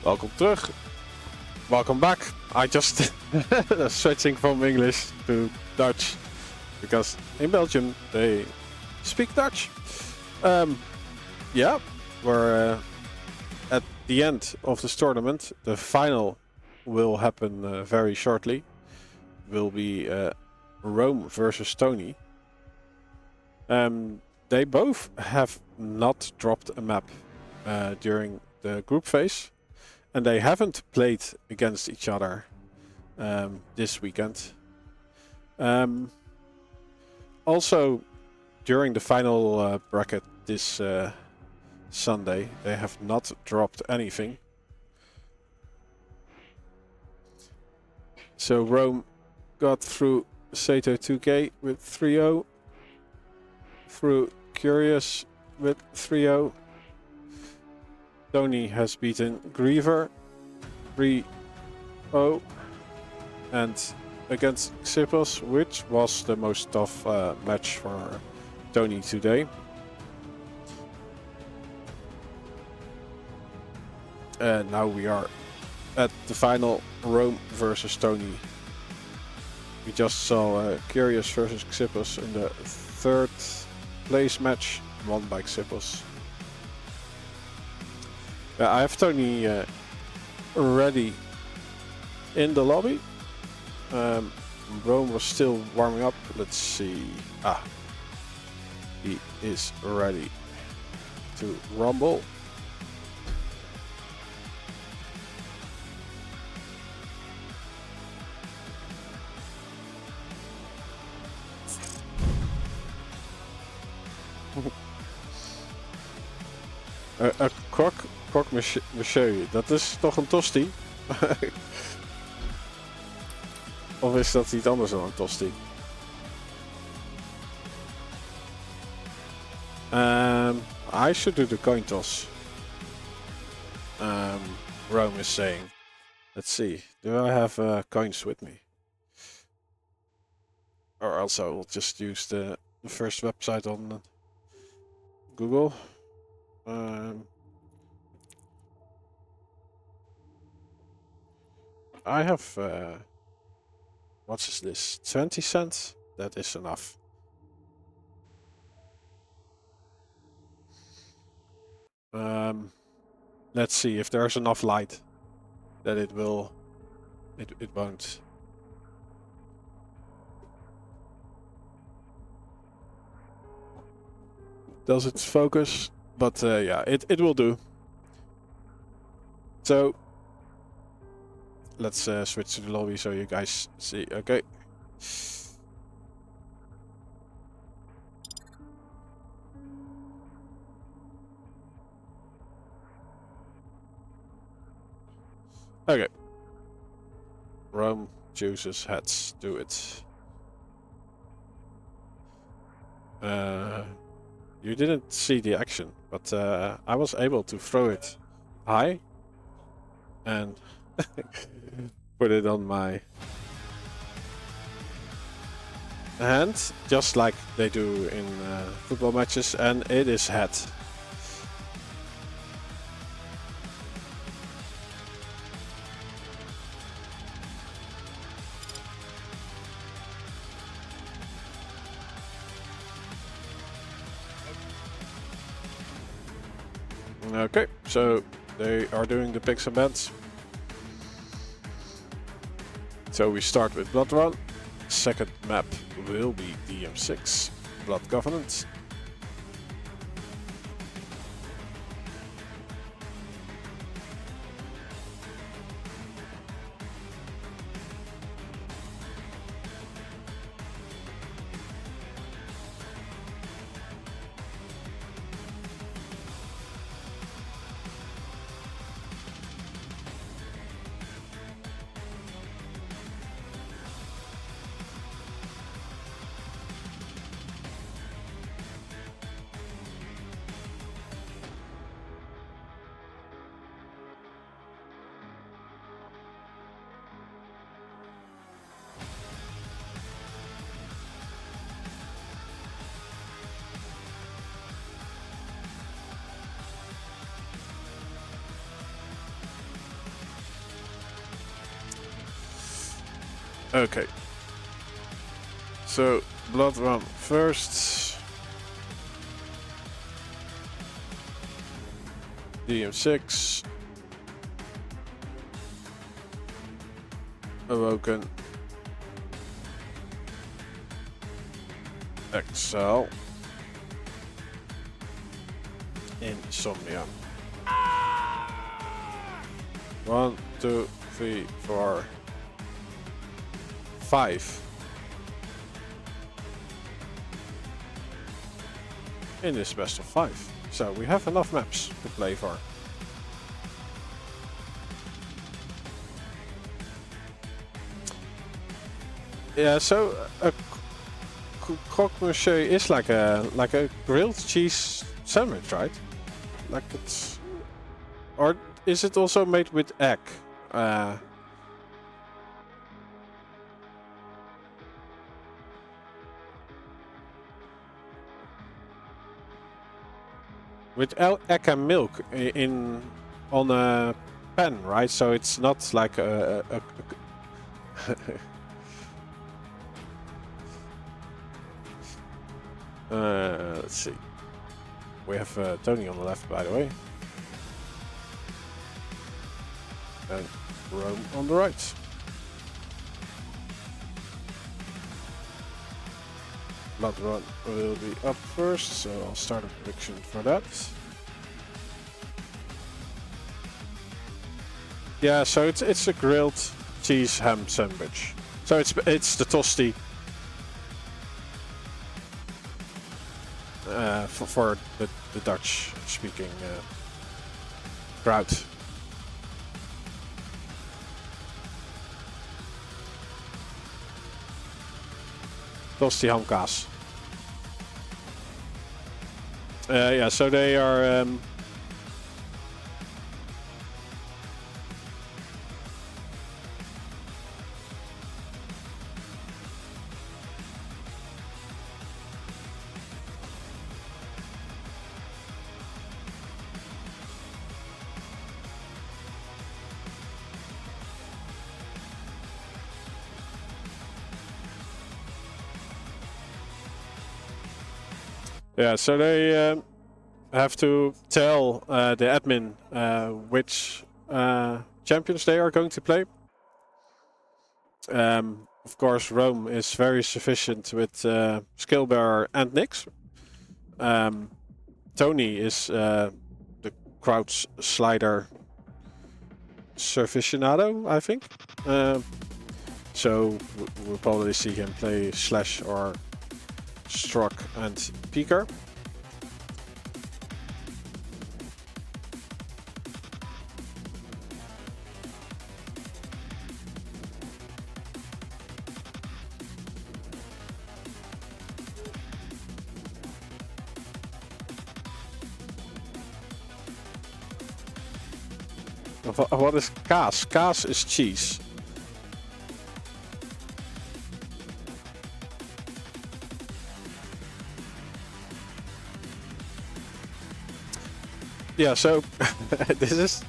Welcome terug. Welcome back. I just switching from English to Dutch because in Belgium they speak Dutch. Yeah, we're at the end of this tournament. The final will happen very shortly. Will be Rohm versus Tony. They both have not dropped a map during the group phase. And they haven't played against each other this weekend. Also, during the final bracket this Sunday, they have not dropped anything. So Rohm got through Sato 2K with 3-0, through CurieuZe with 3-0. Tony has beaten Griever 3-0, and against Xippos, which was the most tough match for Tony today. And now we are at the final, Rohm versus Tony. We just saw CurieuZe versus Xippos in the third place match, won by Xippos. I have Tony already in the lobby. Rohm was still warming up. Let's see. He is ready to rumble. A croc monsieur, dat is toch een tosti? Of is dat iets anders dan een tosti? I should do the coin toss. Rohm is saying. Let's see, do I have coins with me? Or else I will just use the first website on Google. I have, what is this, 20 cents? That is enough. Let's see if there's enough light that it will, it won't. Does it focus? But yeah, it will do. So let's switch to the lobby so you guys see. Okay. Okay. Rohm chooses heads. Do it. You didn't see the action, but I was able to throw it high and put it on my hand, just like they do in football matches, and it is head. Okay, so they are doing the picks and bans. So we start with Blood Run. Second map will be DM6, Blood Covenant. Okay. So blood run first. DM6. Awoken. Excel. Insomnia. 1, 2, 3, 4, 5. In this best of 5. So we have enough maps to play for. Yeah, so a croque monsieur is like a grilled cheese sandwich, right? Like it's, or is it also made with egg? With egg and milk in on a pan, right? So it's not like a let's see. We have Tony on the left, by the way, and Rohm on the right. Blood run will be up first, so I'll start a prediction for that. Yeah, so it's a grilled cheese ham sandwich. So it's the tosti for the Dutch speaking crowd. Tosti hamkaas. Yeah, so they are yeah, so they have to tell the admin which champions they are going to play. Of course, Rohm is very sufficient with Scalebearer and Nyx. Tony is the Crouch Slider Surficionado, I think. So we'll probably see him play Slash or Struck and Peeker. What is kaas? Kaas is cheese. Yeah, so this is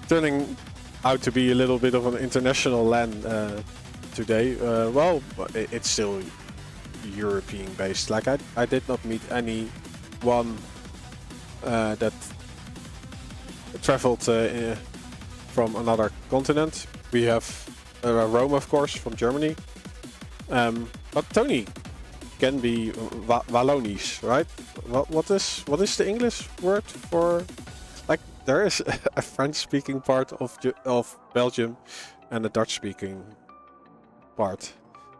turning out to be a little bit of an international LAN today. Well, it's still European based. Like I did not meet anyone that traveled from another continent. We have Rohm, of course, from Germany. But Tony can be Wallonisch, right? What is the English word for? Like there is a French-speaking part of Belgium and a Dutch-speaking part.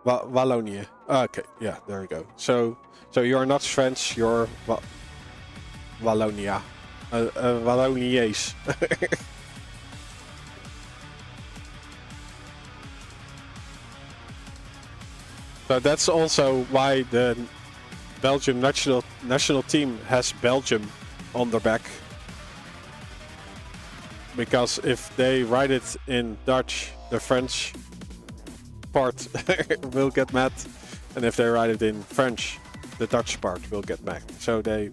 Wallonia. Okay, yeah, there we go. So you're not French, you're Wallonia. Walloniese. So that's also why the Belgium national team has Belgium on their back. Because if they write it in Dutch, the French part will get mad. And if they write it in French, the Dutch part will get mad. So they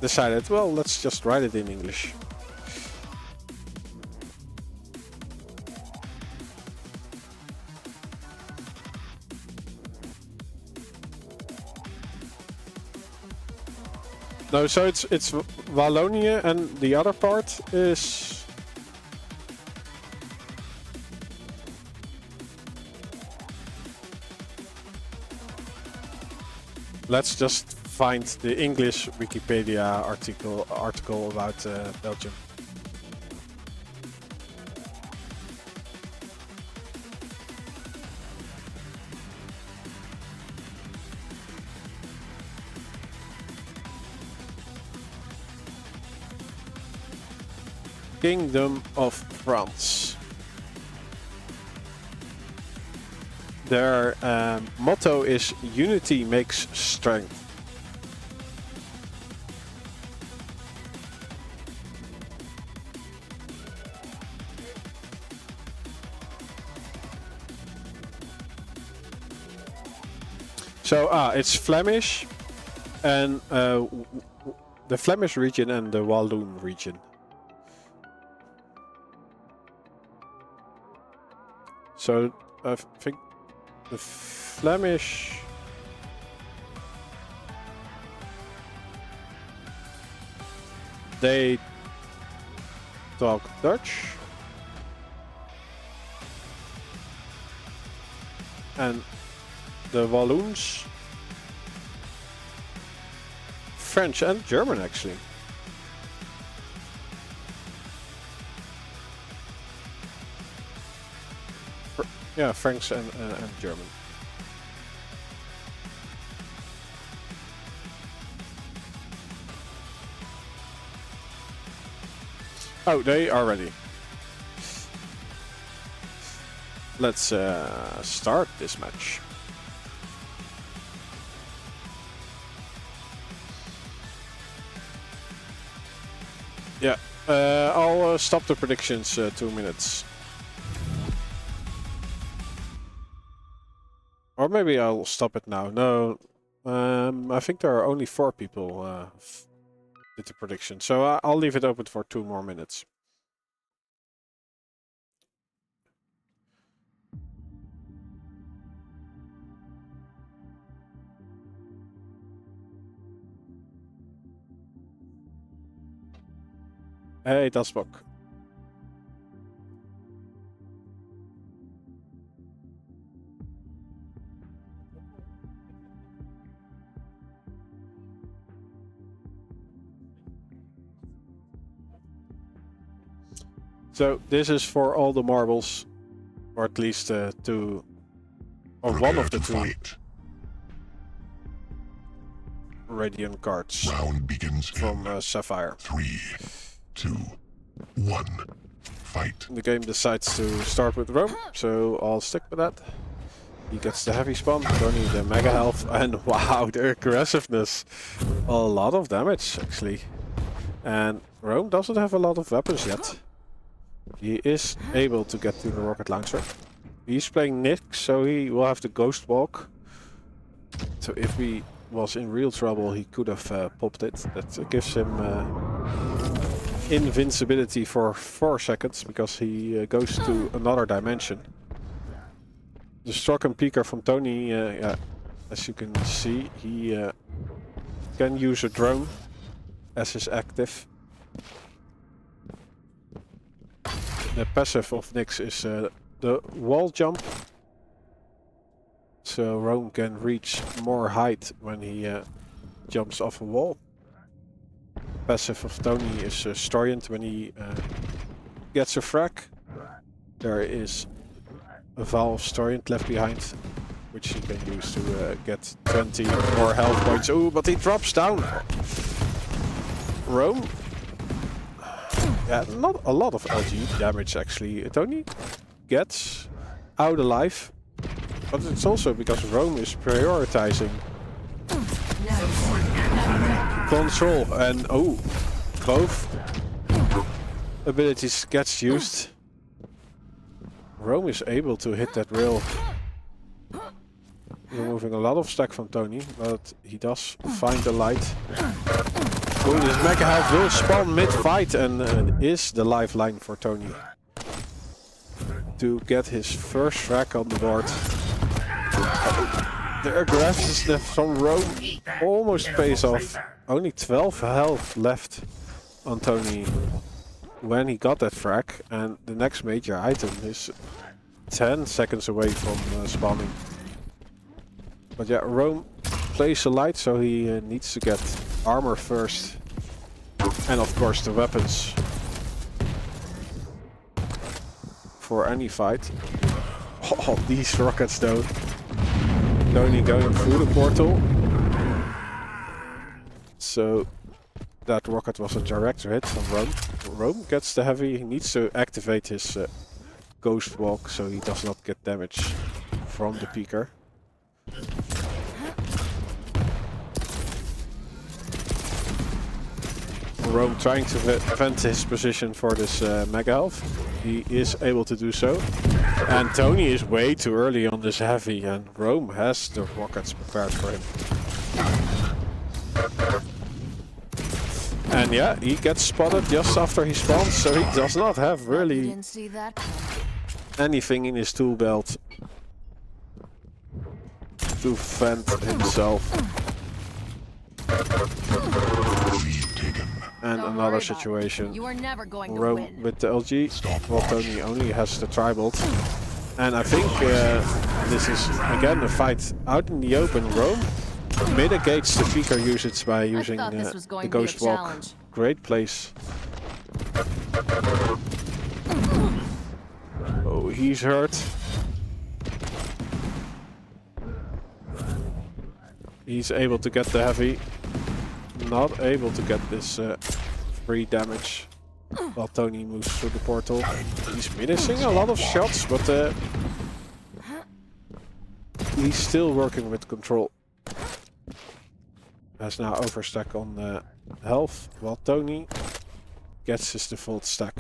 decided, well, let's just write it in English. No, so it's Wallonia, and the other part is. Let's just find the English Wikipedia article about Belgium. Kingdom of France. Their motto is "Unity makes strength." So it's Flemish, and the Flemish region and the Walloon region. So I think the Flemish they talk Dutch, and the Walloons French and German actually. Yeah, French and German. Oh, they are ready. Let's start this match. Yeah, I'll stop the predictions 2 minutes. Or maybe I'll stop it now. No, I think there are only 4 people did the prediction. So I'll leave it open for 2 more minutes. Hey, Dasbok. So this is for all the marbles, or at least 2, or one of the 2 Radeon cards. Round begins from Sapphire. 3, 2, 1, fight. The game decides to start with Rohm, so I'll stick with that. He gets the heavy spawn, Tony the mega health, and wow, the aggressiveness. A lot of damage actually. And Rohm doesn't have a lot of weapons yet. He is able to get to the rocket launcher. He's playing Nick, so he will have the ghost walk. So if he was in real trouble, he could have popped it. That gives him invincibility for 4 seconds, because he goes to another dimension. The Sharkoon Peeker from Tony, yeah, as you can see, he can use a drone as his active. The passive of Nyx is the wall jump. So Rohm can reach more height when he jumps off a wall. Passive of Tony is Storient when he gets a frag. There is a Valve Storient left behind, which he can use to get 20 more health points. Ooh, but he drops down. Rohm. Yeah, not a lot of LG damage actually. Tony gets out alive, but it's also because Rohm is prioritizing control, and oh, both abilities gets used. Rohm is able to hit that rail, removing a lot of stack from Tony, but he does find the light. Oh, this mega health will spawn mid-fight and is the lifeline for Tony to get his first frag on the board. The aggressiveness from Rohm almost pays off. only 12 health left on Tony when he got that frag, and the next major item is 10 seconds away from spawning. But yeah, Rohm plays a light, so he needs to get armor first. And of course the weapons for any fight. Oh, these rockets though. Only going through the portal. So that rocket was a direct hit from Rohm. Rohm gets the heavy. He needs to activate his ghost walk so he does not get damage from the peeker. Rohm trying to defend his position for this mega health. He is able to do so. And Tony is way too early on this heavy, and Rohm has the rockets prepared for him. And yeah, he gets spotted just after he spawns, so he does not have really anything in his tool belt to defend himself. And another situation, Rohm with the LG, while Tony only has the tri-bolt. And I think this is again a fight out in the open. Rohm mitigates the peeker usage by using the ghost walk. Great place. Oh, he's hurt. He's able to get the heavy. Not able to get this free damage while Tony moves through the portal. He's missing a lot of shots, but he's still working with control. Has now overstack on health, while Tony gets his default stack.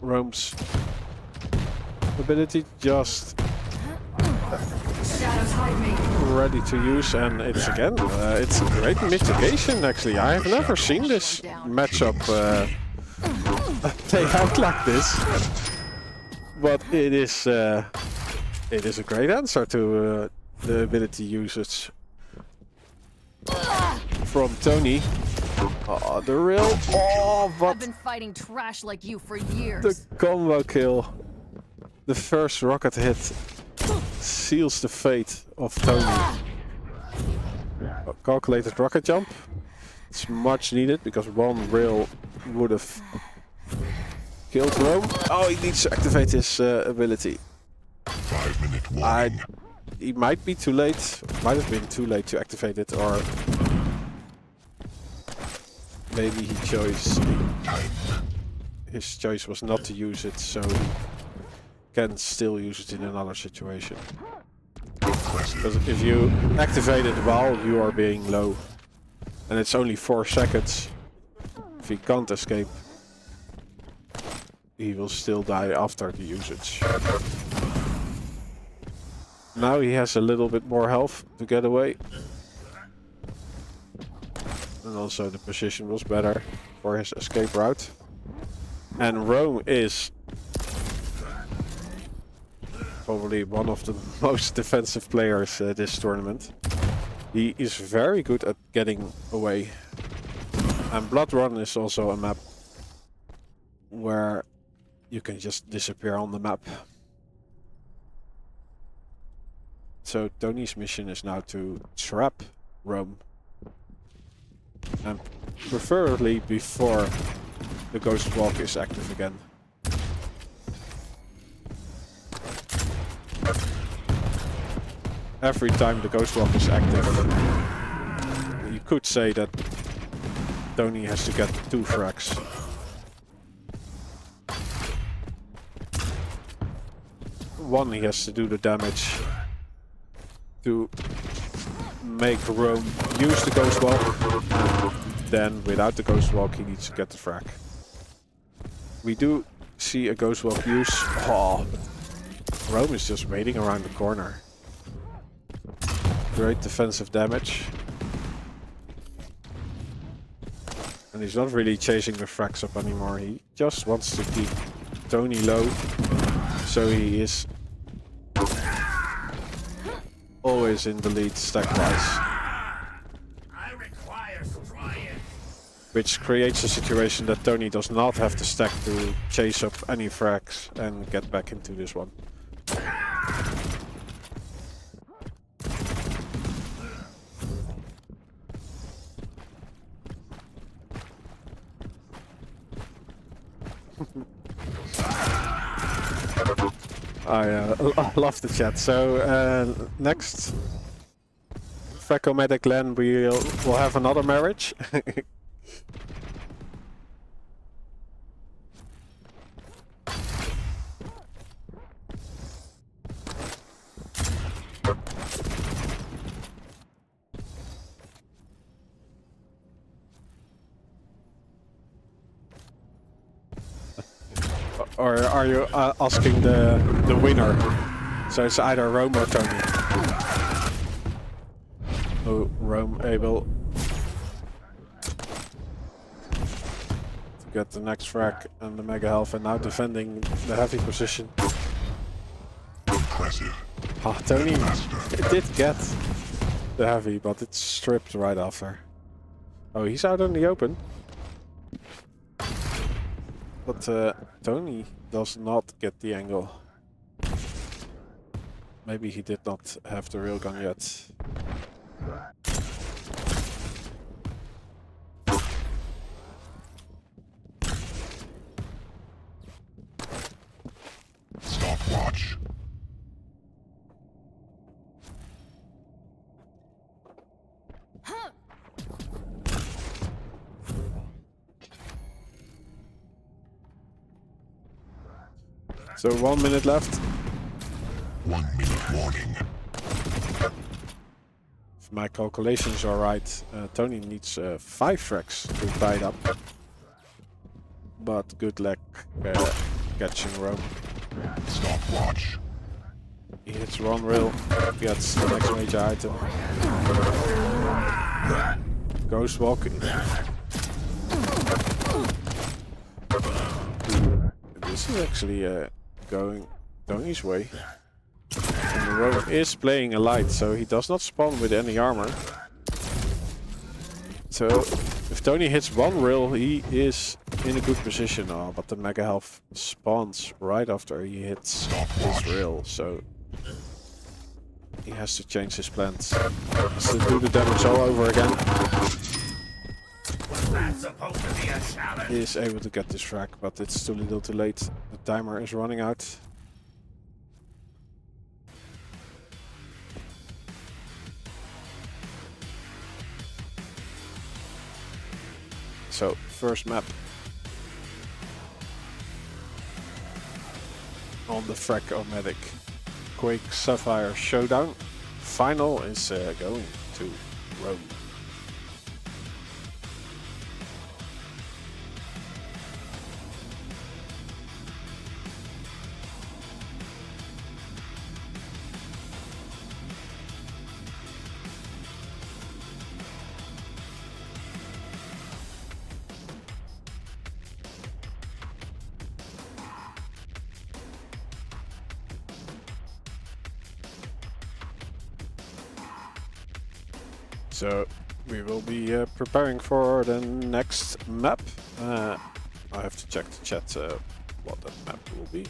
Rohm's ability just ready to use, and it's again, it's a great mitigation actually. I have never seen this matchup play out like this, but it is a great answer to the ability usage from Tony. Oh, the real. Oh, but I've been fighting trash like you for years. The combo kill. The first rocket hit seals the fate of Tony. A calculated rocket jump. It's much needed because one rail would have killed Rohm. Oh, he needs to activate his ability. 5-minute warning. He might be too late. Might have been too late to activate it, or maybe he chose. His choice was not to use it, so he can still use it in another situation. Because if you activate it while you are being low, and it's only 4 seconds, if he can't escape, he will still die after the usage. Now he has a little bit more health to get away. And also the position was better for his escape route. And Rohm is probably one of the most defensive players this tournament. He is very good at getting away. And Blood Run is also a map where you can just disappear on the map. So Tony's mission is now to trap Rohm. And preferably before the Ghost Walk is active again. Every time the Ghost Walk is active, you could say that Tony has to get 2 frags. One, he has to do the damage to make Rohm use the Ghost Walk. Then, without the Ghost Walk, he needs to get the frag. We do see a Ghost Walk use. Oh, Rohm is just waiting around the corner. Great defensive damage. And he's not really chasing the frags up anymore. He just wants to keep Tony low. So he is always in the lead stack-wise. I require strength. Which creates a situation that Tony does not have to stack to chase up any frags and get back into this one. I love the chat. So next Frag-o-Matic LAN we'll have another marriage. Or are you asking the winner? So it's either Rohm or Tony. Oh, Rohm able to get the next frag and the mega health, and now defending the heavy position. Impressive. Ah, Tony did get the heavy, but it's stripped right after. Oh, he's out in the open. But Tony does not get the angle. Maybe he did not have the railgun yet. Stopwatch. So 1 minute left. 1 minute warning. If my calculations are right, Tony needs 5 frags to tie it up. But good luck catching Rohm. Stopwatch. He hits one rail, gets the next major item. Ghost walk. This is actually going Tony's way. And the Rohm is playing a light, so he does not spawn with any armor. So if Tony hits one rail, he is in a good position. Oh, but the mega health spawns right after he hits his rail, so he has to change his plans. He has to do the damage all over again. That's supposed to be a challenge. He is able to get this frag, but it's too little too late. The timer is running out. So, first map on the Frag-o-Matic Quake Sapphire Showdown. Final is going to Rohm. So we will be preparing for the next map. I have to check the chat what that map will be.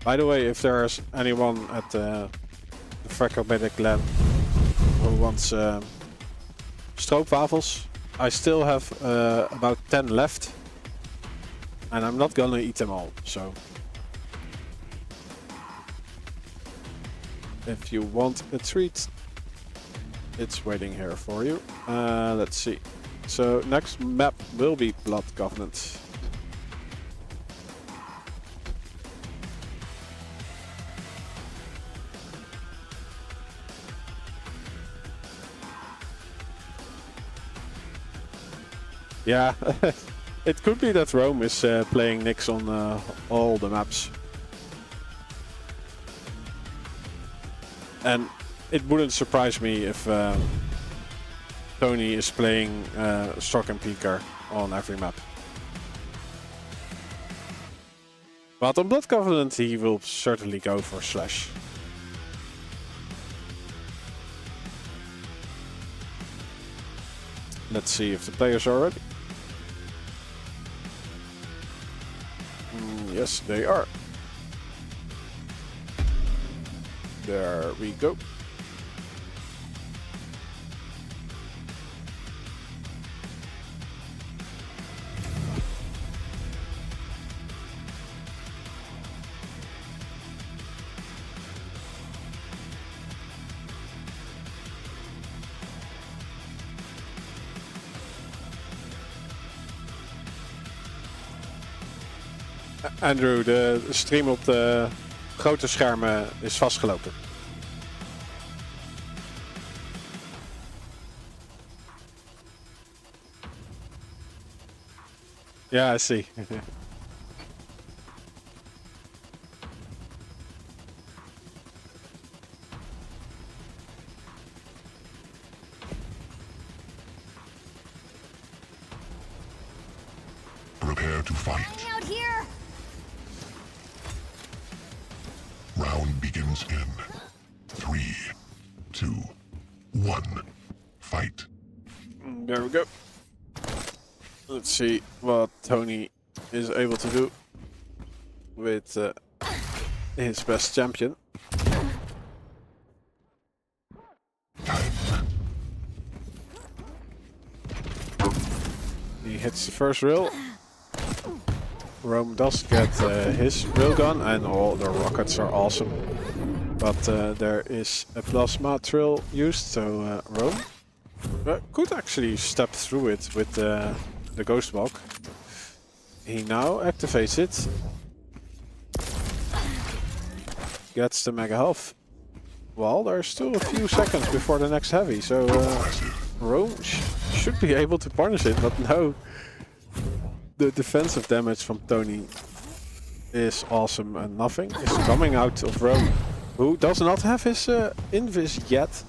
By the way, if there's anyone at the Frag-o-Matic LAN who wants stroopwafels, I still have about 10 left, and I'm not gonna eat them all. So if you want a treat, it's waiting here for you. Let's see. So next map will be Blood Covenant. Yeah, it could be that Rohm is playing Nyx on all the maps. And it wouldn't surprise me if Tony is playing Sharkoon Keyboard on every map. But on Blood Covenant he will certainly go for Slash. Let's see if the players are ready. Yes, they are. There we go. Andrew, de stream op de grote schermen is vastgelopen. Ja, I see. Prepare to fight. Out here. Round begins in 3, 2, 1. Fight. There we go. Let's see what Tony is able to do with his best champion. He hits the first rail. Rohm does get his railgun, and all the rockets are awesome. But there is a plasma trail used, so Rohm could actually step through it with the Ghost Walk. He now activates it. Gets the mega health. Well, there's still a few seconds before the next heavy, so Rohm should be able to punish it, but no. The defensive damage from Tony is awesome, and nothing is coming out of Rohm, who does not have his invis yet.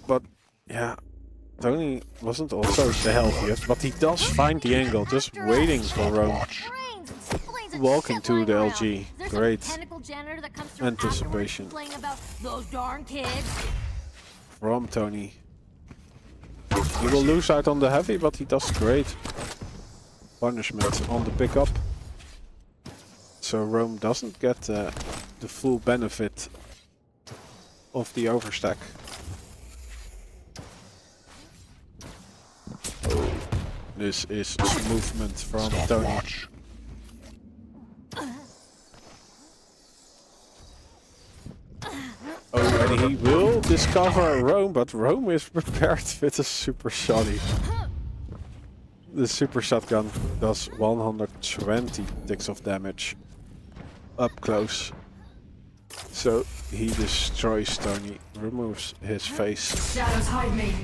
But yeah, Tony wasn't also the healthiest, but he does find the angle, just waiting for Rohm. Walking to the LG, great anticipation from Tony. He will lose out on the heavy, but he does great punishment on the pickup. So Rohm doesn't get the full benefit of the overstack. This is movement from Tony. Oh, and he will discover Rohm, but Rohm is prepared with a super shotty. The super shotgun does 120 ticks of damage up close. So he destroys Tony, removes his face. Shadows hide me.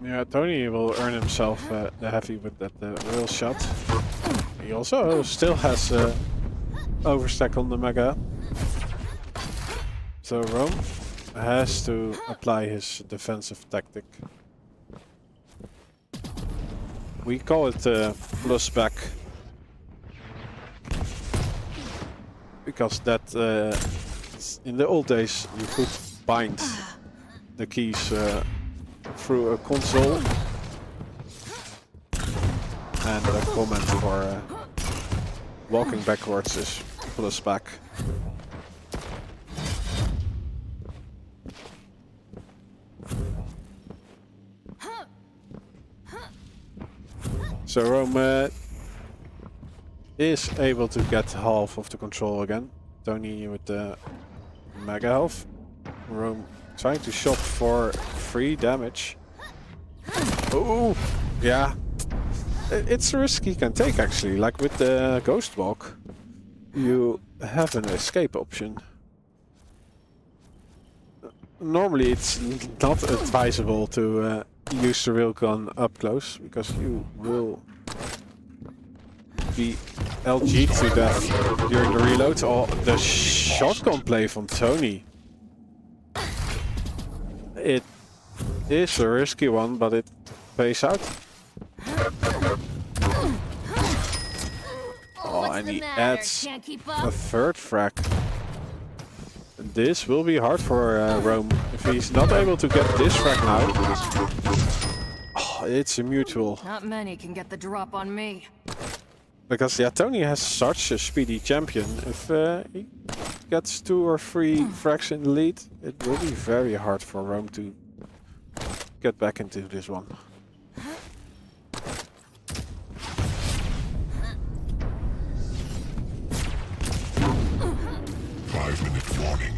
Yeah, Tony will earn himself the heavy with that rail shot. He also still has overstack on the mega. So Rohm has to apply his defensive tactic. We call it plus back. Because that in the old days you could bind the keys through a console, and the command for walking backwards is plus back. So Rohm is able to get half of the control again. Tony with the mega health. Rohm trying to shop for free damage. Oh, yeah. It's a risk he can take actually. Like with the Ghost Walk, you have an escape option. Normally it's not advisable to use the railgun up close because you will be LG'd to death during the reload. Oh, the shotgun play from Tony. It is a risky one, but it pays out. Oh, and he adds a third frag. This will be hard for Rohm. If he's not able to get this frag now. Oh, it's a mutual. Not many can get the drop on me. Because yeah, Tony has such a speedy champion. If he gets 2 or 3 frags in the lead, it will be very hard for Rohm to get back into this one. Five-minute warning.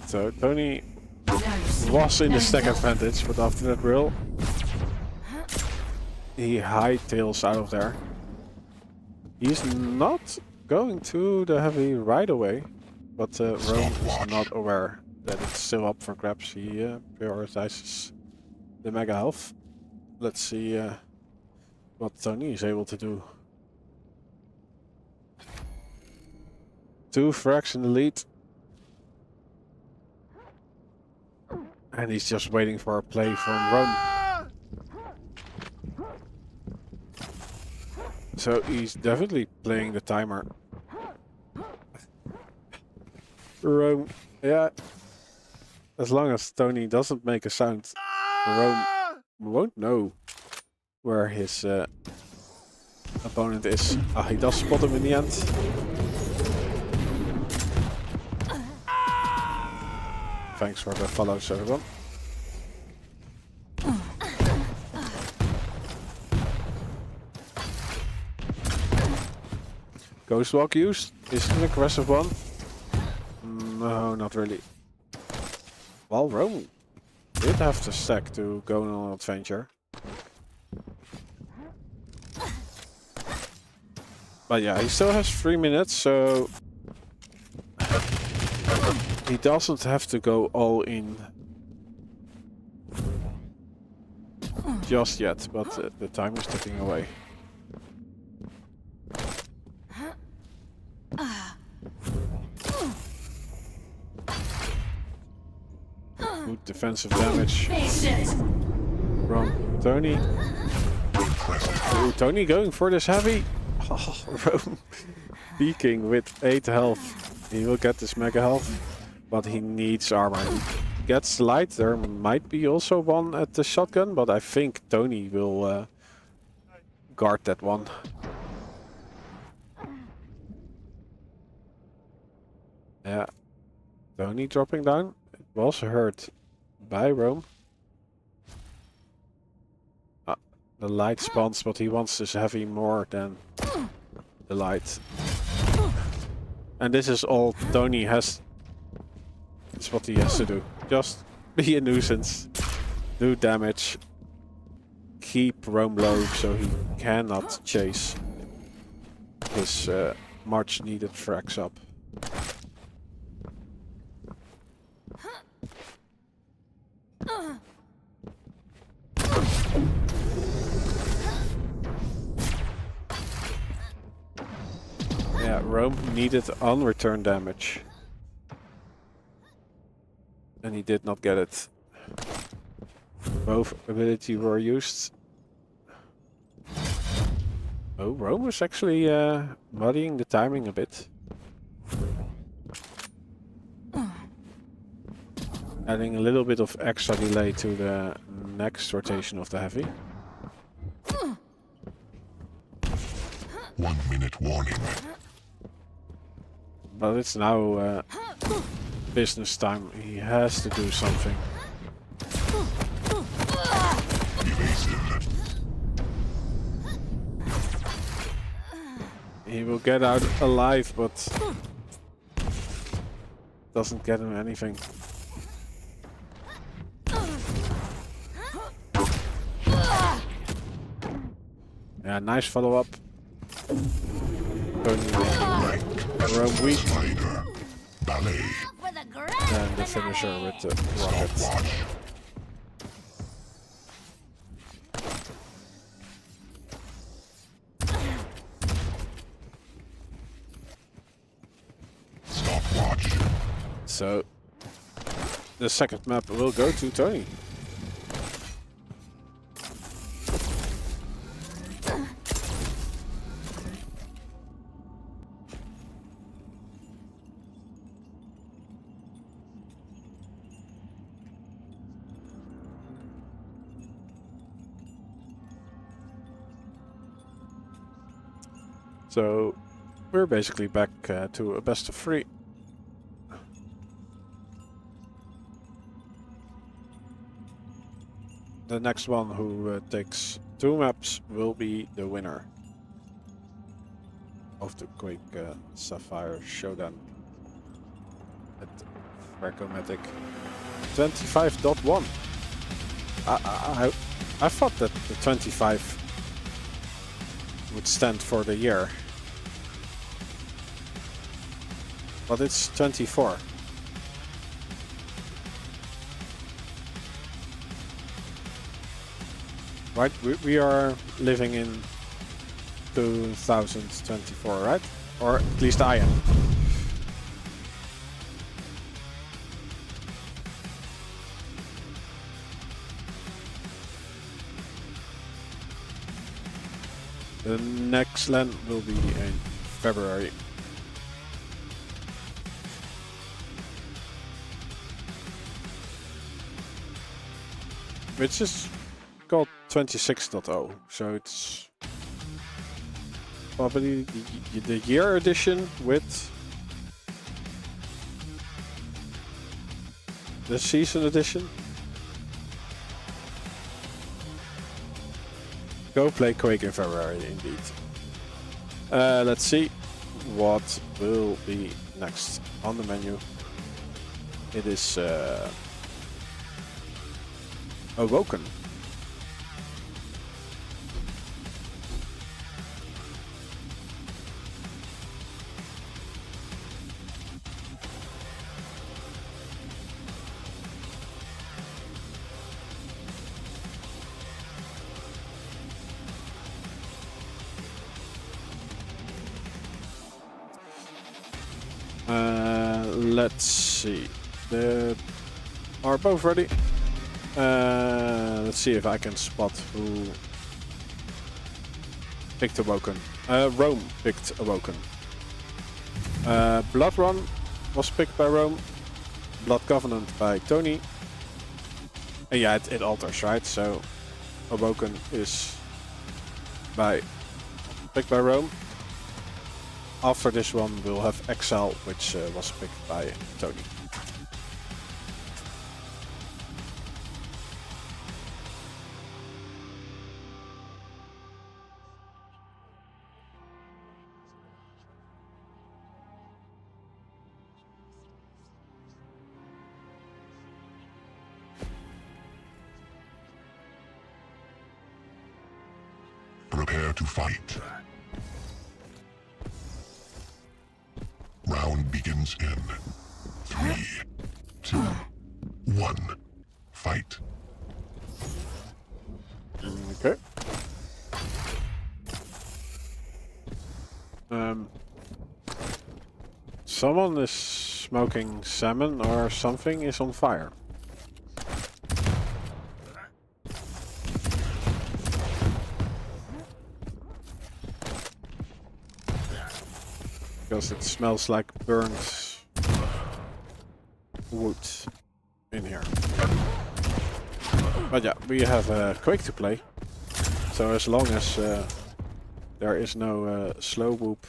So Tony was in the stack advantage, but after that drill, he hightails out of there. He's not going to the heavy right away, but Rohm is not aware that it's still up for grabs. He prioritizes the mega health. Let's see what Tony is able to do. 2 frags in the lead. And he's just waiting for a play from Rohm. So he's definitely playing the timer. Rohm, yeah. As long as Tony doesn't make a sound, Rohm won't know where his opponent is. Ah, he does spot him in the end. Thanks for the follows, everyone. Ghost Walk used is an aggressive one. No, not really. Well, Rohm did have to stack to go on an adventure. But yeah, he still has 3 minutes, so he doesn't have to go all in just yet, but the time is ticking away. Good defensive damage from Tony. Ooh, Tony going for this heavy. Oh, Rohm peeking with 8 health. He will get this mega health, but he needs armor. He gets light. There might be also one at the shotgun, but I think Tony will guard that one. Yeah, Tony dropping down. It was hurt by Rohm. The light spawns, but he wants this heavy more than the light. And this is all Tony has. It's what he has to do. Just be a nuisance. Do damage. Keep Rohm low so he cannot chase his much needed frags up. Yeah, Rohm needed on-return damage. And he did not get it. Both ability were used. Oh, Rohm was actually muddying the timing a bit. Adding a little bit of extra delay to the next rotation of the heavy. 1 minute warning. But it's now business time. He has to do something. Evasive. He will get out alive, but doesn't get him anything. Yeah, nice follow-up. Rohm weak. Spider. Ballet. And the finisher with the rocket. Stopwatch. Stopwatch. So the second map will go to Tony. So we're basically back to a best of 3. The next one who takes 2 maps will be the winner of the Quake Sapphire Showdown at Frag-o-Matic 25.1. I thought that the 25 would stand for the year, but it's 24. Right, we are living in 2024, right? Or at least I am. The next LAN will be in February. Which is called 26.0, so it's probably the year edition with the season edition. Go play Quake in February, indeed. Let's see what will be next on the menu. It is Awoken. Let's see. They are both ready. Let's see if I can spot who picked Awoken. Rohm picked Awoken. Blood Run was picked by Rohm. Blood Covenant by Tony. And yeah, it alters, right? So Awoken is picked by Rohm. After this one, we'll have XL, which was picked by Tony. Prepare to fight. Round begins in 3, 2, 1. Fight. Okay. Someone is smoking salmon or something is on fire. because it smells like burnt wood in here. But yeah, we have Quake to play. So as long as there is no slow whoop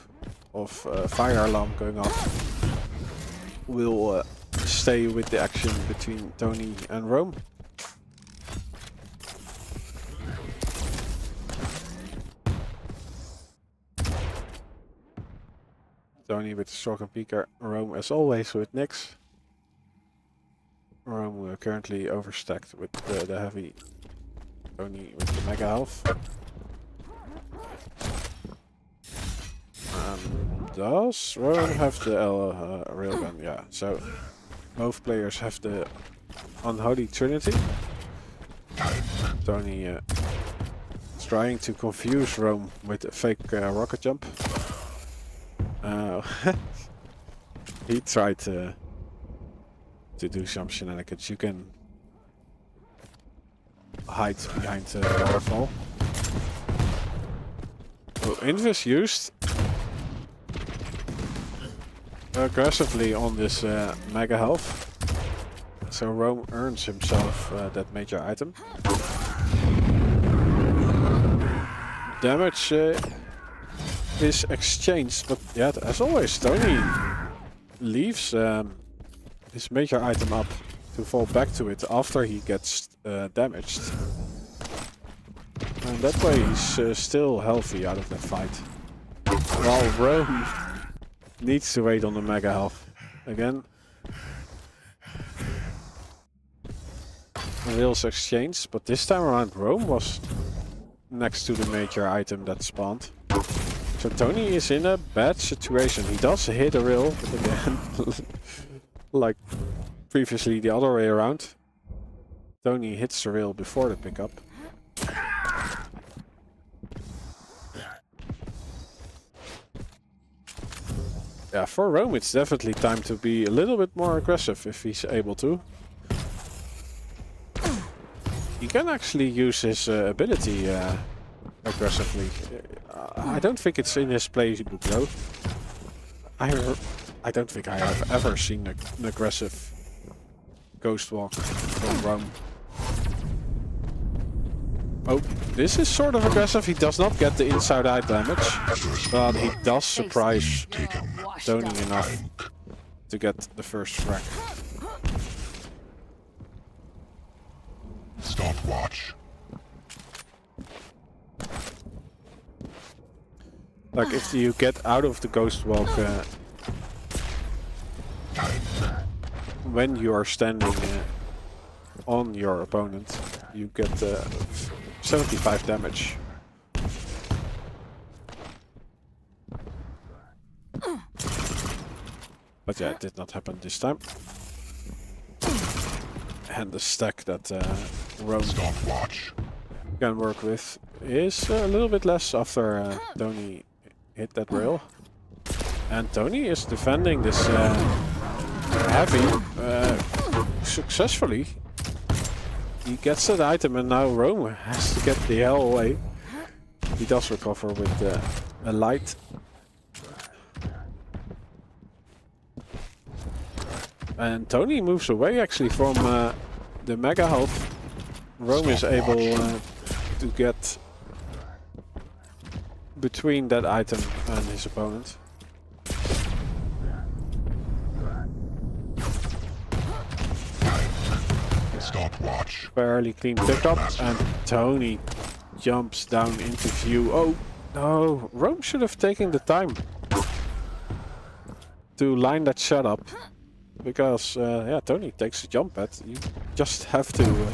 of fire alarm going off, we'll stay with the action between Tony and Rohm. Tony with the Sharkoon Keyboard, Rohm as always with Nyx. Rohm currently overstacked with the heavy, Tony with the mega health. Does Rohm have the railgun? Yeah, so both players have the unholy trinity. Tony is trying to confuse Rohm with a fake rocket jump. He tried to do some shenanigans. You can hide behind the waterfall. So Invis used aggressively on this mega health. So Rohm earns himself that major item. Damage is exchanged, but yeah, as always, Tony leaves his major item up to fall back to it after he gets damaged. And that way he's still healthy out of that fight. While Rohm needs to wait on the mega health. Again, wheels exchanged, but this time around Rohm was next to the major item that spawned. So Tony is in a bad situation. He does hit a rail, but again, like previously the other way around, Tony hits the rail before the pickup. Yeah, for Rohm it's definitely time to be a little bit more aggressive if he's able to. He can actually use his ability aggressively. I don't think it's in his playbook though. I don't think I have ever seen an aggressive ghost walk from Rohm. Oh, this is sort of aggressive. He does not get the inside eye damage, but he does surprise Tony enough to get the first frag. Stopwatch. Like if you get out of the ghost walk when you are standing on your opponent, you get 75 damage. But yeah, it did not happen this time. And the stack that Rohm can work with is a little bit less after Tony hit that rail. And Tony is defending this heavy successfully. He gets that item and now Rohm has to get the hell away. He does recover with a light. And Tony moves away actually from the mega health. Rohm is able to get between that item and his opponent. Stopwatch. Fairly clean pickup and Tony jumps down into view. Oh no, Rohm should have taken the time to line that shot up. Because yeah, Tony takes a jump pad. You just have to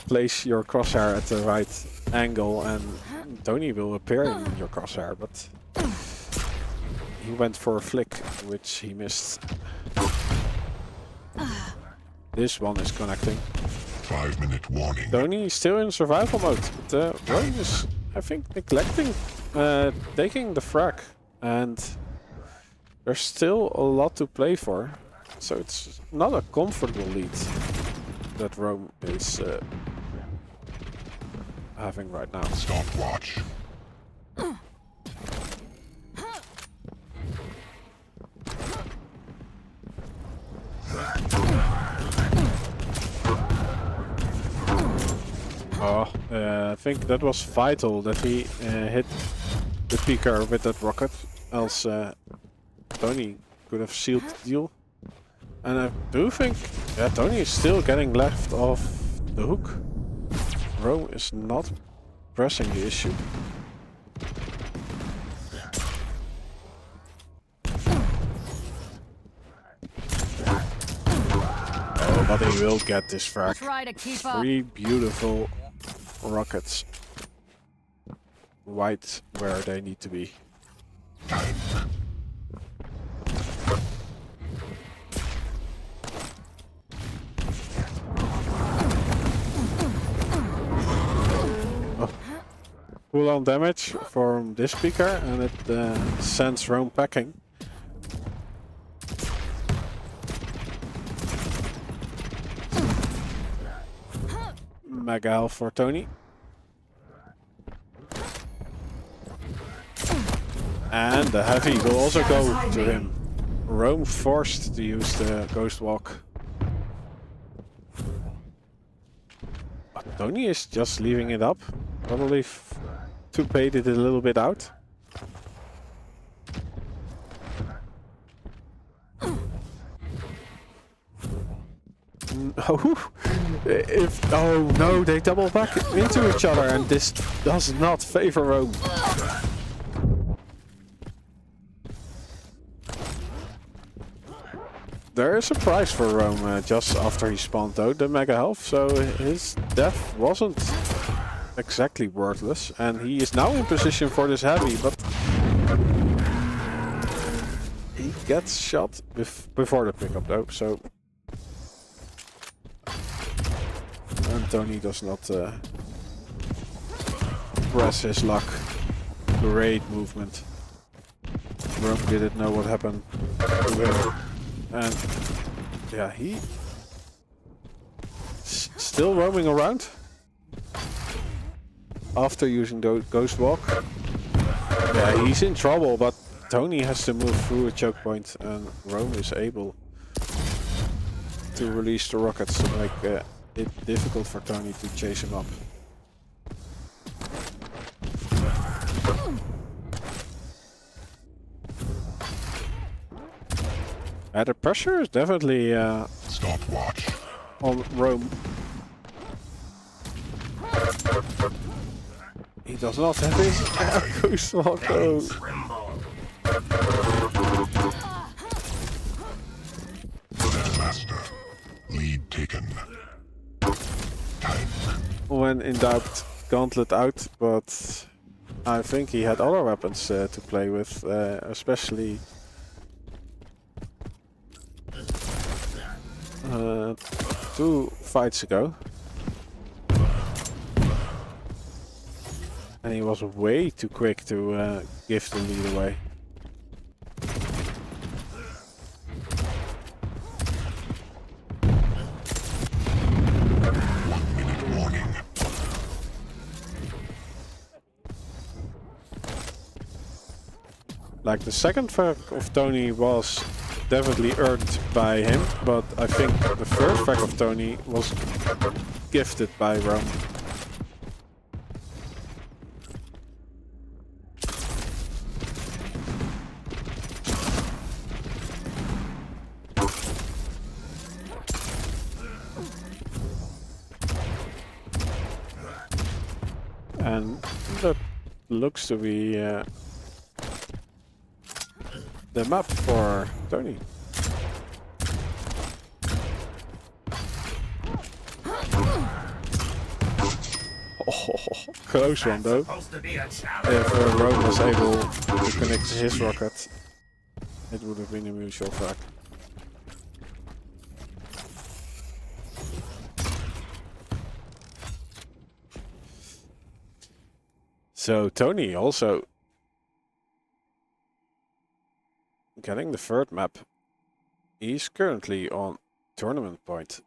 place your crosshair at the right angle and Tony will appear in your crosshair, but he went for a flick, which he missed. This one is connecting. 5-minute warning. Tony is still in survival mode, but Rohm is, I think, neglecting taking the frag, and there's still a lot to play for. So it's not a comfortable lead that Rohm is having right now. Stopwatch. Oh, I think that was vital that he hit the peaker with that rocket, else Tony could have sealed the deal. And I do think Tony is still getting left off the hook. Rohm is not pressing the issue. Oh, but he will get this frag. Try to keep up. 3 beautiful rockets. Right where they need to be. Full on damage from this speaker, and it sends Rohm packing. Mega health for Tony. And the heavy will also go to him. Rohm forced to use the Ghost Walk. But Tony is just leaving it up. Probably to bait it a little bit out. Oh no, they double back into each other, and this does not favor Rohm. There is a price for Rohm just after he spawned out the mega health, so his death wasn't exactly worthless, and he is now in position for this heavy, but he gets shot before the pickup though, so and Tony does not press his luck. Great movement. Rohm didn't know what happened to him, and yeah, he still roaming around. After using the Ghost Walk. Yeah, he's in trouble, but Tony has to move through a choke point, and Rohm is able to release the rockets to make it difficult for Tony to chase him up. The pressure is definitely Stopwatch. on Rohm. He does not have his Ghost Walk though. Master. Lead taken. Time. When in doubt, Gauntlet out, but I think he had other weapons to play with, especially 2 fights ago. And he was way too quick to give the lead away. Like the second frag of Tony was definitely earned by him, but I think the first frag of Tony was gifted by Rohm. And that looks to be the map for Tony. Oh, close one though. If Rohm was able to connect to his rocket, it would have been a mutual frag. So Tony also getting the third map. He's currently on tournament point.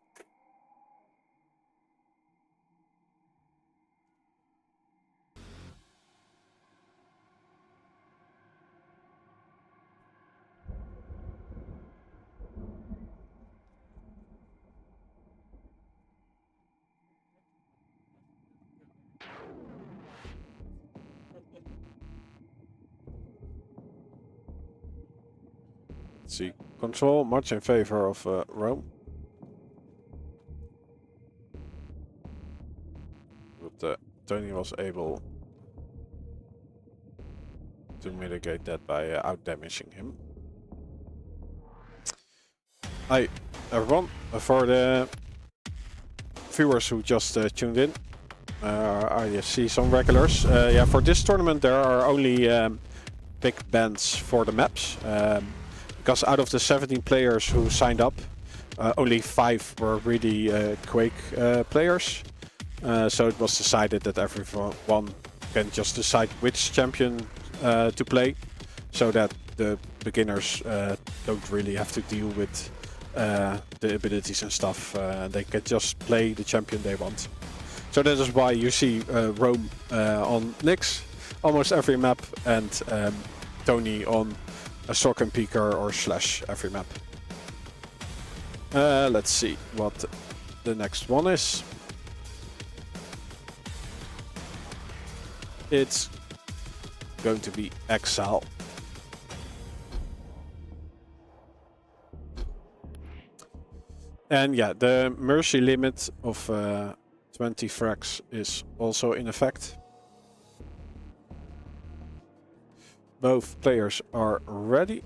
Let's see, control much in favor of Rohm. But Tony was able to mitigate that by out-damaging him. Hi everyone, for the viewers who just tuned in, I see some regulars. Yeah, for this tournament there are only big bans for the maps. Because out of the 17 players who signed up, only 5 were really Quake players. So it was decided that everyone can just decide which champion to play, so that the beginners don't really have to deal with the abilities and stuff. They can just play the champion they want. So that is why you see Rohm on Nyx almost every map, and Tony on a Sharkoon Peaker or Slash every map. Let's see what the next one is. It's going to be Exile. And yeah, the mercy limit of 20 frags is also in effect. Both players are ready.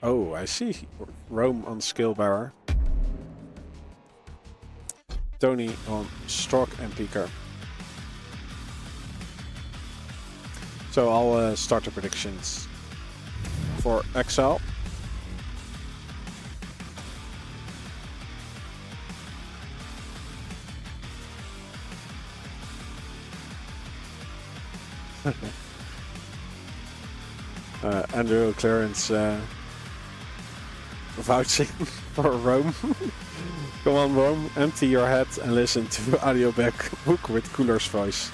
Oh, I see. Rohm on Skill Bearer. Tony on Stork and Peaker. So I'll start the predictions for Exile. Andrew Clarence vouching for Rohm. Come on, Rohm, empty your head and listen to audiobook with Cooler's voice.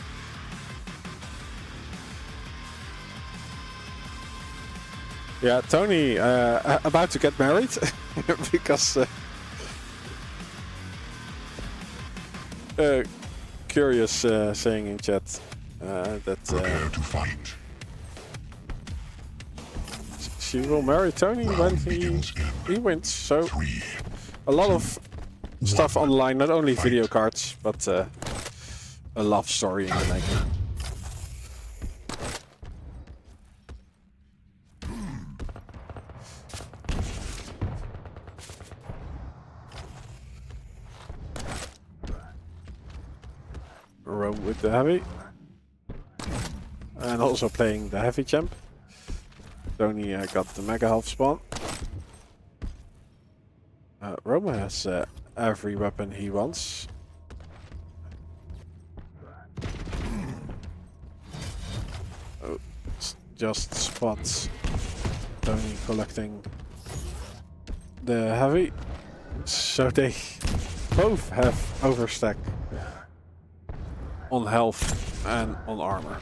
Yeah, Tony about to get married because Curious saying in chat that Prepare to fight. she will marry Tony when he wins. So a lot of stuff online, not only video cards, but a love story in the making. Rohm with the heavy, and also playing the heavy champ. Tony got the mega health spawn. Rohm has every weapon he wants. Oh, just spots Tony collecting the heavy, so they both have overstack on health and on armor.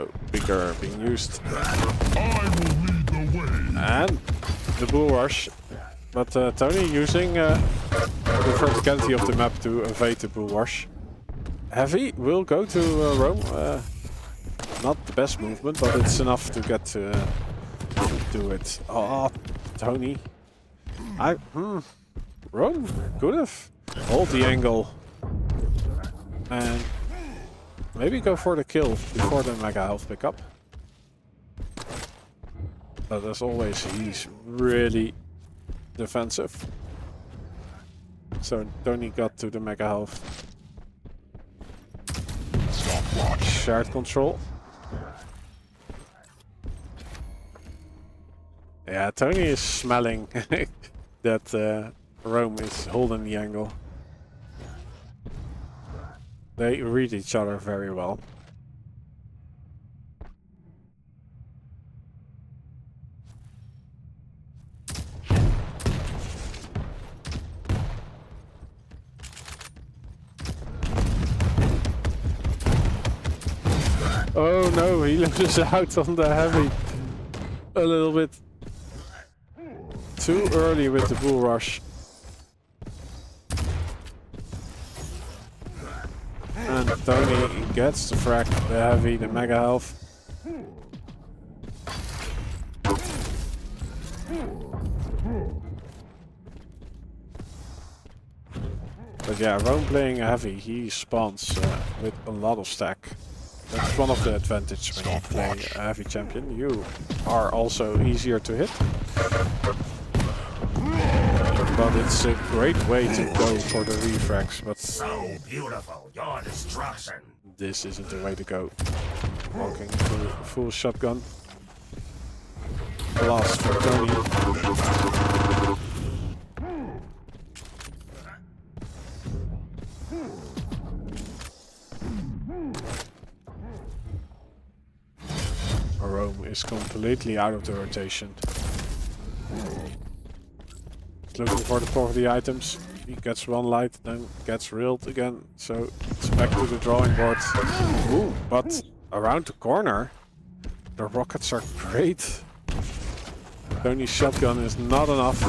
Oh, Peaker being used. I will lead the way. And the bull rush. But Tony using the verticality of the map to evade the bull rush. Heavy will go to Rohm. Not the best movement, but it's enough to get to do it. Oh, Tony. Rohm could have hold the angle and maybe go for the kill before the mega health pickup. But as always, he's really defensive. So Tony got to the mega health. Stopwatch. Shared control. Yeah, Tony is smelling that Rohm is holding the angle. They read each other very well. Oh no, he loses out on the heavy a little bit too early with the bull rush. And Tony gets the frag, the heavy, the mega health. But yeah, Rohm playing heavy, he spawns with a lot of stack. That's one of the advantages when you play a heavy champion. You are also easier to hit. But it's a great way to go for the refrags. But So beautiful, your destruction. this isn't the way to go. Walking through full shotgun. Blast for Tony. Rohm is completely out of the rotation. He's looking for the poverty items. He gets one light, then gets railed again. So it's back to the drawing board. Ooh, but around the corner, the rockets are great. Tony's shotgun is not enough.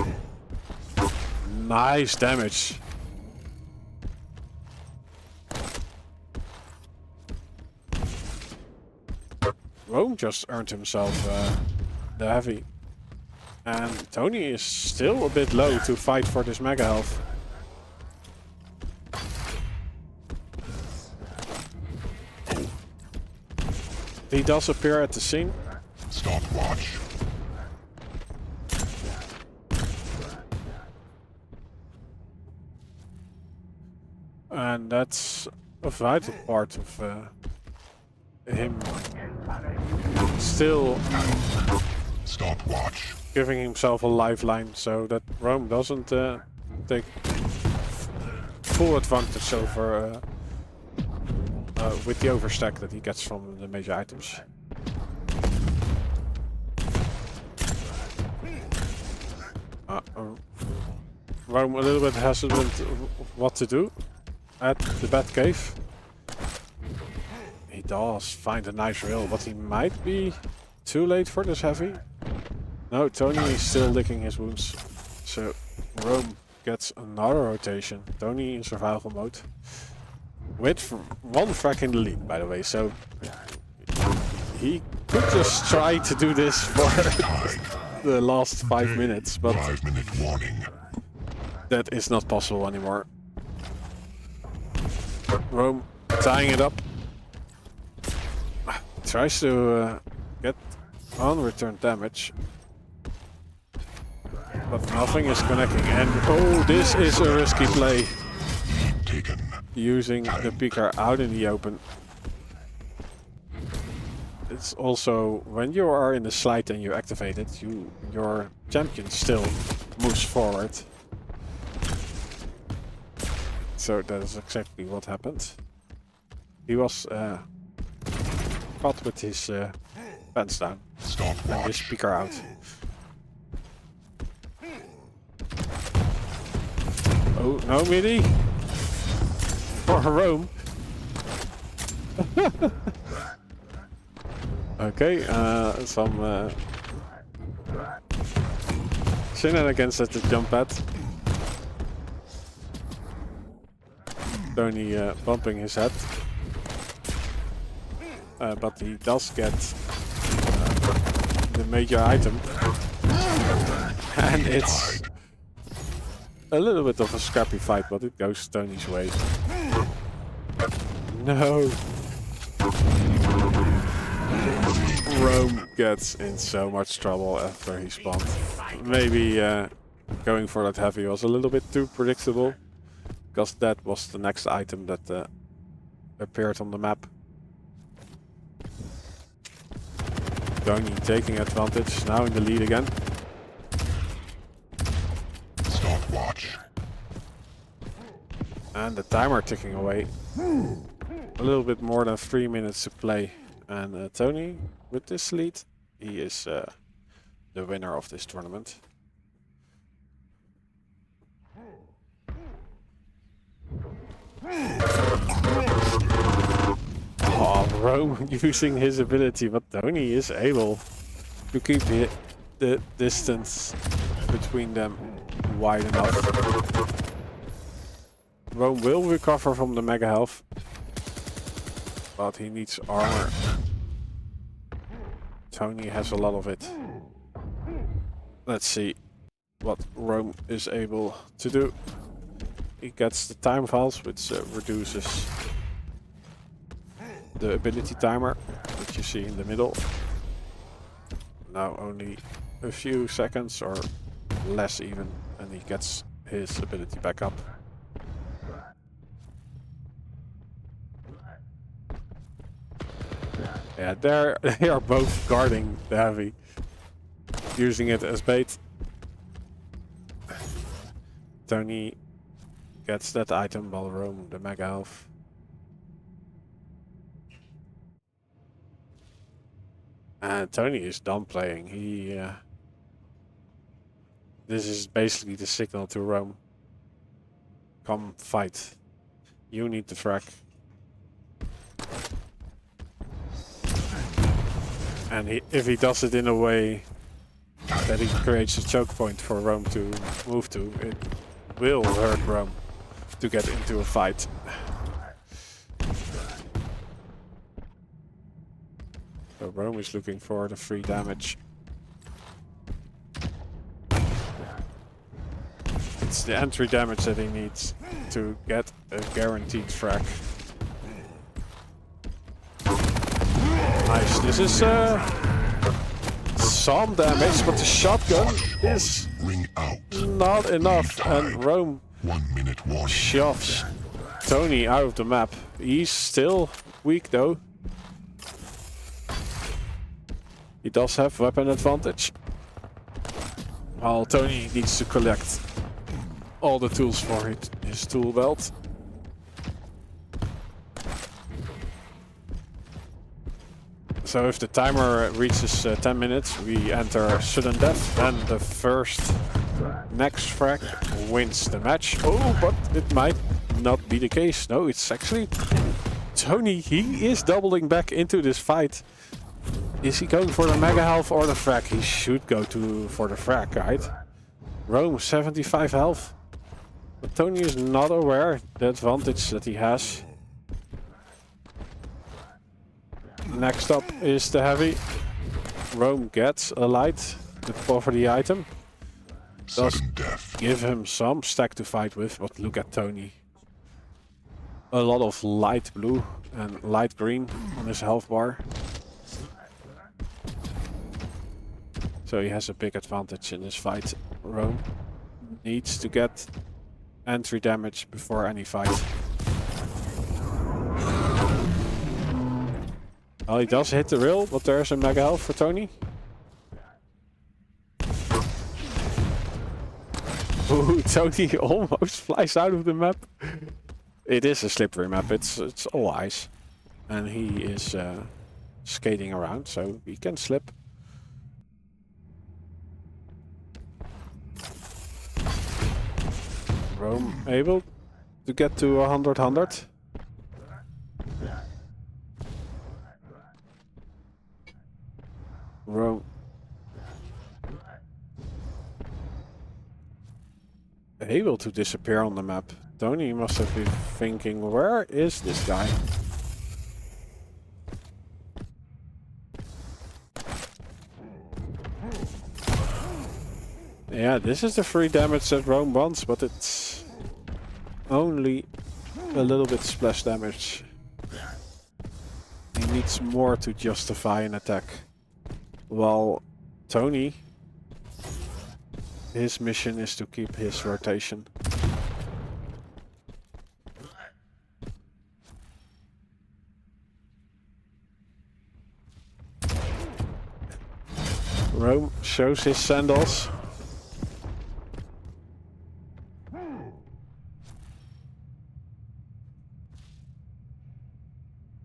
Nice damage. Rohm just earned himself the heavy. And Tony is still a bit low to fight for this mega health. He does appear at the scene. Stopwatch. And that's a vital part of him still Stopwatch. giving himself a lifeline so that Rohm doesn't take full advantage over with the overstack that he gets from the major items. Rohm a little bit hesitant what to do at the bat cave. He does find a nice rail, but he might be too late for this heavy. No, Tony is still licking his wounds. So Rohm gets another rotation. Tony in survival mode. With one frag in the lead, by the way. So he could just try to do this for the last 5 minutes, but 5-minute warning. that is not possible anymore. Rohm tying it up. Tries to get on return damage. But nothing is connecting. And oh, this is a risky play. Taken. Using the picker out in the open. It's also, when you are in the slide and you activate it, your champion still moves forward. So that is exactly what happened. He was caught with his pants down and his picker out. Oh, no midi for Rohm. Okay, some shenanigans at the jump pad. Tony bumping his head. But he does get the major item. And it's a little bit of a scrappy fight, but it goes Tony's way. No! Rohm gets in so much trouble after he spawned. Maybe going for that heavy was a little bit too predictable, because that was the next item that appeared on the map. Tony taking advantage, now in the lead again. Stopwatch. And the timer ticking away. A little bit more than 3 minutes to play. And Tony, with this lead, he is the winner of this tournament. Oh, Rohm using his ability, but Tony is able to keep the distance between them wide enough. Rohm will recover from the mega health, but he needs armor. Tony has a lot of it. Let's see what Rohm is able to do. He gets the time files, which reduces the ability timer, which you see in the middle. Now only a few seconds or less even, and he gets his ability back up. Yeah, they are both guarding the heavy, using it as bait. Tony gets that item while Rohm the mega health. And Tony is done playing. This is basically the signal to Rohm. Come fight. You need the frag. And if he does it in a way that he creates a choke point for Rohm to move to, it will hurt Rohm to get into a fight. So Rohm is looking for the free damage. It's the entry damage that he needs to get a guaranteed frag. Nice, this is some damage, but the shotgun is not enough, and Rohm 1 minute warning. shoves Tony out of the map. He's still weak though. He does have weapon advantage, while Tony needs to collect all the tools for his tool belt. So if the timer reaches 10 minutes, we enter sudden death, then the first next frag wins the match. Oh, but it might not be the case. No, it's actually Tony. He is doubling back into this fight. Is he going for the mega health or the frag? He should go for the frag, right? Rohm 75 health. But Tony is not aware the advantage that he has. Next up is the heavy. Rohm gets a light, the poverty item. Does give him some stack to fight with, but look at Tony. A lot of light blue and light green on his health bar. So he has a big advantage in this fight. Rohm needs to get entry damage before any fight. Well, he does hit the rail, but there's a mega health for Tony. Ooh, Tony almost flies out of the map. It is a slippery map, it's all ice. And he is skating around, so he can slip. Rohm able to get to 100. Rohm able to disappear on the map. Tony must have been thinking, where is this guy? Yeah, this is the free damage that Rohm wants, but it's only a little bit splash damage. He needs more to justify an attack. While Tony, his mission is to keep his rotation. Rohm shows his sandals.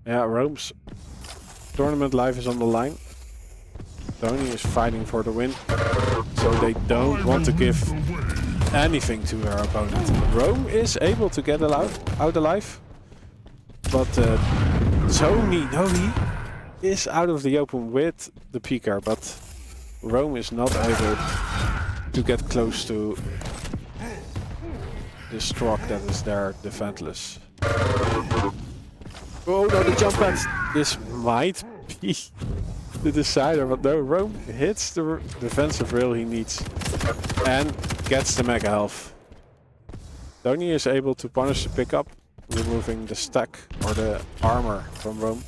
Yeah, Rohm's tournament life is on the line. Tony is fighting for the win, so they don't want to give anything to their opponent. Rohm is able to get out alive, but Tony, no, he is out of the open with the Pika, but Rohm is not able to get close to the Strock that is there defenseless. Oh no, the jump pad! This might be the decider, but no, Rohm hits the defensive rail he needs and gets the mega health. Tony is able to punish the pickup, removing the stack or the armor from Rohm.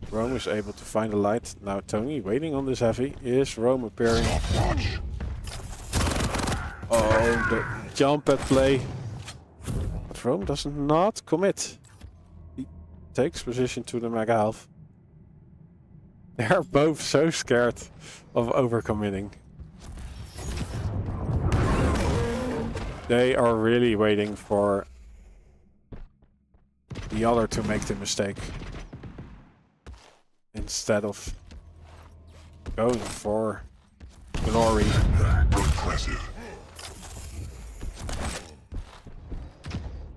Rohm is able to find the light. Now Tony, waiting on this heavy, is Rohm appearing. Oh, the jump at play. But Rohm does not commit. He takes position to the mega health. They are both so scared of overcommitting. They are really waiting for the other to make the mistake, instead of going for glory. Impressive.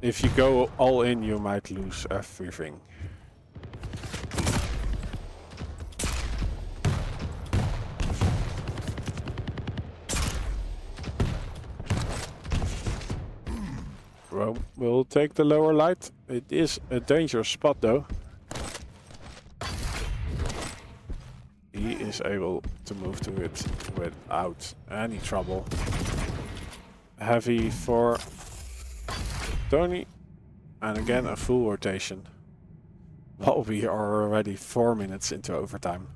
If you go all in, you might lose everything. Rohm will take the lower light. It is a dangerous spot though. He is able to move to it without any trouble. Heavy for Tony. And again a full rotation. Well, we are already 4 minutes into overtime.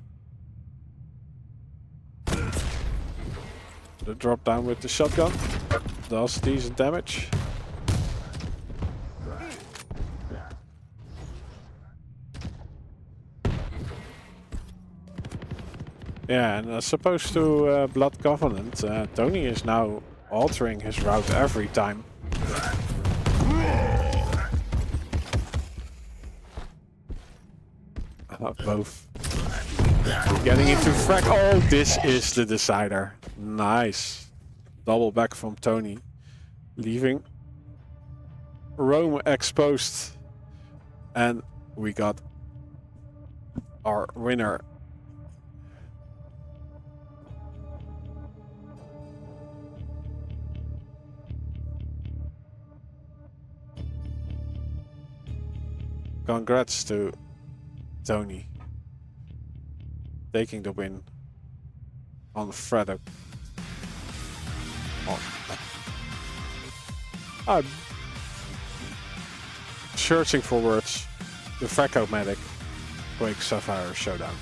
The drop down with the shotgun does decent damage. Yeah, and as opposed to Blood Covenant, Tony is now altering his route every time. Both getting into frag. Oh, this is the decider. Nice. Double back from Tony. Leaving Rohm exposed. And we got our winner. Congrats to Tony taking the win on Frag-o. I'm searching for words. The Frag-o-Matic Quake SAPPHIRE Showdown.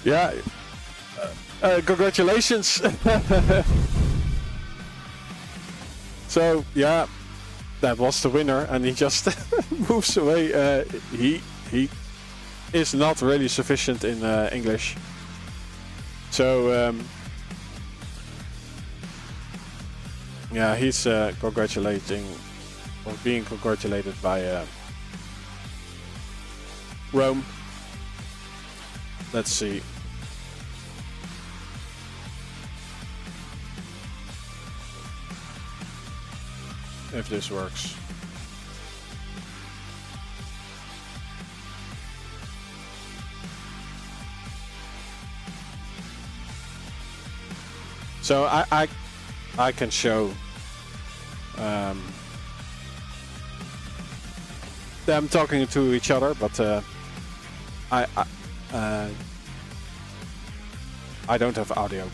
Yeah, congratulations. So yeah, that was the winner, and he just moves away. He is not really sufficient in English, so yeah, he's congratulating or being congratulated by Rohm. Let's see. If this works. So I can show them talking to each other, but I don't have audio.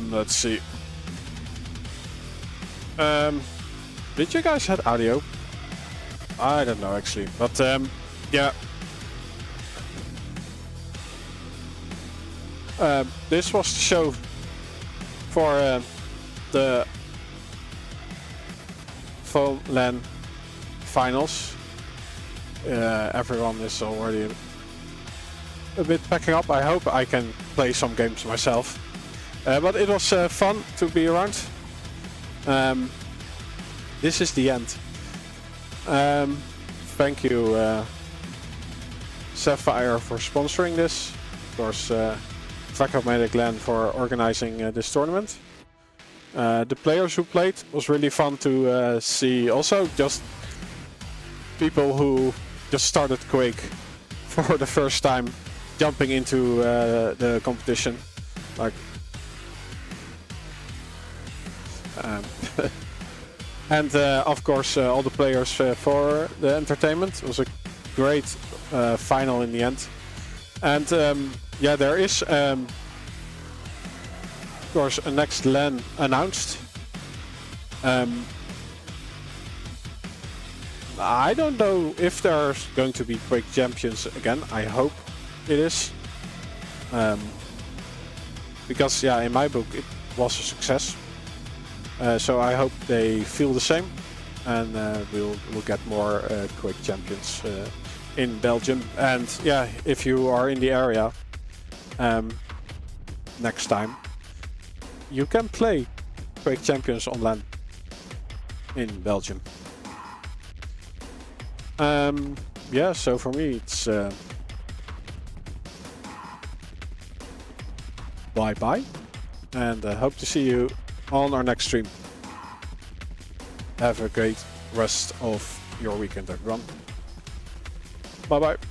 Let's see. Did you guys have audio? I don't know actually, but yeah. This was the show for the Foam LAN finals. Everyone is already a bit packing up. I hope I can play some games myself. But it was fun to be around. This is the end. Thank you, SAPPHIRE, for sponsoring this. Of course, Frag-o-Matic LAN for organizing this tournament. The players who played was really fun to see. Also, just people who just started Quake for the first time, jumping into the competition. Like, and of course all the players for the entertainment. It was a great final in the end. And yeah, there is of course a next LAN announced. I don't know if there's going to be Quake Champions again. I hope it is. Because yeah, in my book it was a success. So I hope they feel the same, and we'll get more Quake Champions in Belgium. And yeah, if you are in the area next time, you can play Quake Champions on LAN in Belgium. Yeah, so for me it's bye bye, and hope to see you on our next stream. Have a great rest of your weekend, everyone. Bye bye.